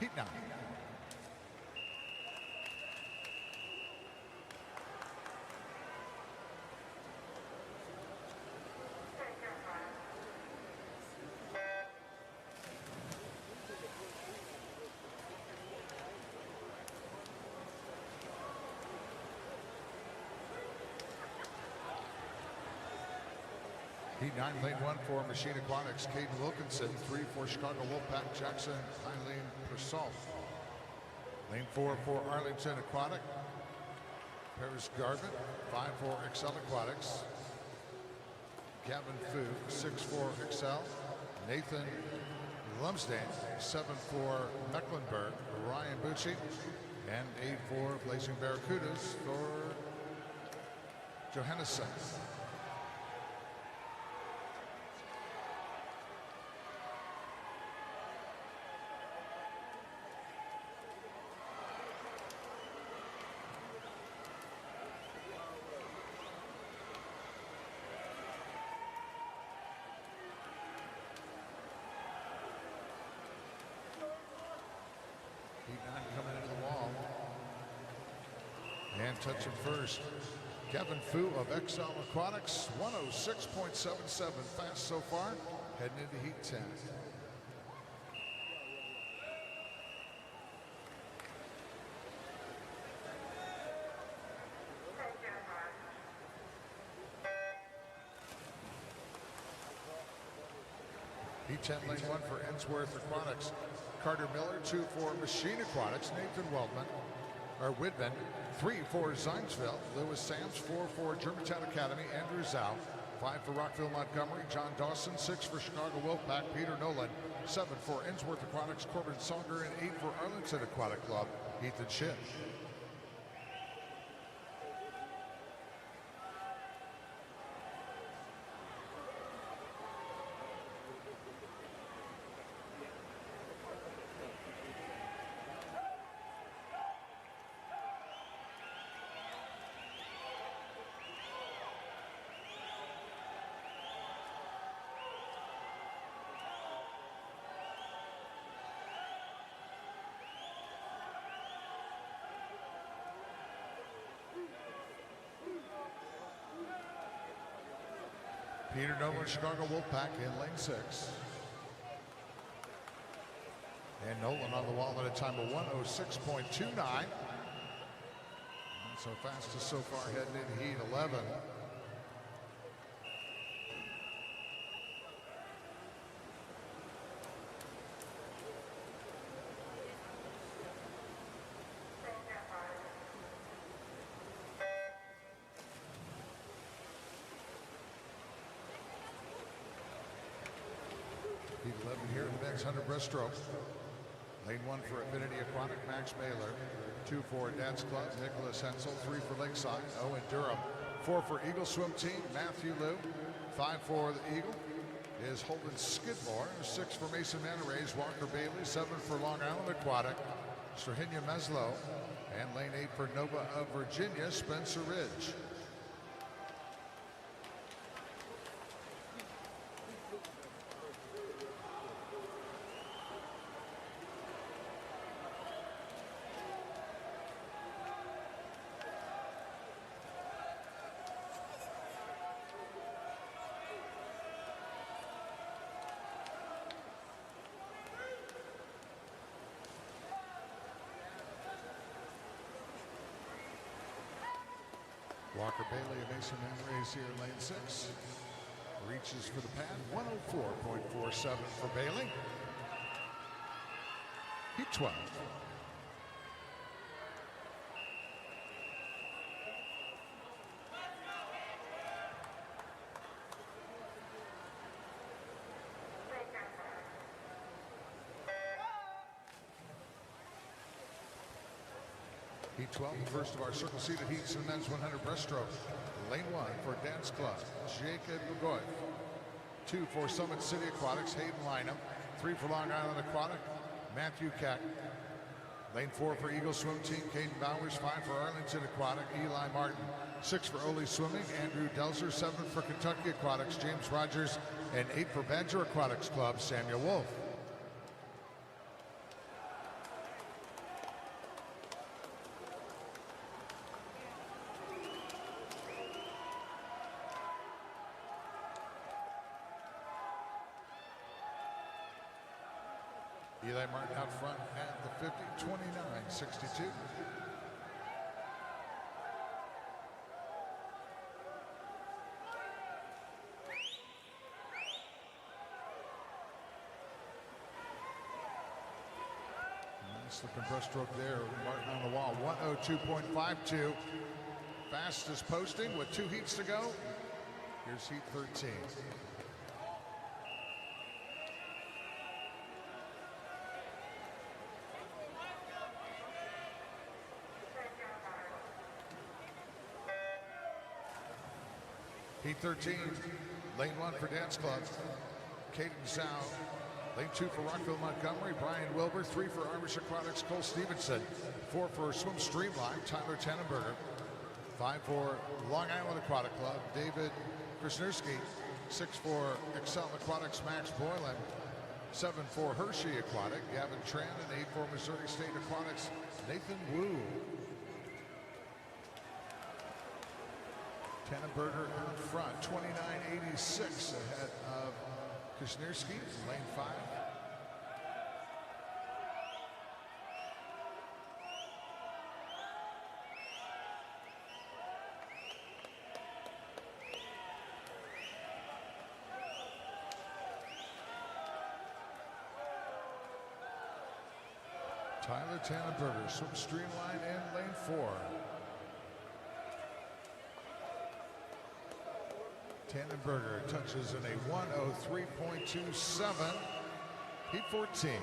Heat 9. Heat 9, lane 1 for Machine Aquatics, Caden Wilkinson. 3 for Chicago Wolfpack, Jackson Eileen Persol. Lane 4 for Arlington Aquatic, Paris Garvin. 5 for Excel Aquatics, Gavin Fu. 6 for Excel, Nathan Lumsden. 7 for Mecklenburg, Ryan Bucci. And 8 for Blazing Barracudas for Johannesson. Coming into the wall. And touching first. Kevin Fu of XL Aquatics, 106.77 fast so far, heading into heat 10. Heat 10 lane 1 for Ensworth Aquatics. Carter Miller, 2 for Machine Aquatics. Nathan Widman, 3 for Zionsville. Lewis Sams, 4 for Germantown Academy. Andrew Zhao, 5 for Rockville Montgomery. John Dawson, 6 for Chicago Wolfpack. Peter Nolan, 7 for Ensworth Aquatics. Corbin Songer, and 8 for Arlington Aquatic Club. Ethan Schiff. Peter Nolan, Chicago Wolfpack in lane 6. And Nolan on the wall at a time of 106.29. And so fastest so far heading into heat 11. Heat 11 here in the men's 100 breaststroke. Lane 1 for Affinity Aquatic, Max Baylor. 2 for Dad's Club, Nicholas Hensel. 3 for Lakeside, Owen Durham. 4 for Eagle Swim Team, Matthew Liu. 5 for the Eagle is Holden Skidmore. 6 for Mason Manarays, Walker Bailey. 7 for Long Island Aquatic, Strahinya Meslow. And lane 8 for Nova of Virginia, Spencer Ridge. Walker Bailey of Mason Manarays here in lane 6. Reaches for the pad, 104.47 for Bailey. Heat 12. Heat 12, the first of our circle-seated heats in the men's 100 breaststroke. Lane 1 for Dance Club, Jacob Bugoy. 2 for Summit City Aquatics, Hayden Lynham. 3 for Long Island Aquatic, Matthew Keck. Lane 4 for Eagle Swim Team, Caden Bowers. 5 for Arlington Aquatic, Eli Martin. 6 for Ole Swimming, Andrew Delzer. 7 for Kentucky Aquatics, James Rogers. And 8 for Badger Aquatics Club, Samuel Wolf. Eli Martin out front at the 50, 29.62. Nice looking breaststroke there. Martin on the wall, 102.52. Fastest posting with 2 heats to go. Here's heat 13. Heat 13, lane 1 for Dance Club, Caden Zhao. Lane 2 for Rockville Montgomery, Brian Wilbur. 3 for Irish Aquatics, Cole Stevenson. 4 for Swim Streamline, Tyler Tannenberger. 5 for Long Island Aquatic Club, David Krasnurski. 6 for Excel Aquatics, Max Boylan. 7 for Hershey Aquatic, Gavin Tran. And 8 for Missouri State Aquatics, Nathan Wu. Tannenberger in front, 29.86 ahead of Krasnurski, lane 5. Tyler Tannenberger, swim streamline in lane 4. Tannenberger touches in a 1:03.27. Heat 14.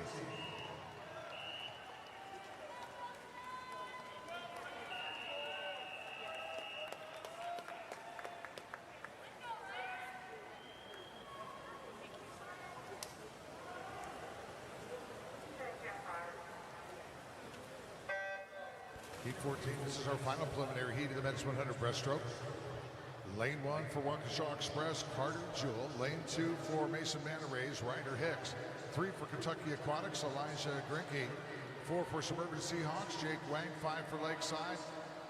Heat 14, this is our final preliminary heat of the men's 100 breaststroke. Lane 1 for Waukesha Express, Carter Jewell. Lane 2 for Mason Manarays, Ryder Hicks. 3 for Kentucky Aquatics, Elijah Grinke. 4 for Suburban Seahawks, Jake Wang. 5 for Lakeside,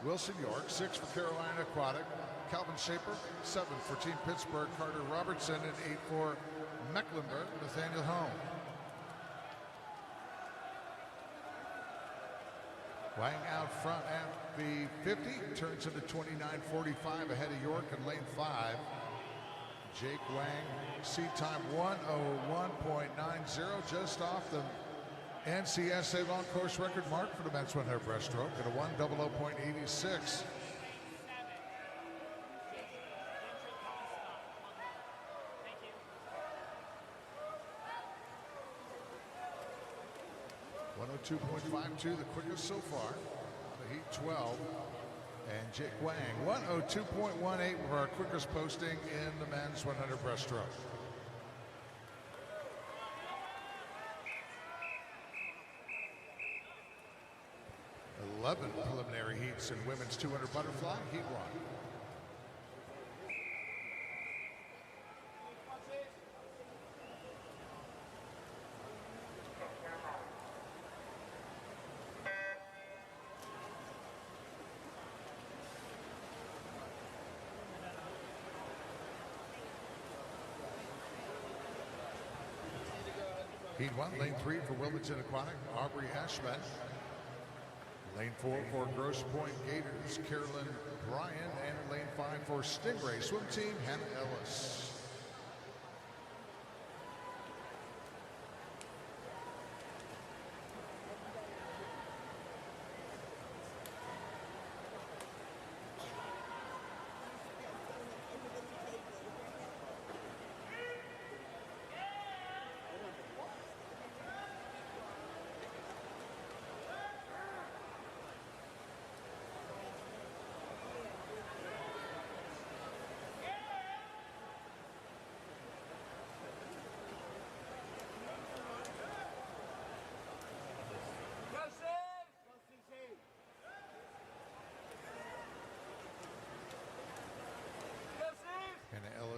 Wilson York. 6 for Carolina Aquatic, Calvin Shaper. 7 for Team Pittsburgh, Carter Robertson. And 8 for Mecklenburg, Nathaniel Home. Wang out front at the 50, turns into 29.45 ahead of York in lane 5. Jake Wang, seat time 1:01.90, just off the NCSA long course record mark for the men's 100 breaststroke at a 1:00.86. .2.52, the quickest so far. The Heat 12. And Jake Wang, 1:02.18 for our quickest posting in the men's 100 breaststroke. .11 preliminary heats in women's 200 butterfly, Heat 1. Heat 1, lane 3 for Wilmington Aquatic, Aubrey Ashman. Lane 4 for Grosse Pointe Gators, Carolyn Bryan. And lane 5 for Stingray Swim Team, Hannah Ellis.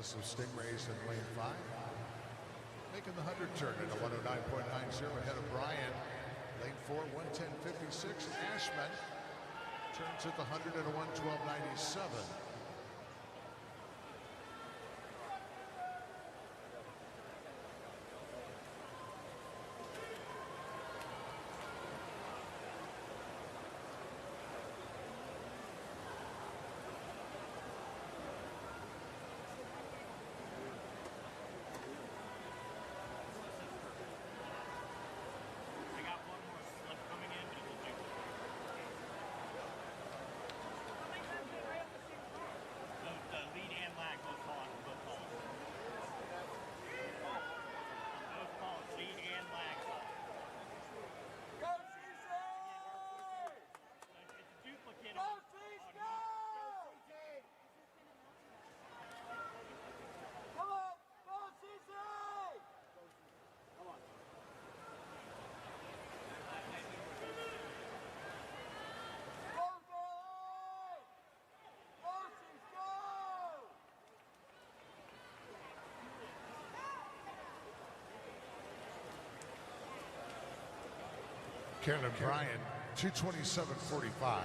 Of Stingrays in lane 5, making the 100 turn at a 1:09.90 ahead of Bryan. Lane 4, 1:10.56. Ashman turns at the 100 at a 1:12.97. Carolyn Bryan, 227.45.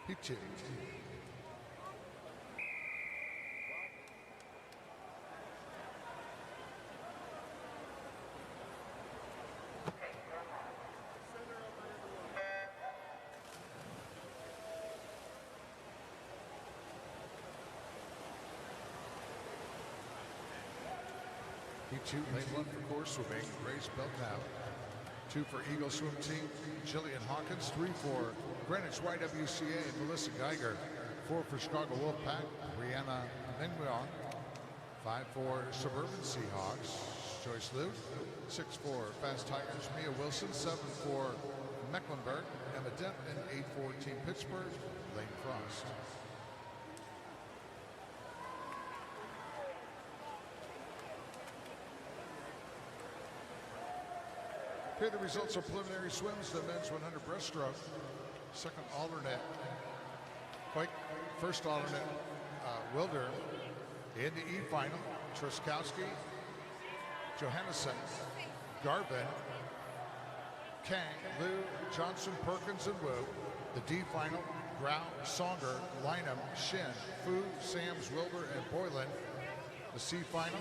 Heat 2. Heat 2, lane 1 for course swimming, Grace Belknap. 2 for Eagle Swim Team, Jillian Hawkins. 3 for Greenwich YWCA, Melissa Geiger. 4 for Chicago Wolfpack, Brianna Mingwon. 5 for Suburban Seahawks, Joyce Liu. 6 for Fast Tigers, Mia Wilson. 7 for Mecklenburg, Emma Dent. And 8 for Team Pittsburgh, Lane Frost. Here are the results of preliminary swims. The men's 100 breaststroke. Second alternate, Quake. First alternate, Wilder. In the E final, Truskowski, Johannesson, Garvin, Kang, Liu, Johnson, Perkins, and Wu. The D final, Grau, Songer, Lynham, Shin, Fu, Sams, Wilbur, and Boylan. The C final,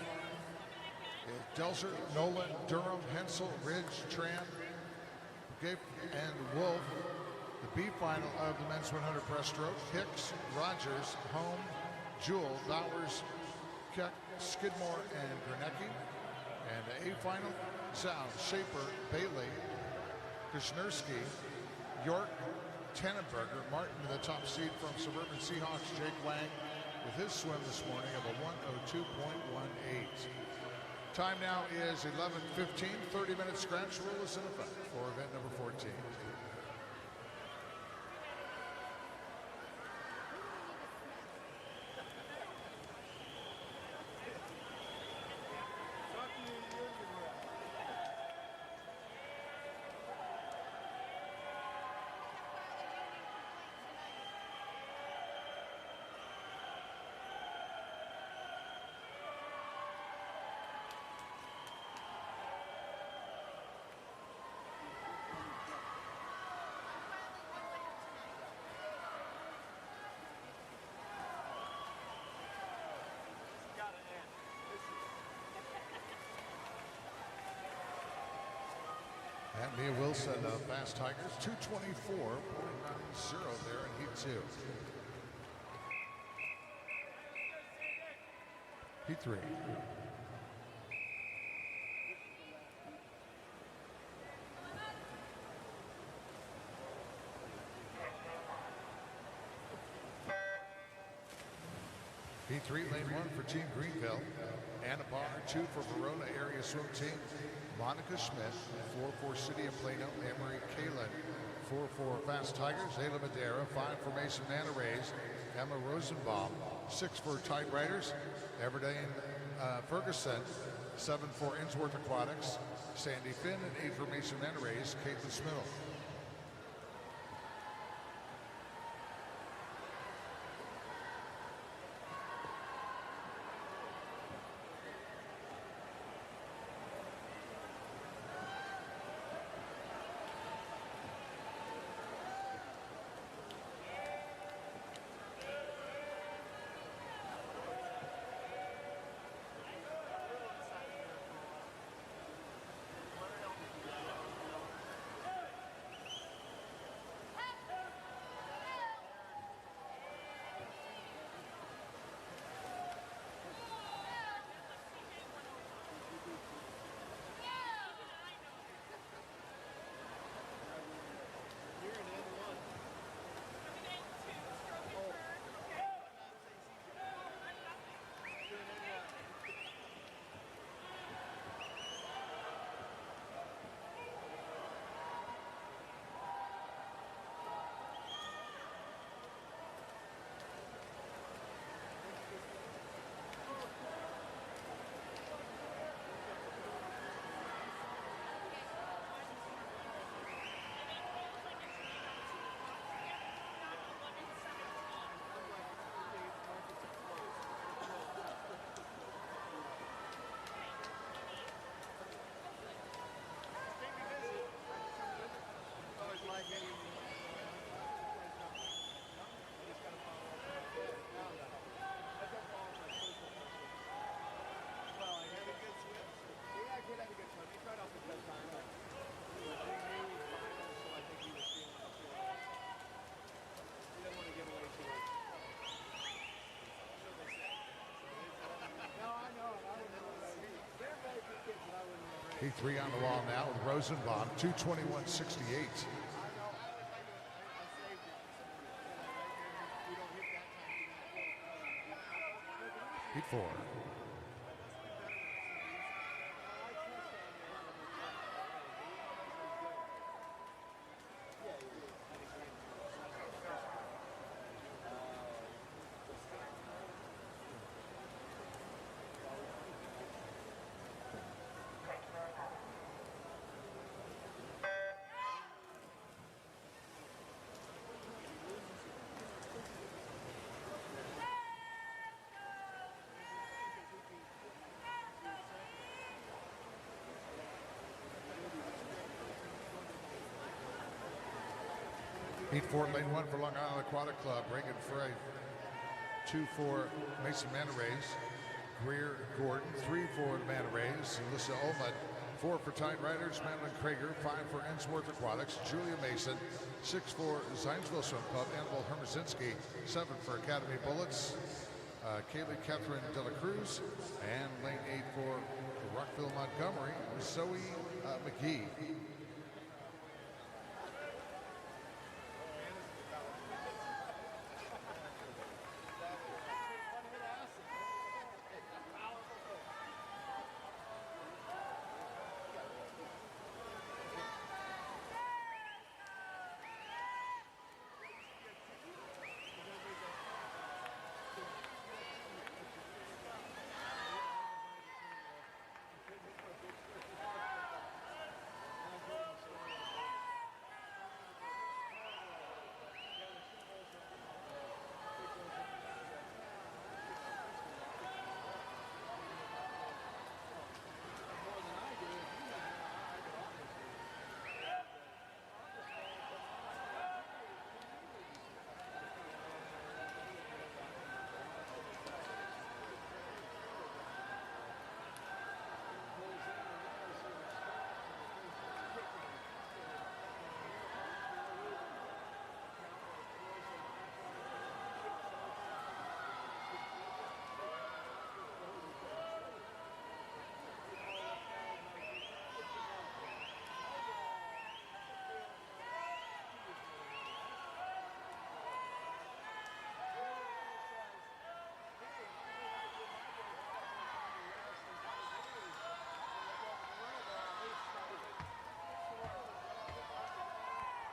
Delzer, Nolan, Durham, Hensel, Ridge, Tran, Gape, and Wolf. The B final of the men's 100 breaststroke, Hicks, Rogers, Home, Jewell, Bowers, Keck, Skidmore, and Granecki. And the A final, Zhao, Shaper, Bailey, Krishnersky, York, Tannenberger, Martin, the top seed from Suburban Seahawks, Jake Lang, with his swim this morning of a 1:02.18. Time now is 11:15. 30-minute scratch rule is in effect for event number 14. And Mia Wilson of Fast Tigers, 224.90 there in Heat 2. Heat 3. Heat 3, lane 1 for Team Greenville. Anna Barr, 2 for Verona Area Swim Team. Monica Schmidt, 4 for City of Plano. Emery Kalin, 4 for Fast Tigers. Ayla Madera, 5 for Mason Manna Rays. Emma Rosenbaum, 6 for Tide Riders. Everdeen Ferguson, 7 for Innsworth Aquatics. Sandy Finn, and 8 for Mason Manna Rays. Caitlin Smittle. Heat 3 on the wall now with Rosenbaum, 221.68. Heat 4. Heat 4, lane 1 for Long Island Aquatic Club, Reagan Frey. 2 for Mason Manta Rays, Greer Gordon. 3 for the Manta Rays, Alyssa Olmud. 4 for Tide Riders, Madeline Krager. 5 for Ensworth Aquatics, Julia Mason. 6 for Zionsville Swim Club, Annabelle Hermasinski. 7 for Academy Bullets, Kaylee Catherine De La Cruz. And lane 8 for Rockville Montgomery, Zoe McGee.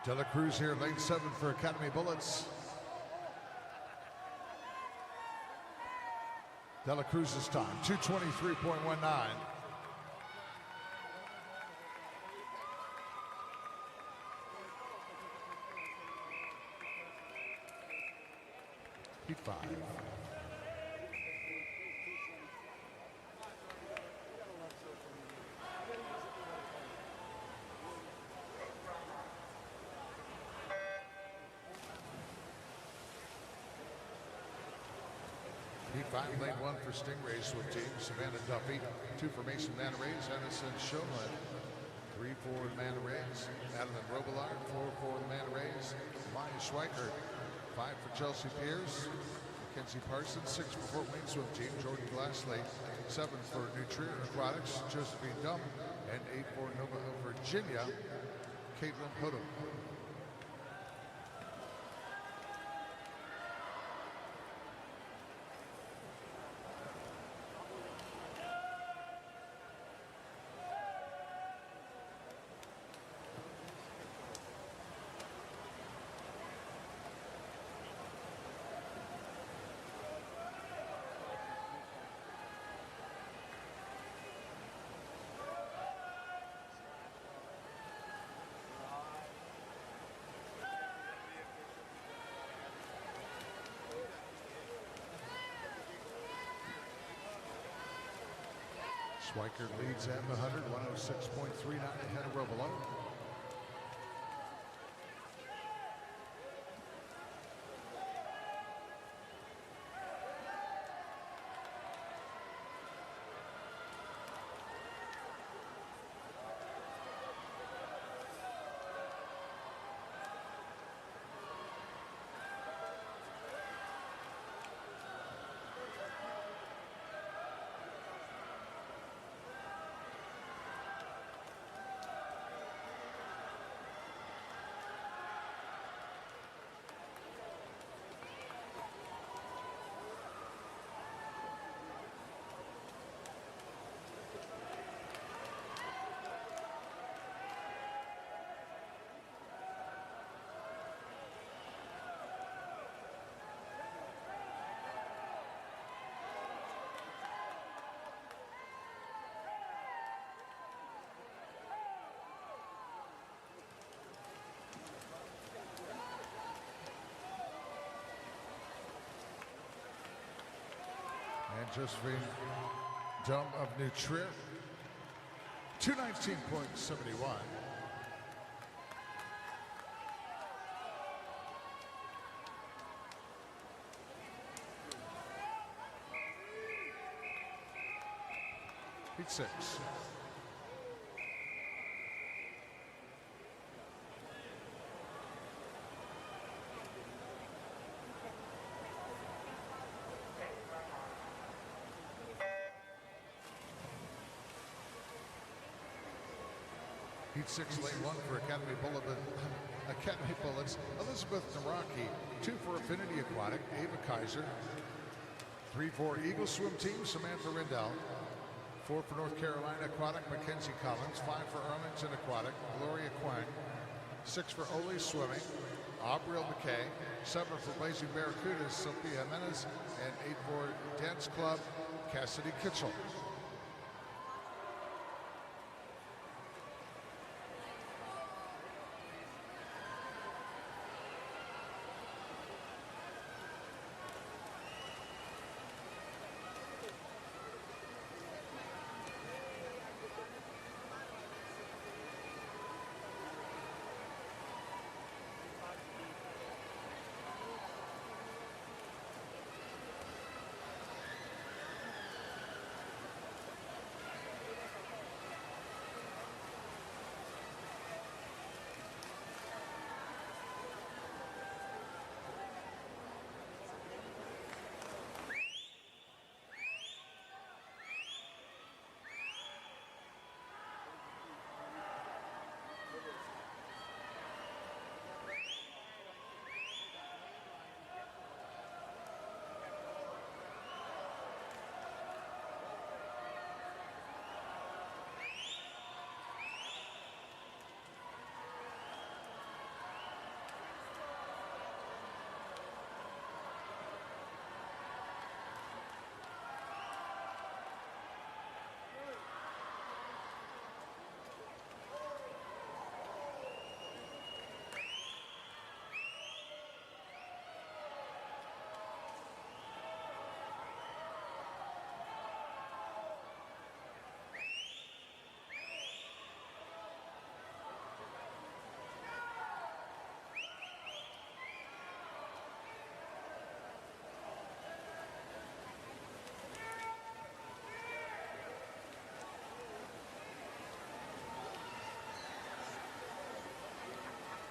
De La Cruz here, lane 7 for Academy Bullets. De La Cruz's time, 2:23.19. Heat 5. Heat 5, lane 1 for Stingray swim team, Savannah Duffy. 2 for Mason Manta Rays, Addison Shomlin. 3 for the Manta Rays, Madeline Robillard. 4 for the Manta Rays, Maya Schweikert. 5 for Chelsea Pierce, Mackenzie Parsons. 6 for Fort Wayne swim team, Jordan Glassley. 7 for New Trier Aquatics, Josephine Dump. And 8 for Nova Virginia, Caitlin Putnam. Schweikert leads at the 100, 106.39 ahead of Robillard. and Josephine Dome of New Trier, 219.71. Heat 6. Heat 6, lane 1 for Academy Bullets. Elizabeth Naraki. 2 for Affinity Aquatic, Ava Kaiser. 3 for Eagle Swim Team, Samantha Rindell. 4 for North Carolina Aquatic, Mackenzie Collins. 5 for Arlington Aquatic, Gloria Quang. 6 for Ole Swimming, Aubriel McKay. 7 for Blazing Barracudas, Sophia Jimenez. And 8 for Dance Club, Cassidy Kitchell.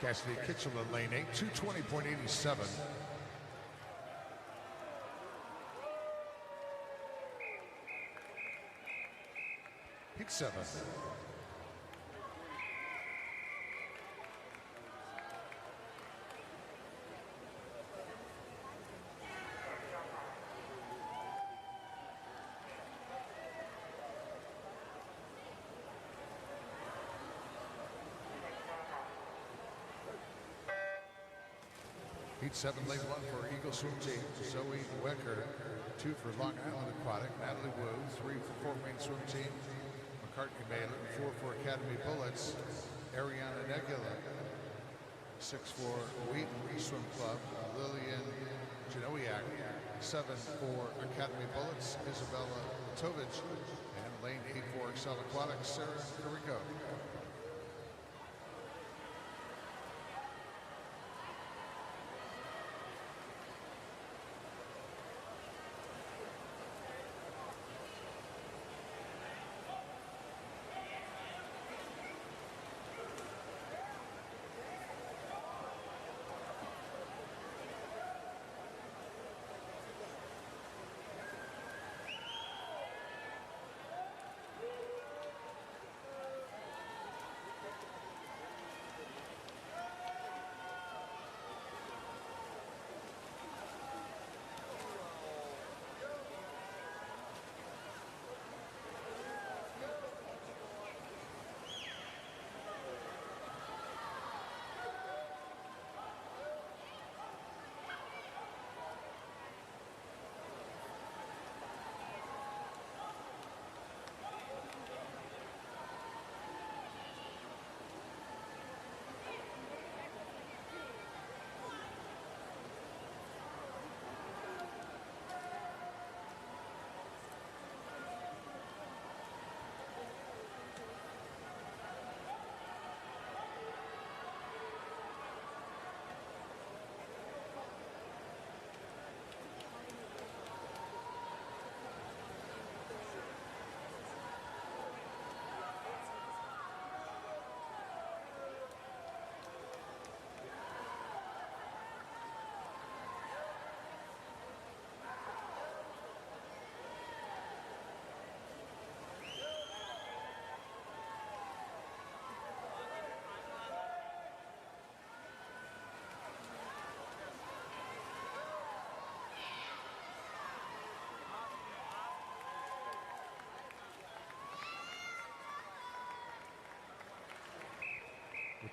Cassidy Kitchell in lane 8, 220.87. Heat 7. Heat 7, lane 1 for Eagle Swim Team, Zoe Wecker. 2 for Long Island Aquatic, Natalie Wu. 3 for Fort Wayne Swim Team, McCartney Malin. 4 for Academy Bullets, Ariana Negula. 6 for Wheaton Swim Club, Lillian Janowiak. 7 for Academy Bullets, Isabella Tovich. And lane 8 for Excel Aquatics, Sarah Carrico.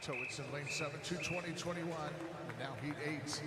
So it's in lane 7, 2:20.21, and now heat 8.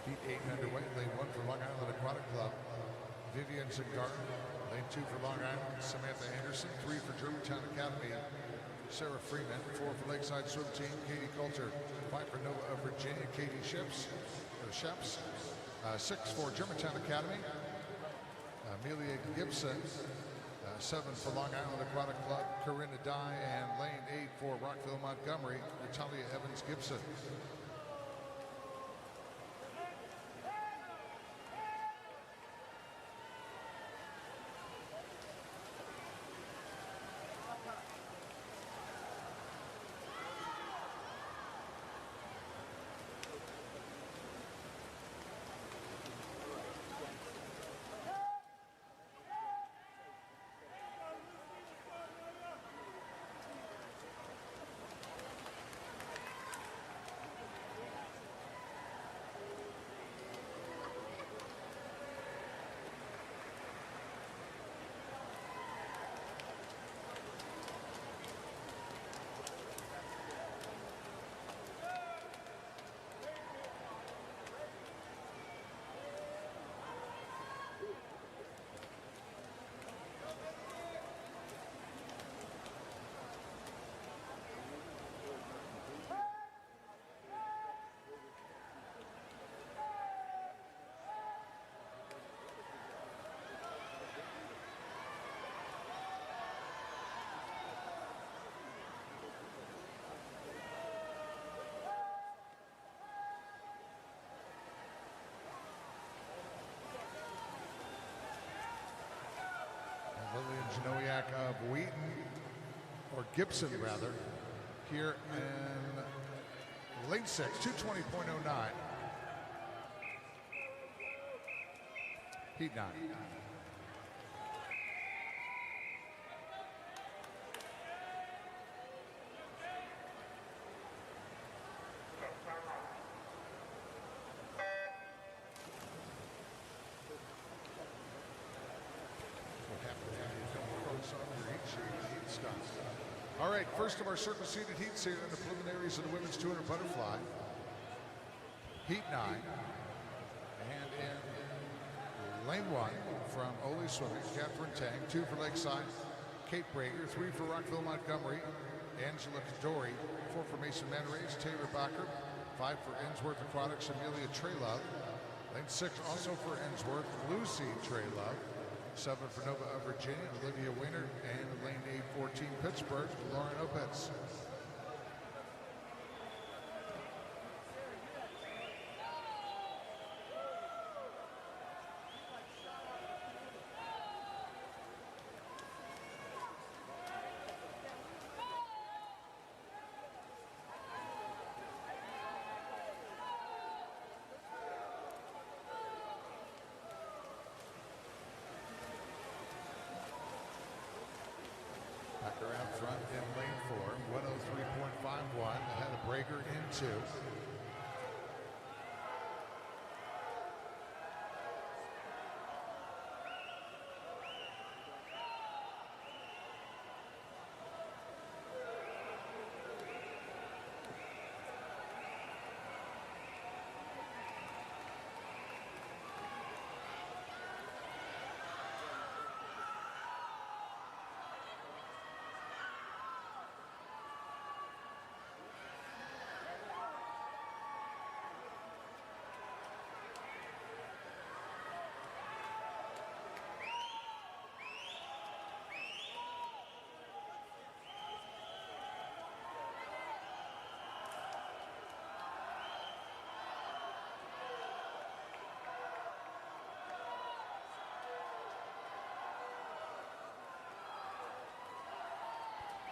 Heat 8 underway. Lane 1 for Long Island Aquatic Club, Vivian Zingar. Lane 2 for Long Island, Samantha Anderson. 3 for Germantown Academy, Sarah Freeman. 4 for Lakeside Swim Team, Katie Coulter. 5 for Nova of Virginia, Katie Sheps. 6 for Germantown Academy, Amelia Gibson. 7 for Long Island Aquatic Club, Corinna Dye. And lane 8 for Rockville Montgomery, Natalia Evans Gibson. Lillian Janowiak of Wheaton, or Gibson rather, here in lane 6, 2:20.09. Heat 9. All right, first of our circle seated heats here in the preliminaries of the women's 200 butterfly. Heat 9. And in lane 1 from Ole Swimming, Catherine Tang. 2 for Lakeside, Kate Brager. 3 for Rockville Montgomery, Angela Kadori. 4 for Mason Manrays, Taylor Bacher. 5 for Ensworth Aquatics, Amelia Treylove. Lane 6 also for Ensworth, Lucy Treylove. 7 for Nova of Virginia, Olivia Weiner. And lane 8, 14, Pittsburgh, Lauren Opitz. Backer out front in lane 4, 103.51, ahead of Brager in 2.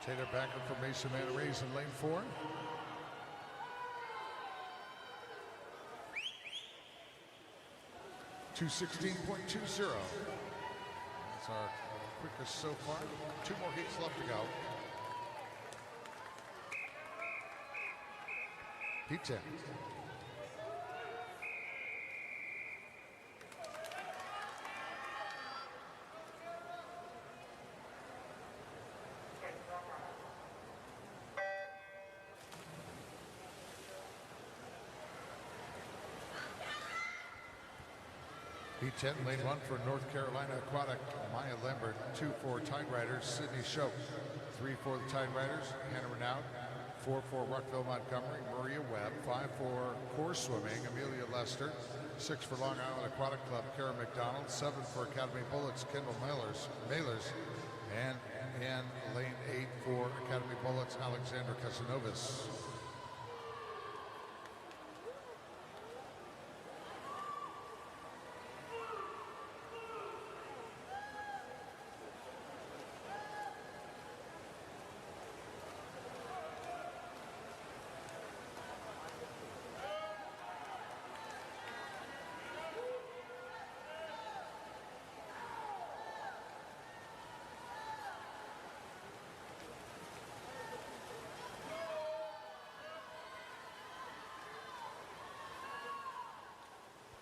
Taylor Backer for Mason Manarays in lane 4. .216.20. That's our quickest so far. 2 more heats left to go. Heat 10. Heat 10, lane 1 for North Carolina Aquatic, Maya Lambert. 2 for Tide Riders, Sydney Shope. 3 for the Tide Riders, Hannah Renaud. 4 for Rockville Montgomery, Maria Webb. 5 for Course Swimming, Amelia Lester. 6 for Long Island Aquatic Club, Kara McDonald. 7 for Academy Bullets, Kendall Mailers. And in lane 8 for Academy Bullets, Alexander Casanovas.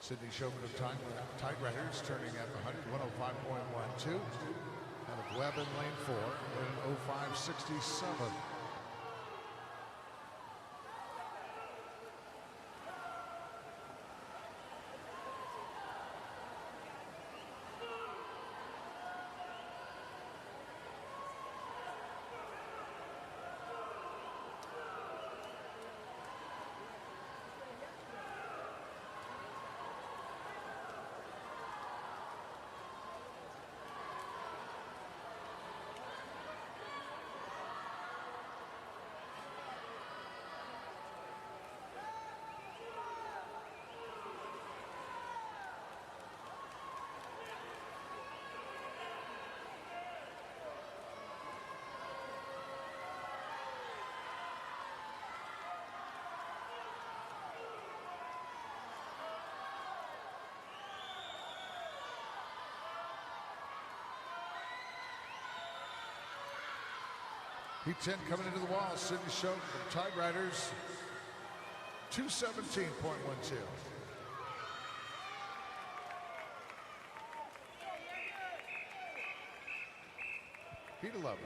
Sydney Shope of Tide Riders turning at the 105.12. Out of Webb in lane 4 in 05.67. Heat 10 coming into the wall. Sydney Shope from Tide Riders. 217.12. Heat 11.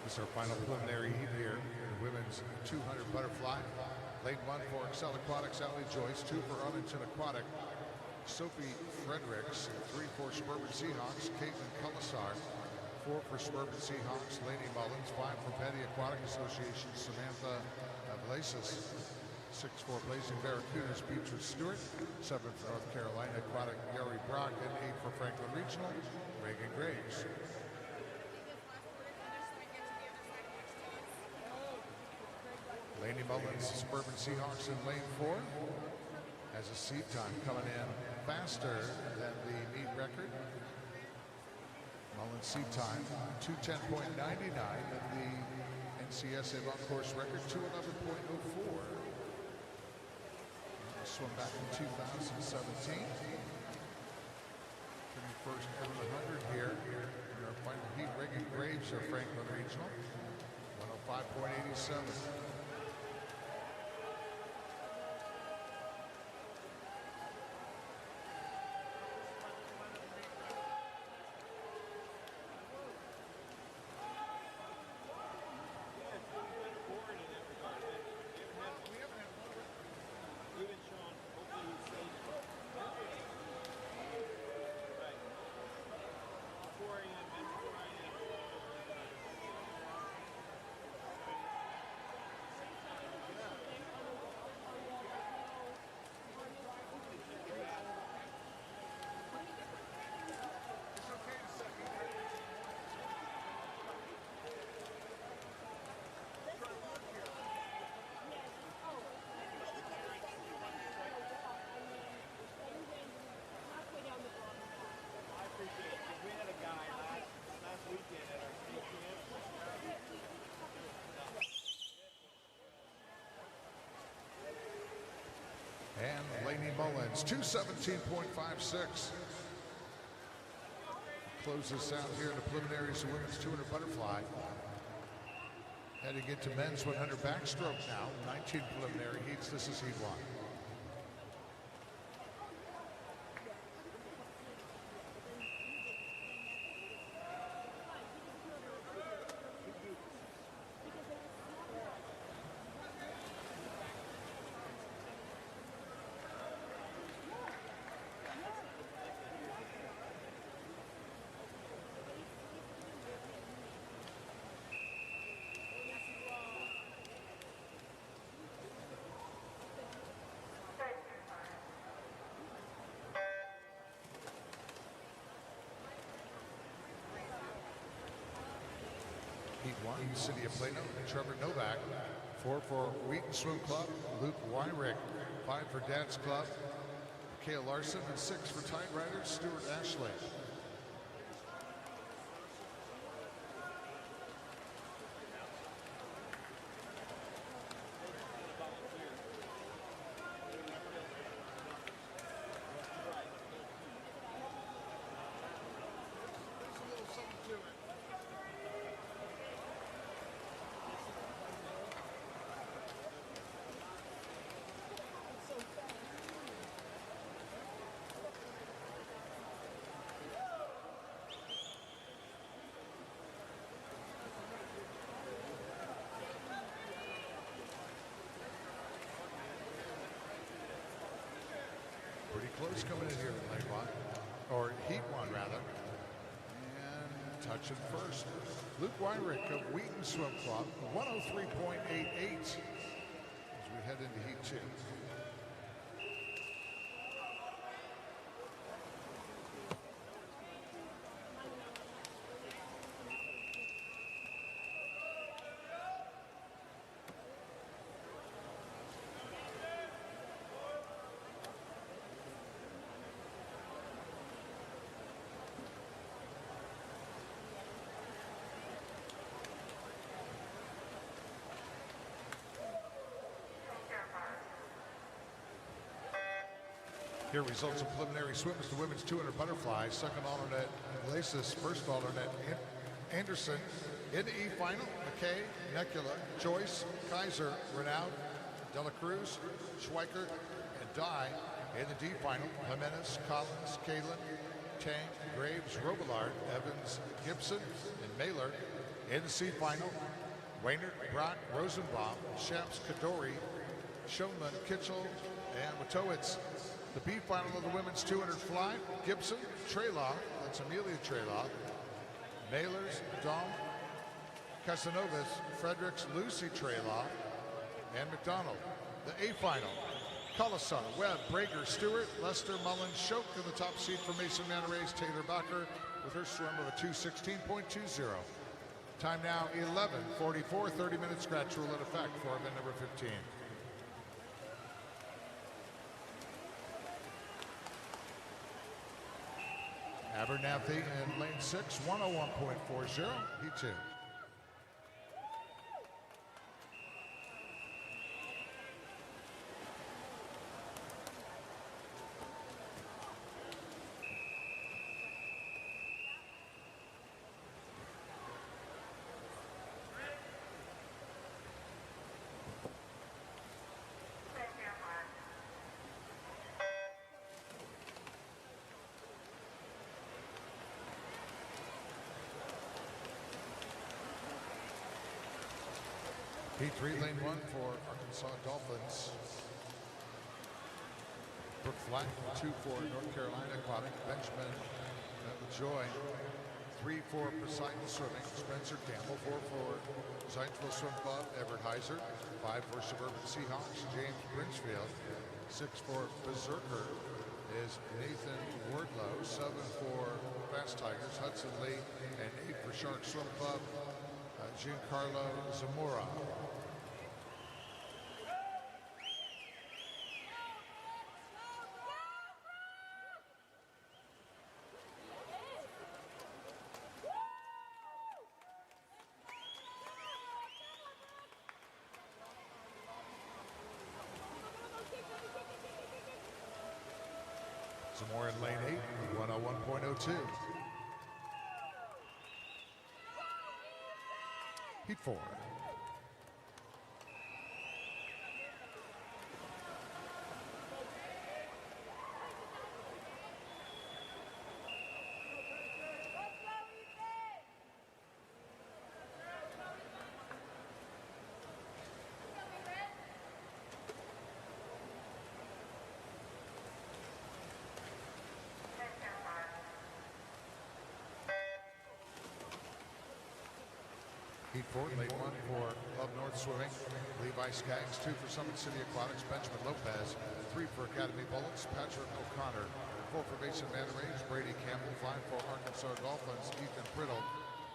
This is our final preliminary heat here. The women's 200 butterfly. Lane 1 for Excel Aquatics, Allie Joyce. 2 for Arlington Aquatic, Sophie Fredericks. 3 for Suburban Seahawks, Caitlin Colasar. 4 for Suburban Seahawks, Lainey Mullins. 5 for Petty Aquatic Association, Samantha Vlasis. 6 for Blazing Barracudas, Beatrice Stewart. 7 for North Carolina Aquatic, Yuri Brock. And 8 for Franklin Regional, Reagan Graves. Lainey Mullins, Suburban Seahawks in lane 4. Has a seat time coming in faster than the meet record. Mullins seat time, 210.99, and the NCSA long course record, 211.04. Swim back in 2017. Turning first over the 100 here. In our final heat, Reagan Graves of Franklin Regional, 105.87. Mullins, 217.56. Close this out here in the preliminaries of women's 200 butterfly. Heading into men's 100 backstroke now. 19 preliminary heats. This is heat 1. Heat 1, City of Plano, Trevor Novak. 4 for Wheaton Swim Club, Luke Weinrich. 5 for Dad's Club, Kale Larson. And 6 for Tide Riders, Stuart Ashley. Pretty close coming in here in lane 1, or heat 1 rather. And touching first, Luke Weinrich of Wheaton Swim Club, 103.88 as we head into heat 2. Here results of preliminary swims to women's 200 butterfly. Second alternate Glacis, first alternate Anderson. In the E final, McKay, Necula, Joyce, Kaiser, Renaud, Dela Cruz, Schweiker, and Dye. In the D final, Jimenez, Collins, Kalin, Tang, Graves, Robillard, Evans, Gibson, and Mailer. In the C final, Waynard, Brock, Rosenbaum, Shaps, Kadori, Schoenman, Kitchell, and Watowitz. The B final of the women's 200 fly, Gibson, Trelaw, that's Amelia Trelaw, Mailers, Dom, Casanovas, Fredericks, Lucy Trelaw, and McDonald. The A final, Collison, Webb, Brager, Stewart, Lester, Mullins, Shoke in the top seed for Mason Manarays, Taylor Bacher with her swim of a 2:16.20. Time now 11:44, 30-minute scratch rule in effect for event number 15. Abernathy in lane 6, 101.40, heat 2. Heat 3, lane 1 for Arkansas Dolphins. Brooke Flack, 2 for North Carolina Aquatic. Benjamin Joy, 3 for Poseidon Swimming. Spencer Campbell, 4 for Zionsville Swim Club. Everett Heiser, 5 for Suburban Seahawks. James Brinchfield, 6 for Berserker is Nathan Wardlow. 7 for Fast Tigers, Hudson Lee, and 8 for Shark Swim Club, Giancarlo Zamora. Some more in lane 8, 101.02. Heat 4. Heat 4, lane 1 for Love North Swimming. Levi Skaggs, 2 for Summit City Aquatics. Benjamin Lopez, 3 for Academy Bullets. Patrick O'Connor, 4 for Mason Mandarage. Brady Campbell, 5 for Arkansas Dolphins. Ethan Priddle,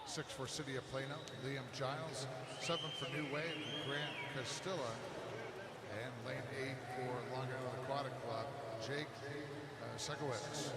6 for City of Plano. Liam Giles, 7 for New Wave. Grant Castilla. And lane 8 for Long Island Aquatic Club, Jake Segowitz.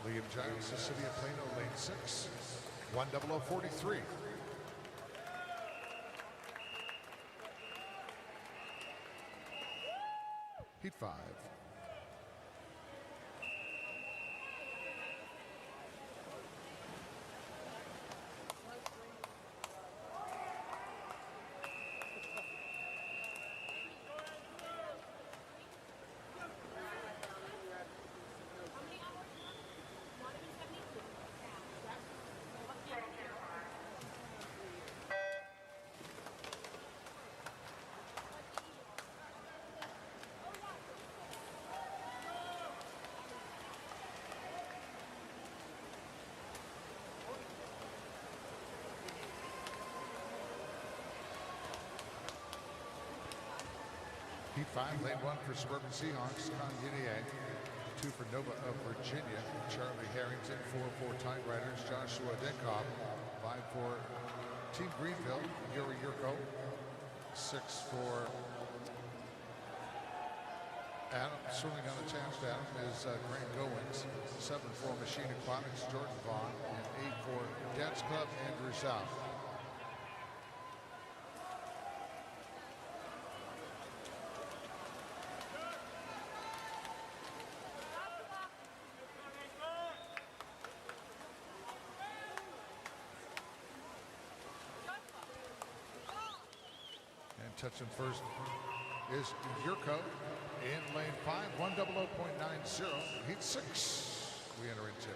Liam Giles, the City of Plano, lane 6, 10043. Heat 5. Heat 5, lane 1 for Suburban Seahawks, Con Yinier. 2 for Nova of Virginia, Charlie Harrington. 4 for Tide Riders, Joshua Denkoff. 5 for Team Greenville, Yuri Yurko. 6 for Adam, swimming unattached Adam is Grant Goins. 7 for Machine Aquatics, Jordan Vaughn. And 8 for Dance Club, Andrew South. Touching first is Yurko in lane 5, 100.90. Heat 6 we enter into.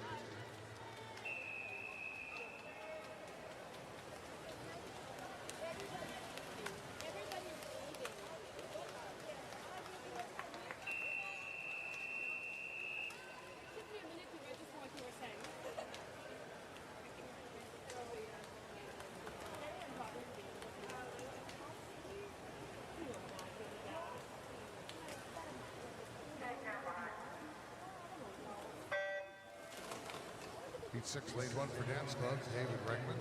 Heat 6, lane 1 for Dance Club, David Regman.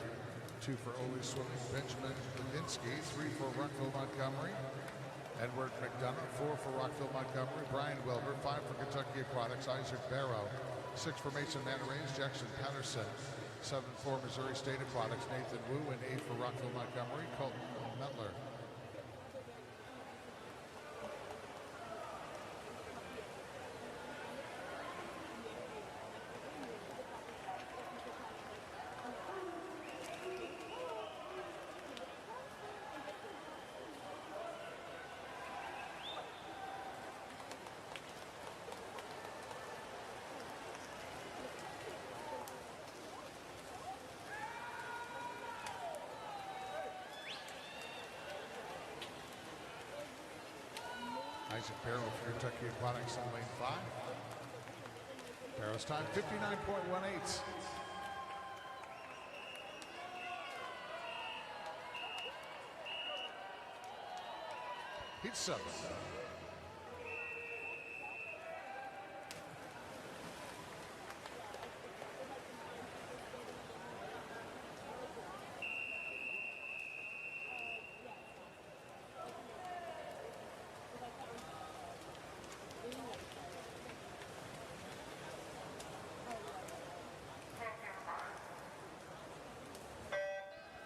2 for Ole Swimming, Benjamin Ladinsky. 3 for Rockville Montgomery, Edward McDonough. 4 for Rockville Montgomery, Brian Wilbur. 5 for Kentucky Aquatics, Isaac Barrow. 6 for Mason Mandarage, Jackson Patterson. 7 for Missouri State Aquatics, Nathan Wu. And 8 for Rockville Montgomery, Colton Medler. Isaac Barrow for Kentucky Aquatics in lane 5. Barrow's time 59.18. Heat 7.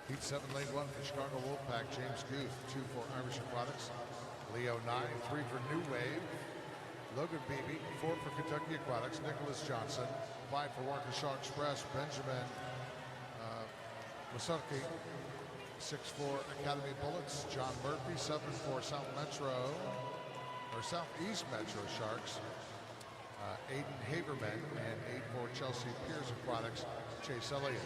Heat 7, lane 1 for Chicago Wolfpack, James Guth. 2 for Irish Aquatics. Leo 9, 3 for New Wave. Logan Beebe, 4 for Kentucky Aquatics. Nicholas Johnson, 5 for Waukesha Express. Benjamin Masarki, 6 for Academy Bullets. John Murphy, 7 for Southeast Metro Sharks. Aiden Haberman, and 8 for Chelsea Piers Aquatics. Chase Elliott.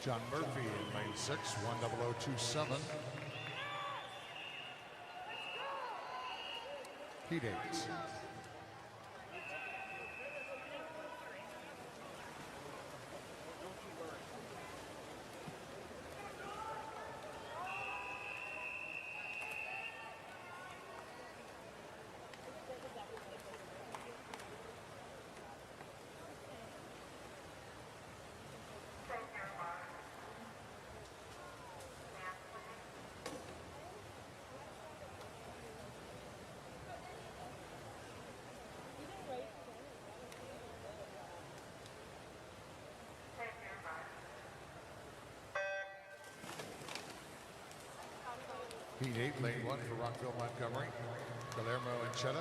John Murphy in lane 6, 10027. Heat 8. Heat 8, lane 1 for Rockville Montgomery, Guillermo Anchetta.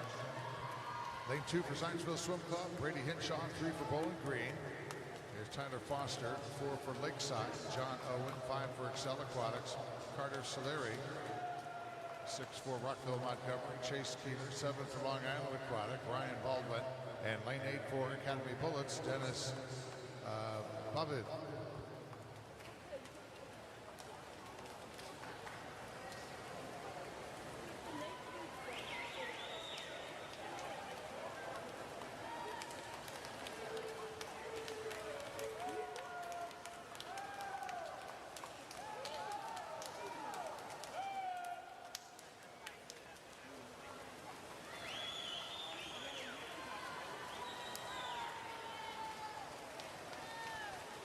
Lane 2 for Zionsville Swim Club, Brady Hinshaw. 3 for Bowling Green. There's Tyler Foster, 4 for Lakeside. John Owen, 5 for Excel Aquatics. Carter Soleri, 6 for Rockville Montgomery. Chase Keeler, 7 for Long Island Aquatic. Ryan Baldwin. And lane 8 for Academy Bullets, Dennis Bavid.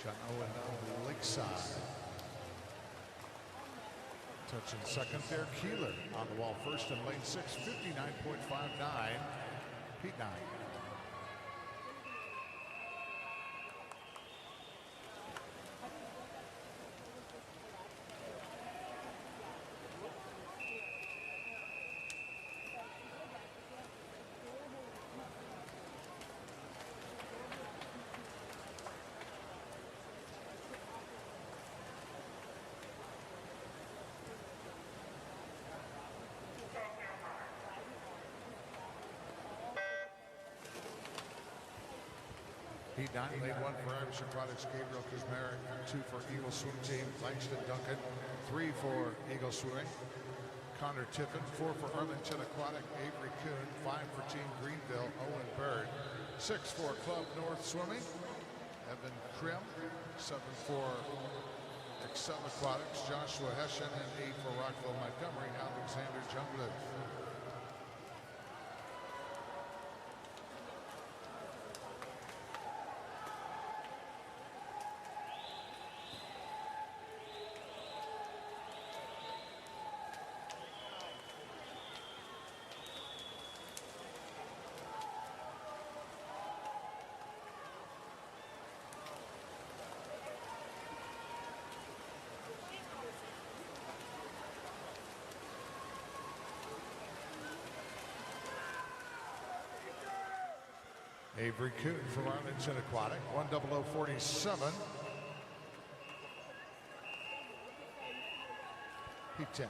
John Owen on the Lakeside. Touching second there, Keeler on the wall first in lane 6, 59.59, Heat 9. Heat 9, lane 1 for Irish Aquatics, Gabriel Kuzmarek. 2 for Eagle Swim Team, Langston Duncan. 3 for Eagle Swimming, Connor Tiffin. 4 for Arlington Aquatic, Avery Kuhn. 5 for Team Greenville, Owen Bird. 6 for Club North Swimming, Evan Krim. 7 for Excel Aquatics, Joshua Hessian. And 8 for Rockville Montgomery, Alexander Jungler. Avery Kuhn from Arlington Aquatic, 10047. Heat 10.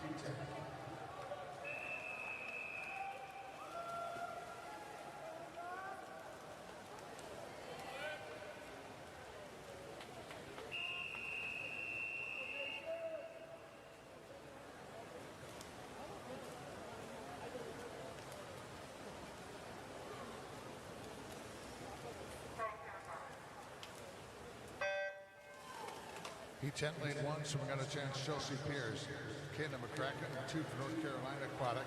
Heat 10, lane 1, so we got a chance. Chelsea Pierce, Kayla McCracken, 2 for North Carolina Aquatic.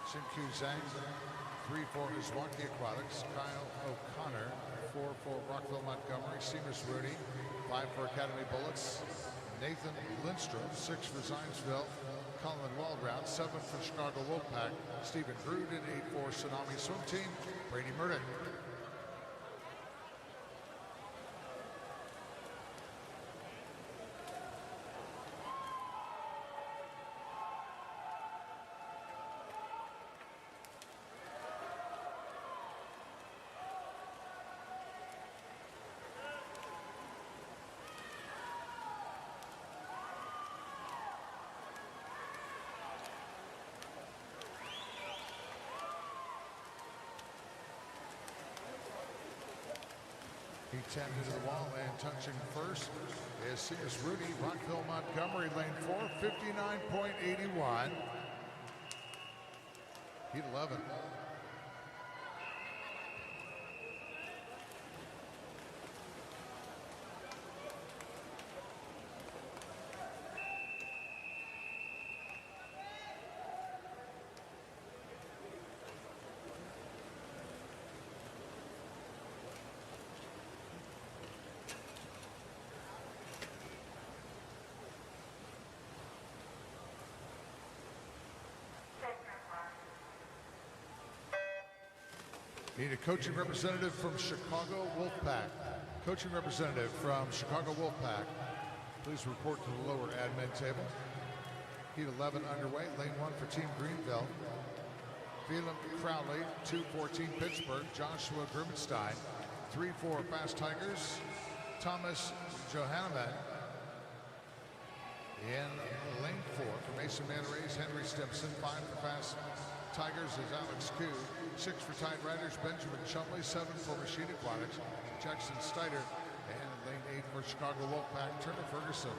Shin-Kyu Zhang, 3 for Izwaki Aquatics. Kyle O'Connor, 4 for Rockville Montgomery. Seamus Rooney, 5 for Academy Bullets. Nathan Lindstrom, 6 for Zionsville. Colin Walrout, 7 for Chicago Wolfpack. Stephen Gruden, 8 for Tsunami Swim Team. Brady Murdoch. Heat 10 into the wall and touching first is Seamus Rooney, Rockville Montgomery, lane 4, 59.81. Heat 11. Need a coaching representative from Chicago Wolfpack. Coaching representative from Chicago Wolfpack. Please report to the lower admin table. Heat 11 underway. Lane 1 for Team Greenville. Phelan Crowley, 2-14 Pittsburgh. Joshua Grumenstein, 3-4 Fast Tigers. Thomas Johanneman. In lane 4 for Mason Manarays, Henry Stimson. 5 for Fast Tigers is Alex Koo. 6 for Tide Riders, Benjamin Chumley. 7 for Machine Aquatics, Jackson Steiner. And lane 8 for Chicago Wolfpack, Turner Ferguson.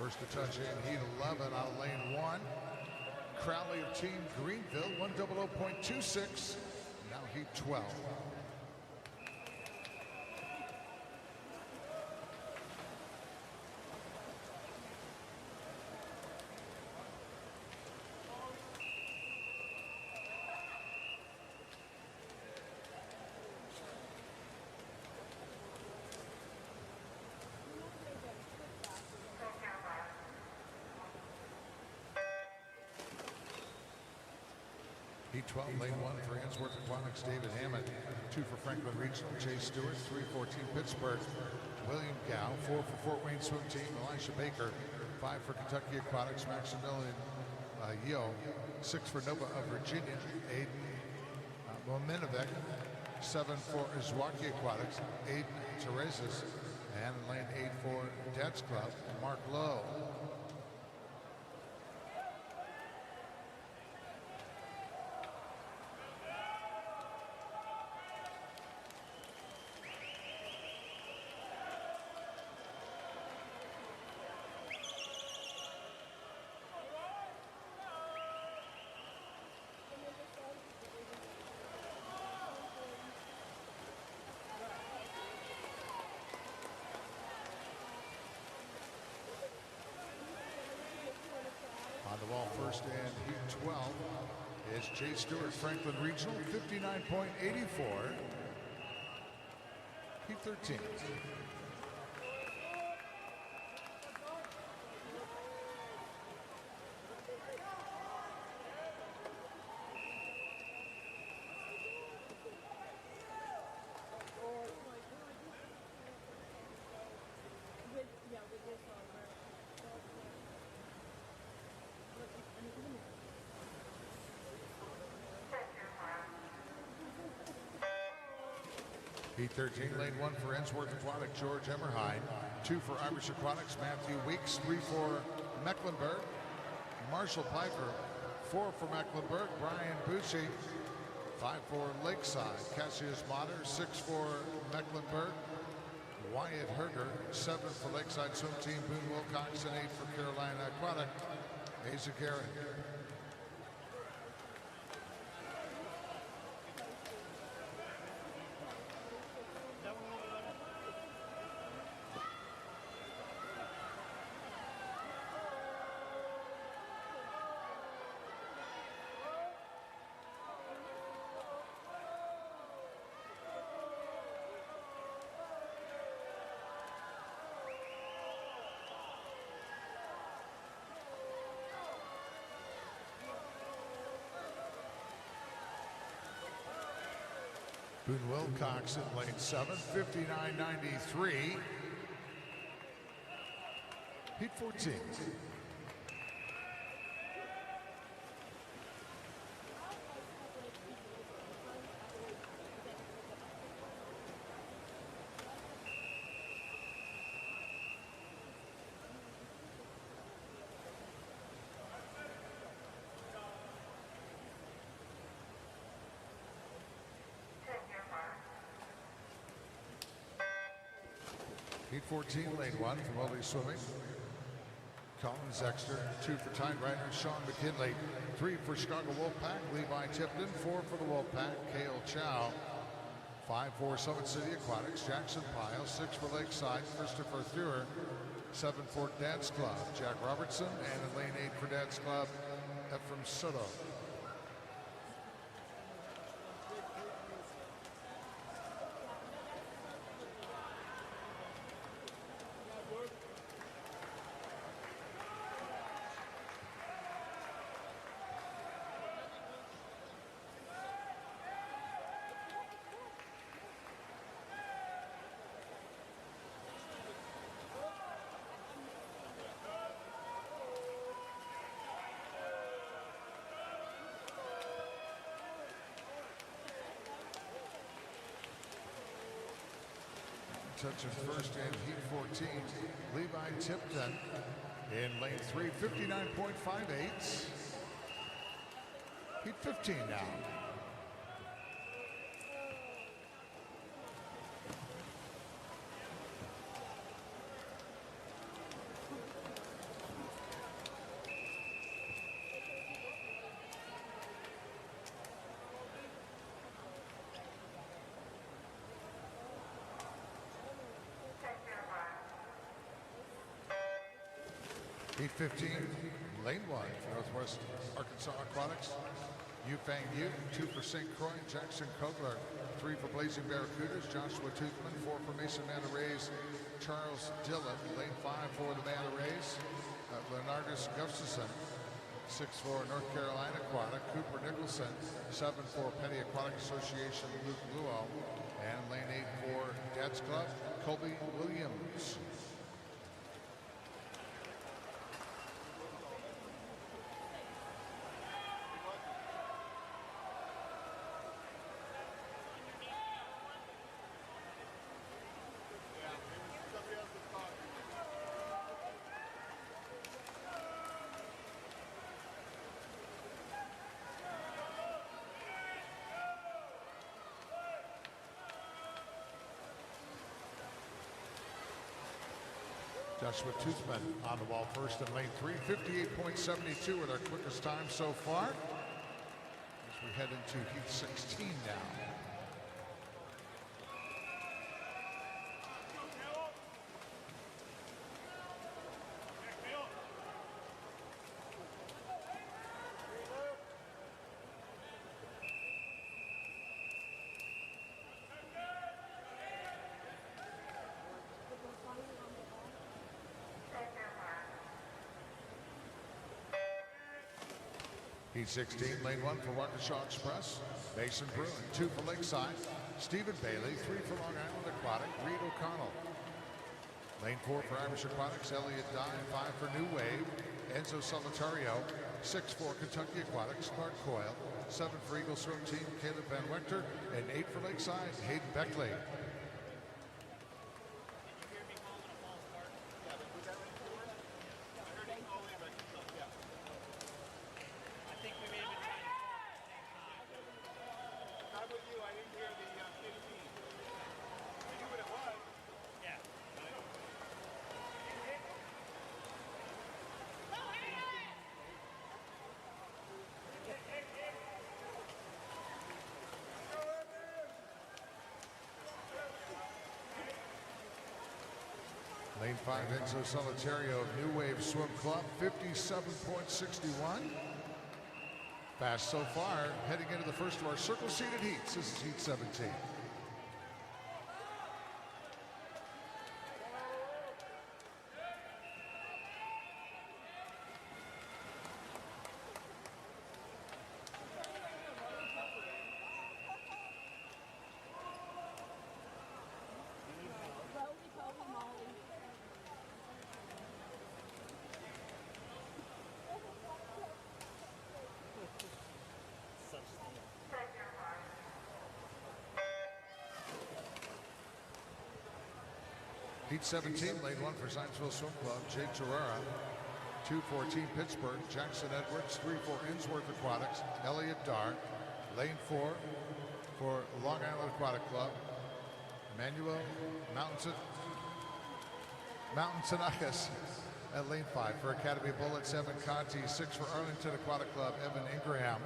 First to touch in Heat 11 out of lane 1. Crowley of Team Greenville, 100.26. Now Heat 12. Heat 12, lane 1 for Ainsworth Aquatics, David Hammond. 2 for Franklin Regional, Chase Stewart. 3-14 Pittsburgh, William Gow. 4 for Fort Wayne Swim Team, Elisha Baker. 5 for Kentucky Aquatics, Maximilian Yo. 6 for Nova of Virginia, Aiden Mominovic. 7 for Izwaki Aquatics, Aiden Teresis. And lane 8 for Dad's Club, Mark Lowe. On the wall first and Heat 12 is Chase Stewart, Franklin Regional, 59.84. Heat 13. Heat 13, lane 1 for Ainsworth Aquatic, George Emmerheim. 2 for Irish Aquatics, Matthew Weeks. 3 for Mecklenburg, Marshall Piper. 4 for Mecklenburg, Brian Bucci. 5-4 Lakeside, Cassius Motter. 6-4 Mecklenburg, Wyatt Herger. 7 for Lakeside Swim Team, Boone Wilcox, and 8 for Carolina Aquatic, Asa Garrett. Boone Wilcox in lane 7, 59.93. Heat 14. Heat 14, lane 1 for Medley Swimming. Colin Zexter. 2 for Tide Riders, Sean McKinley. 3 for Chicago Wolfpack, Levi Tipton. 4 for the Wolfpack, Cale Chow. 5 for Summit City Aquatics, Jackson Pyle. 6 for Lakeside, Christopher Thuer. 7 for Dad's Club, Jack Robertson. And in lane 8 for Dad's Club, Ephraim Soto. Touching first in Heat 14, Levi Tipton. In lane 3, 59.58. Heat 15 now. Heat 15, lane 1 for Northwest Arkansas Aquatics. Yufang Yu. 2 for St. Croix, Jackson Kogler. 3 for Blazing Barracudas, Joshua Toothman. 4 for Mason Manta Rays, Charles Dillon. Lane 5 for the Manta Rays, Leonardus Gustafson. 6 for North Carolina Aquatic, Cooper Nicholson. 7 for Petty Aquatic Association, Luke Luo. And lane 8 for Dad's Club, Colby Williams. Joshua Toothman on the wall first in lane 3, 58.72 with our quickest time so far. As we head into Heat 16 now. Heat 16, lane 1 for Waukesha Express, Mason Bruin. 2 for Lakeside, Stephen Bailey. 3 for Long Island Aquatic, Reed O'Connell. Lane 4 for Irish Aquatics, Elliott Dye. 5 for New Wave, Enzo Solitario. 6 for Kentucky Aquatics, Clark Coyle. 7 for Eagle Swim Team, Caleb Van Wechter. And 8 for Lakeside, Hayden Beckley. Lane 5, Enzo Solitario of New Wave Swim Club, 57.61. Fast so far, heading into the first of our circle-seated heats. This is heat 17. Heat 17, lane 1 for Zionsville Swim Club, Jay Terrera. 2 for Team Pittsburgh, Jackson Edwards. 3 for Innsworth Aquatics, Elliot Darr. Lane 4 for Long Island Aquatic Club, Emmanuel Mountainakis. At lane 5 for Academy Bullets, Evan Conti. 6 for Arlington Aquatic Club, Evan Ingraham.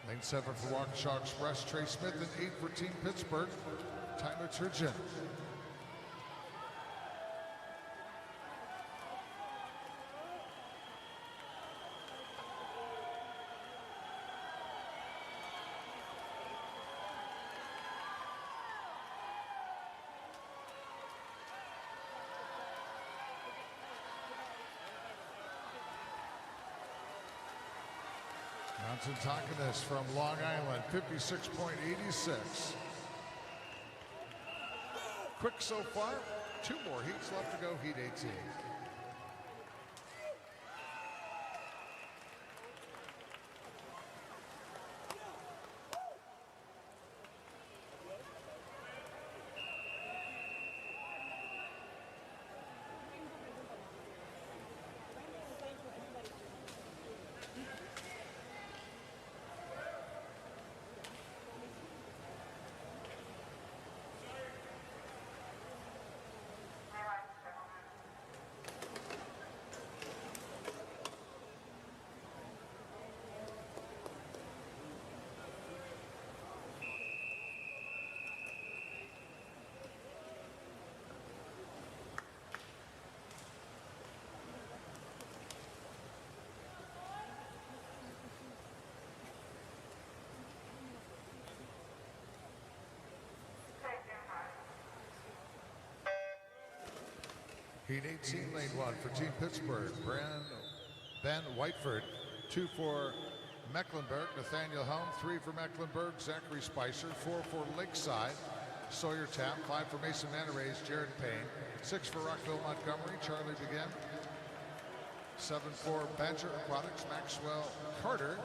Lane 7 for Waukesha Express, Trey Smith. And 8 for Team Pittsburgh, Tyler Turgeon. Mountainakis from Long Island, 56.86. Quick so far. 2 more heats left to go, heat 18. Heat 18, lane 1 for Team Pittsburgh, Ben Whiteford. 2 for Mecklenburg, Nathaniel Helm. 3 for Mecklenburg, Zachary Spicer. 4 for Lakeside, Sawyer Tapp. 5 for Mason Manarays, Jared Payne. 6 for Rockville Montgomery, Charlie Begin. 7 for Badger Aquatics, Maxwell Carter.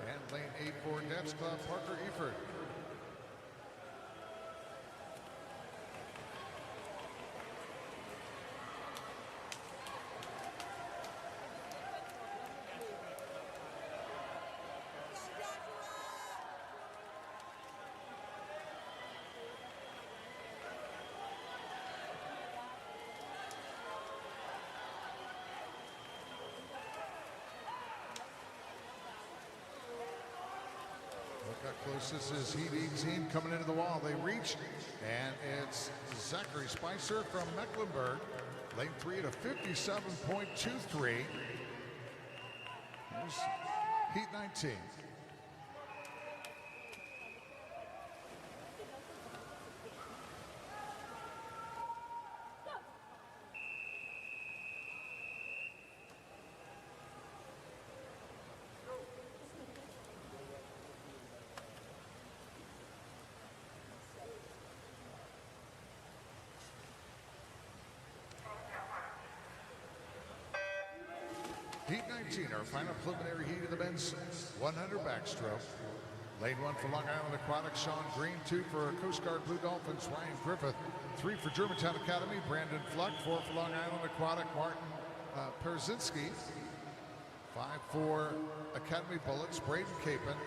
And lane 8 for Nets Club, Parker Eford. Got close. This is heat 18 coming into the wall. They reach, and it's Zachary Spicer from Mecklenburg. Lane 3 at a 57.23. Here's heat 19. Heat 19, our final preliminary heat of the men's 100 backstroke. Lane 1 for Long Island Aquatics, Sean Green. 2 for Coast Guard Blue Dolphins, Ryan Griffith. 3 for Germantown Academy, Brandon Fluck. 4 for Long Island Aquatic, Martin Perzinski. 5 for Academy Bullets, Braden Capon.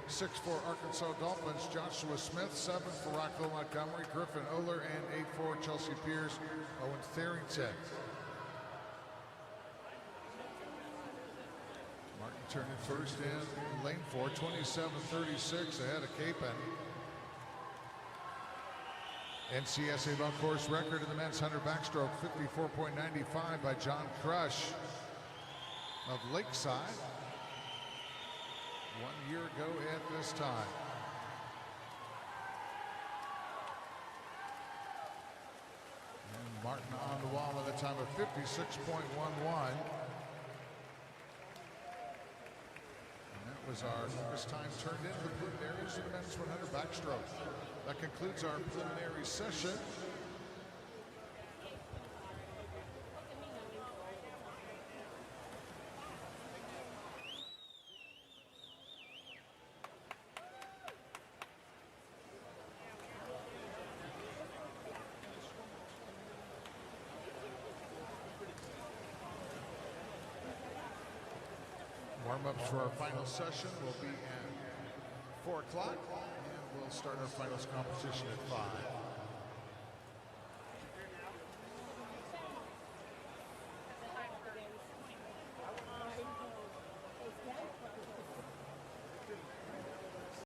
6 for Arkansas Dolphins, Joshua Smith. 7 for Rockville Montgomery, Griffin Oler. And 8 for Chelsea Pierce, Owen Therington. Martin turning first in lane 4, 27-36 ahead of Capon. NCSA bump course record in the men's 100 backstroke, 54.95 by John Crush of Lakeside 1 year ago at this time. And Martin on the wall at a time of 56.11. Was our longest time turned into the preliminaries of the men's 100 backstroke. That concludes our preliminary session. Warm-ups for our final session will be at 4 o'clock, and we'll start our finals competition at 5.